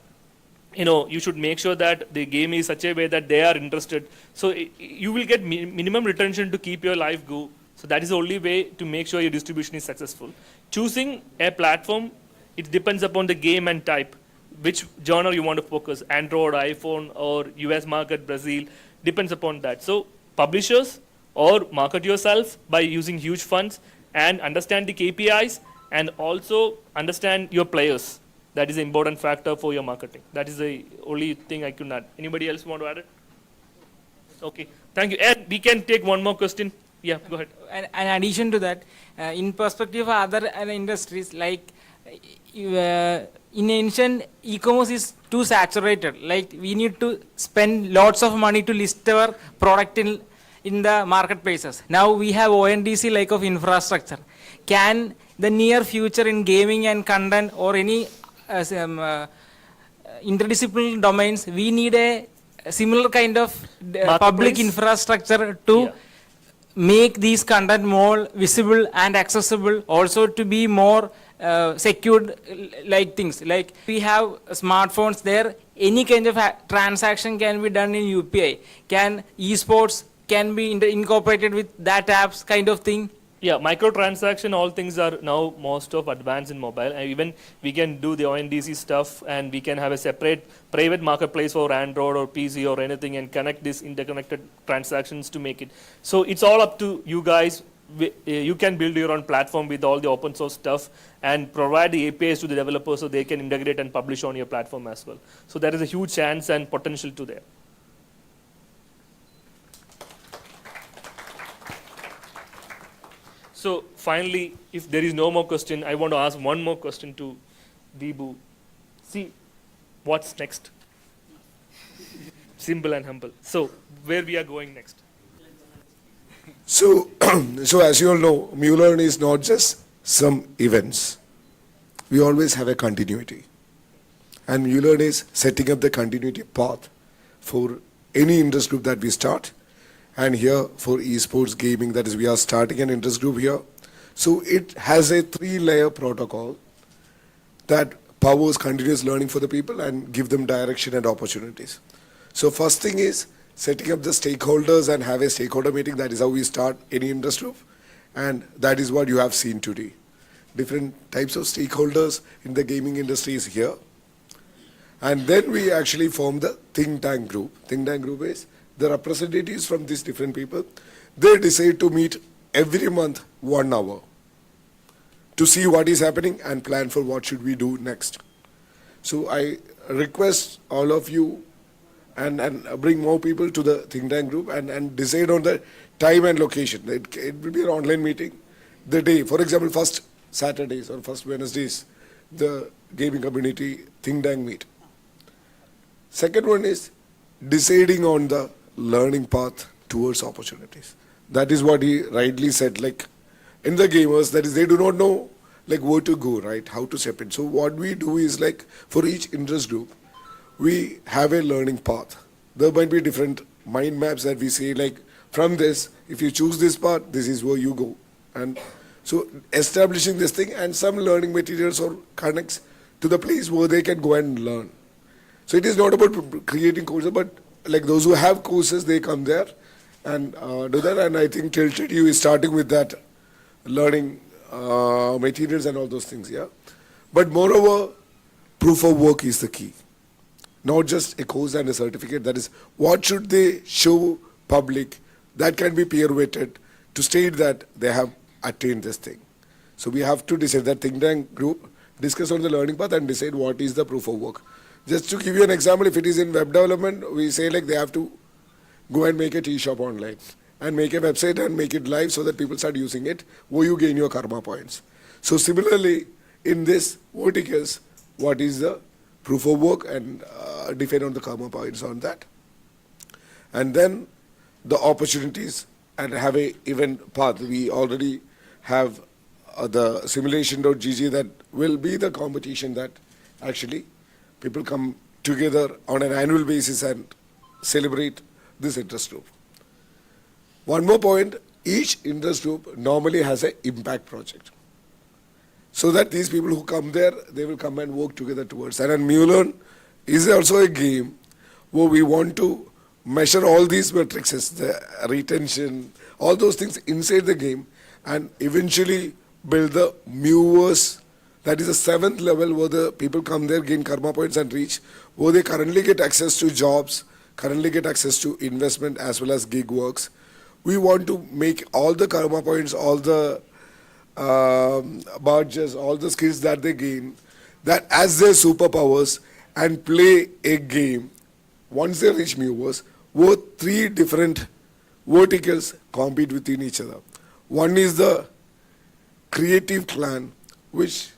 You should make sure that the game is such a way that they are interested. So you will get minimum retention to keep your life go. So that is the only way to make sure your distribution is successful. Choosing a platform, it depends upon the game and type, which genre you want to focus, Android, iPhone, or US market, Brazil, depends upon that. So publishers, or market yourself by using huge funds, and understand the KPIs, and also understand your players. That is an important factor for your marketing. That is the only thing I could add. Anybody else want to add it? Okay, thank you. And we can take one more question. Yeah, go ahead. And in addition to that, in perspective of other industries, like in ancient, e-commerce is too saturated. Like, we need to spend lots of money to list our product in the marketplaces. Now we have ONDC like of infrastructure. Can the near future in gaming and content or any interdisciplinary domains, we need a similar kind of public infrastructure to make these content more visible and accessible, also to be more secured, like things. Like, we have smartphones there, any kind of transaction can be done in UPI. Can esports can be incorporated with that apps kind of thing? Yeah, microtransaction, all things are now most of advanced in mobile, and even we can do the ONDC stuff, and we can have a separate private marketplace for Android or PC or anything, and connect these interconnected transactions to make it. So it's all up to you guys. You can build your own platform with all the open source stuff and provide the APIs to the developers so they can integrate and publish on your platform as well. So there is a huge chance and potential to there. So finally, if there is no more question, I want to ask one more question to Deepu. See, what's next? Simple and humble. So where we are going next? So as you all know, MuLearn is not just some events. We always have a continuity. And MuLearn is setting up the continuity path for any interest group that we start. And here for esports gaming, that is, we are starting an interest group here. So it has a 3-layer protocol that powers continuous learning for the people and give them direction and opportunities. So first thing is setting up the stakeholders and have a stakeholder meeting. That is how we start any interest group. And that is what you have seen today. Different types of stakeholders in the gaming industry is here. And then we actually form the think tank group. Think tank group is the representatives from these different people. They decide to meet every month 1 hour to see what is happening and plan for what should we do next. So I request all of you and bring more people to the think tank group and decide on the time and location. It will be an online meeting. The day, for example, first Saturdays or first Wednesdays, the gaming community think tank meet. Second one is deciding on the learning path towards opportunities. That is what he rightly said, like in the gamers, that is, they do not know like where to go, right, how to step in. So what we do is, like, for each interest group, we have a learning path there might be different mind maps that we say, like, from this, if you choose this path, this is where you go. And so establishing this thing and some learning materials or connects to the place where they can go and learn. So it is not about creating courses, but like those who have courses, they come there and do that. And I think Tilted U is starting with that learning materials and all those things, yeah. But moreover, proof of work is the key. Not just a course and a certificate. That is, what should they show public that can be peer weighted to state that they have attained this thing. So we have to decide that think tank group, discuss on the learning path and decide what is the proof of work. Just to give you an example, if it is in web development, we say like they have to go and make a tea shop online and make a website and make it live so that people start using it, where you gain your karma points. So similarly, in this verticals, what is the proof of work and define on the karma points on that. And then the opportunities and have a event path. We already have the simulation.gg that will be the competition that actually people come together on an annual basis and celebrate this interest group. One more point, each interest group normally has an impact project. So that these people who come there, they will come and work together towards that. And MuLearn is also a game where we want to measure all these metrics, the retention, all those things inside the game, and eventually build the Muverse. That is the 7th level where the people come there, gain karma points and reach, where they currently get access to jobs, currently get access to investment as well as gig works. We want to make all the karma points, all the badges, all the skills that they gain, that as their superpowers, and play a game once they reach Muverse, where 3 different verticals compete within each other. One is the creative clan, which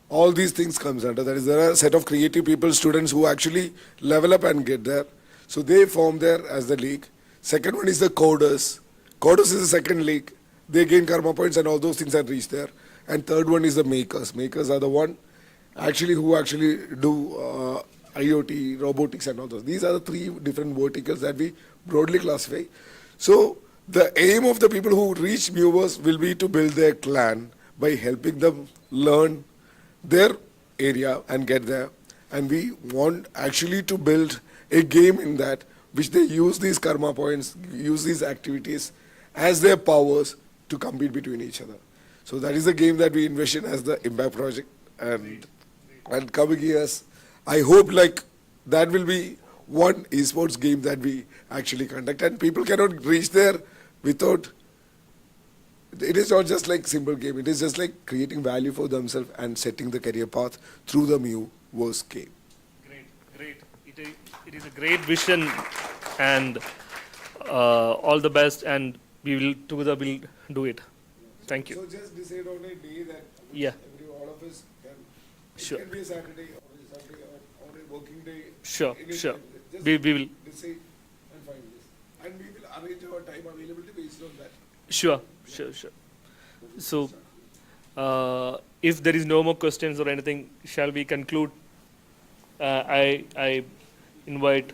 all these things comes under. That is, there are a set of creative people, students who actually level up and get there. So they form there as the league. Second one is the coders. Coders is the second league. They gain karma points and all those things and reach there. And third one is the makers. Makers are the one actually who actually do IoT, robotics and all those. These are the 3 different verticals that we broadly classify. So the aim of the people who reach Muverse will be to build their clan by helping them learn their area and get there. And we want actually to build a game in that which they use these karma points, use these activities as their powers to compete between each other. So that is the game that we envision as the Impact Project. And coming years, I hope like that will be one esports game that we actually conduct. And people cannot reach there without, it is not just like simple game, it is just like creating value for themselves and setting the career path through the Muverse game. Great. It is a great vision, and all the best, and we will together will do it. Thank you. So just decide on a day that all of us can. Sure. It can be a Saturday or a Sunday or a working day. Sure. Just We will. decide and find this, and we will arrange our time availability based on that. Sure. So, if there is no more questions or anything, shall we conclude? I invite.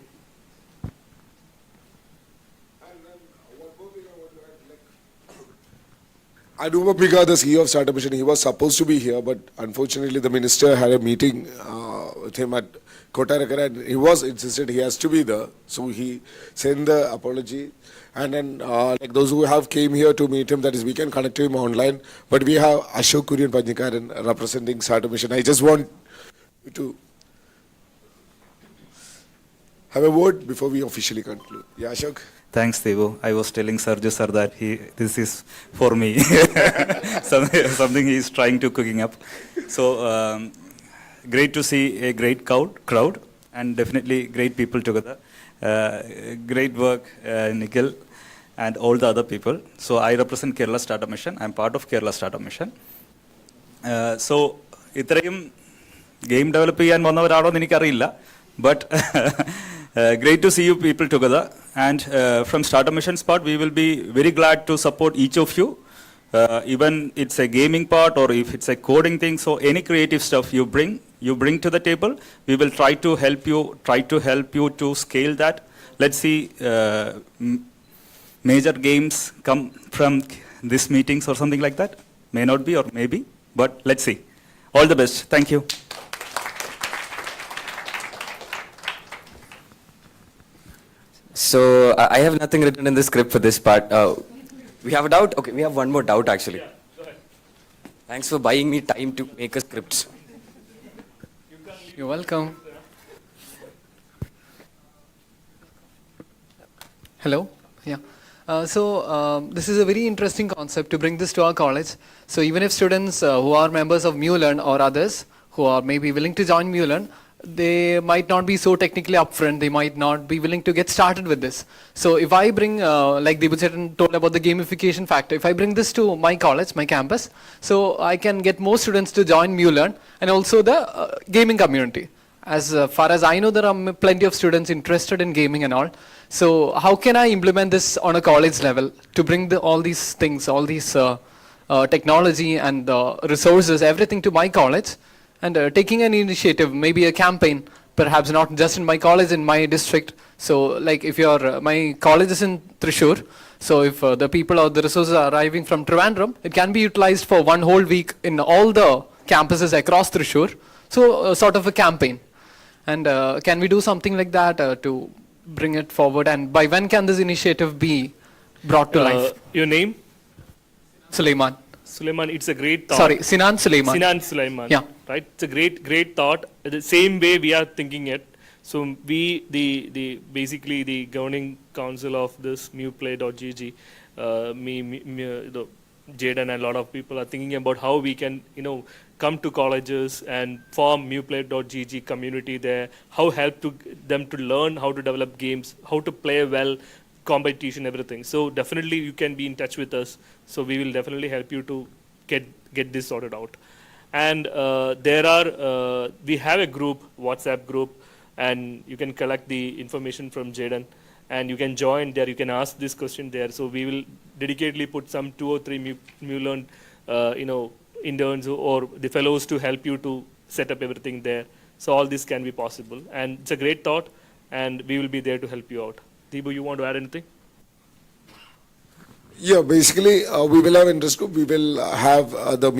Anuma Piga, the CEO of Startup Mission, he was supposed to be here, but unfortunately the minister had a meeting with him at Kottarakara, and he was insisted he has to be there. So he sent the apology. And then like those who have came here to meet him, that is, we can connect to him online. But we have Ashok Kurian Pajnikaran representing Startup Mission. I just want you to have a word before we officially conclude. Yeah, Ashok. Thanks, Devu. I was telling Sarju sir that this is for me. Something he is trying to cooking up. So great to see a great crowd and definitely great people together. Great work, Nikhil and all the other people. So I represent Kerala Startup Mission. I am part of Kerala Startup Mission. So itrayum game develop cheyan vannavaranno enikkariyilla, but great to see you people together. And from Startup Mission's part, we will be very glad to support each of you. Even it's a gaming part or if it's a coding thing, so any creative stuff you bring to the table, we will try to help you to scale that, let's see major games come from these meetings or something like that. May not be or maybe, but let's see. All the best. Thank you. So I have nothing written in the script for this part. We have a doubt? Okay, we have one more doubt actually. Thanks for buying me time to make a script. You're welcome. Hello. Yeah. This is a very interesting concept to bring this to our college. So even if students who are members of MuLearn or others who are maybe willing to join MuLearn, they might not be so technically upfront, they might not be willing to get started with this. So if I bring, like Deepu told about the gamification factor, if I bring this to my college, my campus, so I can get more students to join MuLearn and also the gaming community. As far as I know, there are plenty of students interested in gaming and all. So how can I implement this on a college level to bring all these things, all these technology and resources, everything to my college? And taking an initiative, maybe a campaign, perhaps not just in my college, in my district. So like if my college is in Thrissur, so if the people or the resources are arriving from Trivandrum, it can be utilized for one whole week in all the campuses across Thrissur. So sort of a campaign. And can we do something like that to bring it forward? And by when can this initiative be brought to life? Your name? Suleiman. Suleiman, it's a great thought. Sorry, Sinan Suleiman. Sinan Suleiman. Yeah. Right. It's a great thought. The same way we are thinking it. So we, basically the governing council of this MuPlay.gg, Jaden and a lot of people are thinking about how we can, come to colleges and form MuPlay.gg community there. How help them to learn how to develop games, how to play well, competition, everything. So definitely you can be in touch with us. So we will definitely help you to get this sorted out. And we have a group, WhatsApp group, and you can collect the information from Jaden, and you can join there. You can ask this question there. So we will dedicatedly put some 2 or 3 MuLearn, interns or the fellows to help you to set up everything there. So all this can be possible, and it's a great thought, and we will be there to help you out. Deepu, you want to add anything? Yeah, basically, we will have interest group. We will have the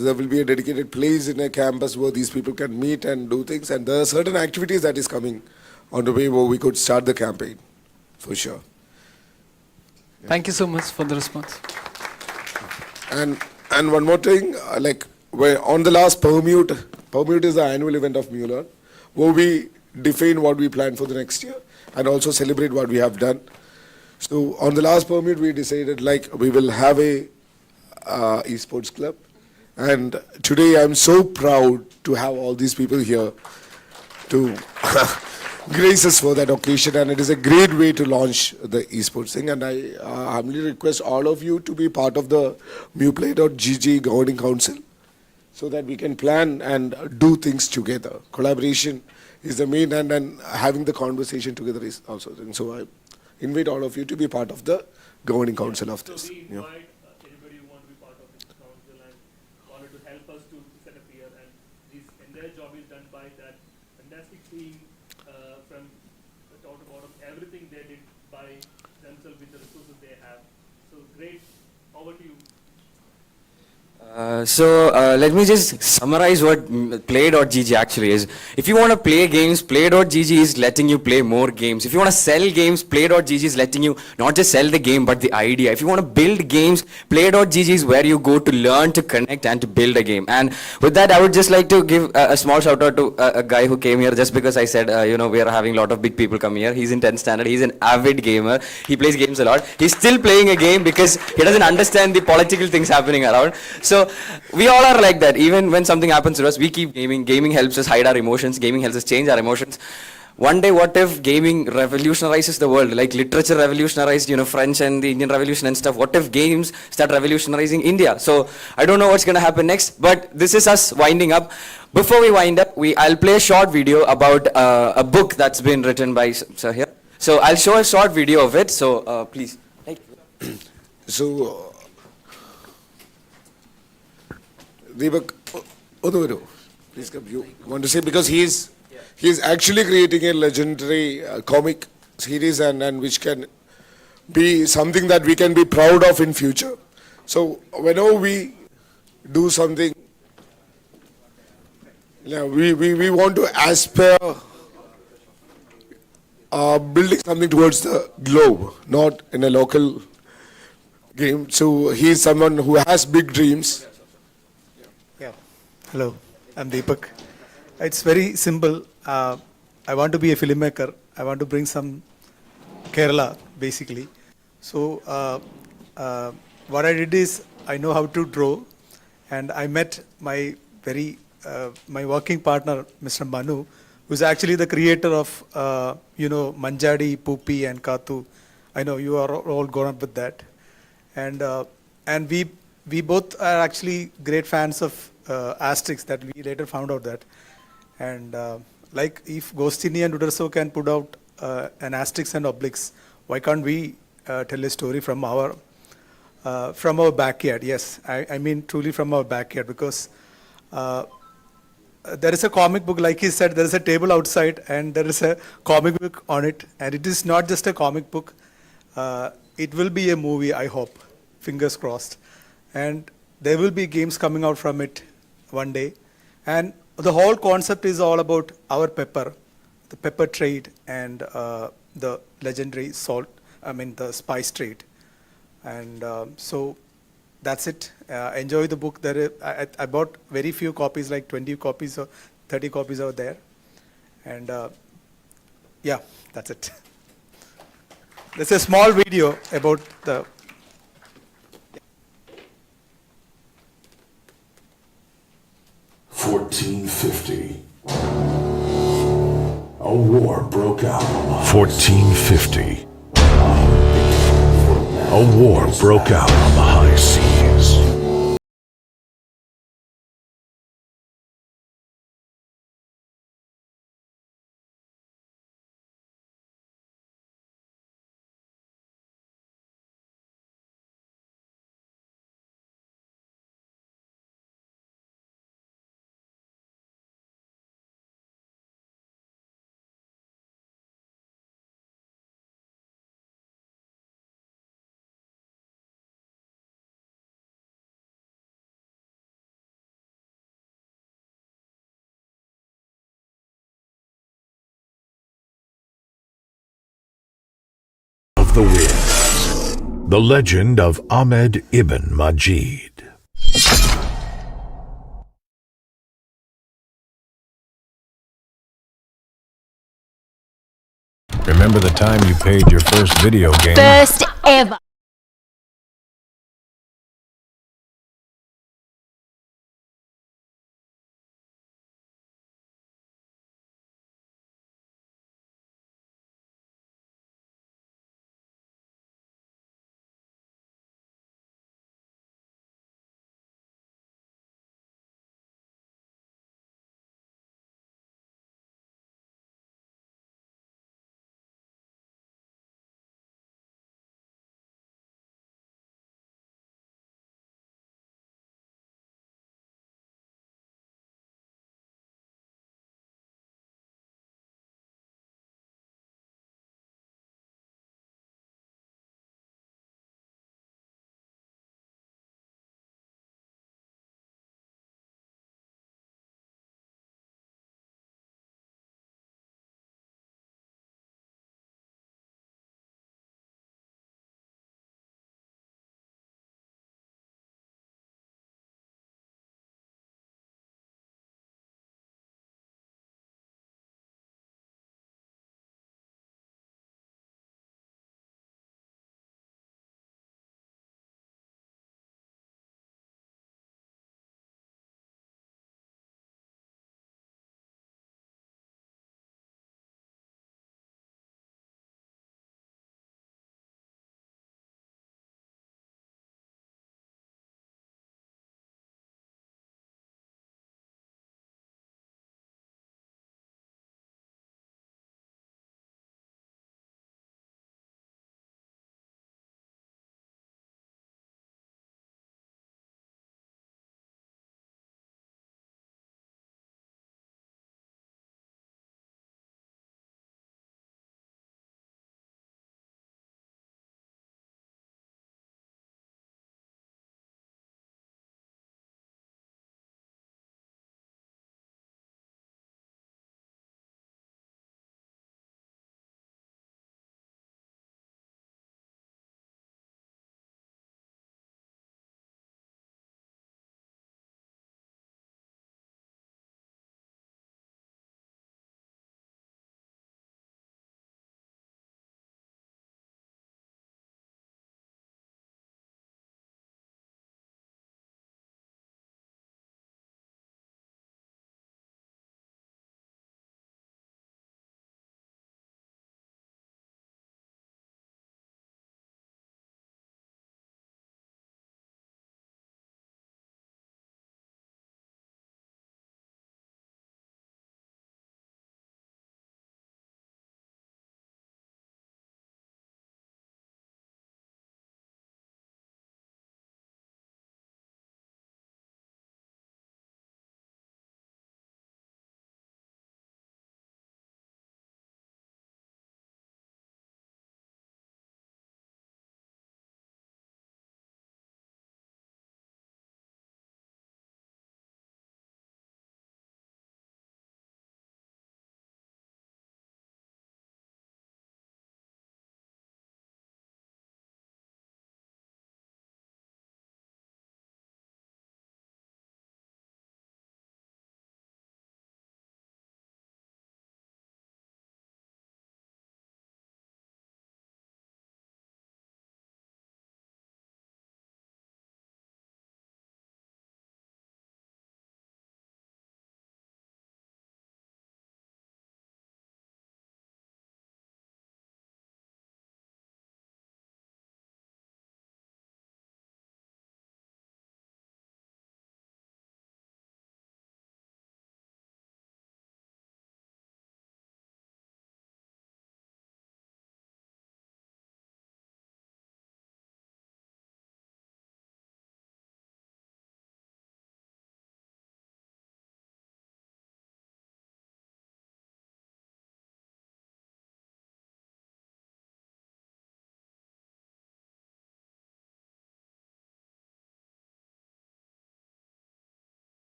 there will be a dedicated place in a campus where these people can meet and do things. And there are certain activities that is coming on the way where we could start the campaign, for sure. Yeah. Thank you so much for the response. And one more thing, on the last Permute is the annual event of MuLearn, where we define what we plan for the next year and also celebrate what we have done. So on the last Permute, we decided we will have a esports club, and today I'm so proud to have all these people here to grace us for that occasion, and it is a great way to launch the esports thing. And I humbly request all of you to be part of the MuPlay.gg governing council, so that we can plan and do things together. Collaboration is the main, and then having the conversation together is also. And so I invite all of you to be part of the governing council of this. So we invite anybody who wants to be part of this council and wanted to help us to set up here, and their job is done by that fantastic team from the top to bottom. Everything they did by themselves with the resources they have. So great. Over to you. Let me just summarize what Play.gg actually is. If you want to play games, Play.gg is letting you play more games. If you want to sell games, Play.gg is letting you not just sell the game but the idea. If you want to build games, Play.gg is where you go to learn, to connect and to build a game. And with that, I would just like to give a small shout out to a guy who came here just because I said, we are having a lot of big people come here. He's in 10th standard. He's an avid gamer. He plays games a lot. He's still playing a game because he doesn't understand the political things happening around. So we all are like that. Even when something happens to us, we keep gaming. Gaming helps us hide our emotions. Gaming helps us change our emotions. One day, what if gaming revolutionizes the world? Like literature revolutionized, French and the Indian Revolution and stuff. What if games start revolutionizing India? So I don't know what's going to happen next, but this is us winding up. Before we wind up, I'll play a short video about a book that's been written by Sir here. So I'll show a short video of it. So please. So, Deepak, please come. You want to say, because he is actually creating a legendary comic series and which can be something that we can be proud of in future. So whenever we do something, we want to aspire building something towards the globe, not in a local game. So he's someone who has big dreams. Yeah. Hello, I'm Deepak. It's very simple. I want to be a filmmaker. I want to bring some Kerala, basically. So what I did is I know how to draw, and I met my my working partner, Mr. Manu, who's actually the creator of Manjadi, Pupi, and Katu. I know you are all grown up with that, and we both are actually great fans of Asterix. That we later found out that, and like if Gostini and Uderso can put out an Asterix and Obelix, why can't we tell a story from our backyard? Yes, I mean truly from our backyard, because there is a comic book, like he said, there is a table outside and there is a comic book on it, and it is not just a comic book. It will be a movie, I hope, fingers crossed, and there will be games coming out from it one day. And the whole concept is all about our pepper, the pepper trade, and the legendary salt, the spice trade. And so that's it. Enjoy the book. I bought very few copies, like 20 copies or 30 copies out there. And yeah, that's it. There's a small video about the... 1450. A war broke out. 1450. A war broke out on the high seas. The Winds. The Legend of Ahmed Ibn Majid. Remember the time you paid your first video game? First ever.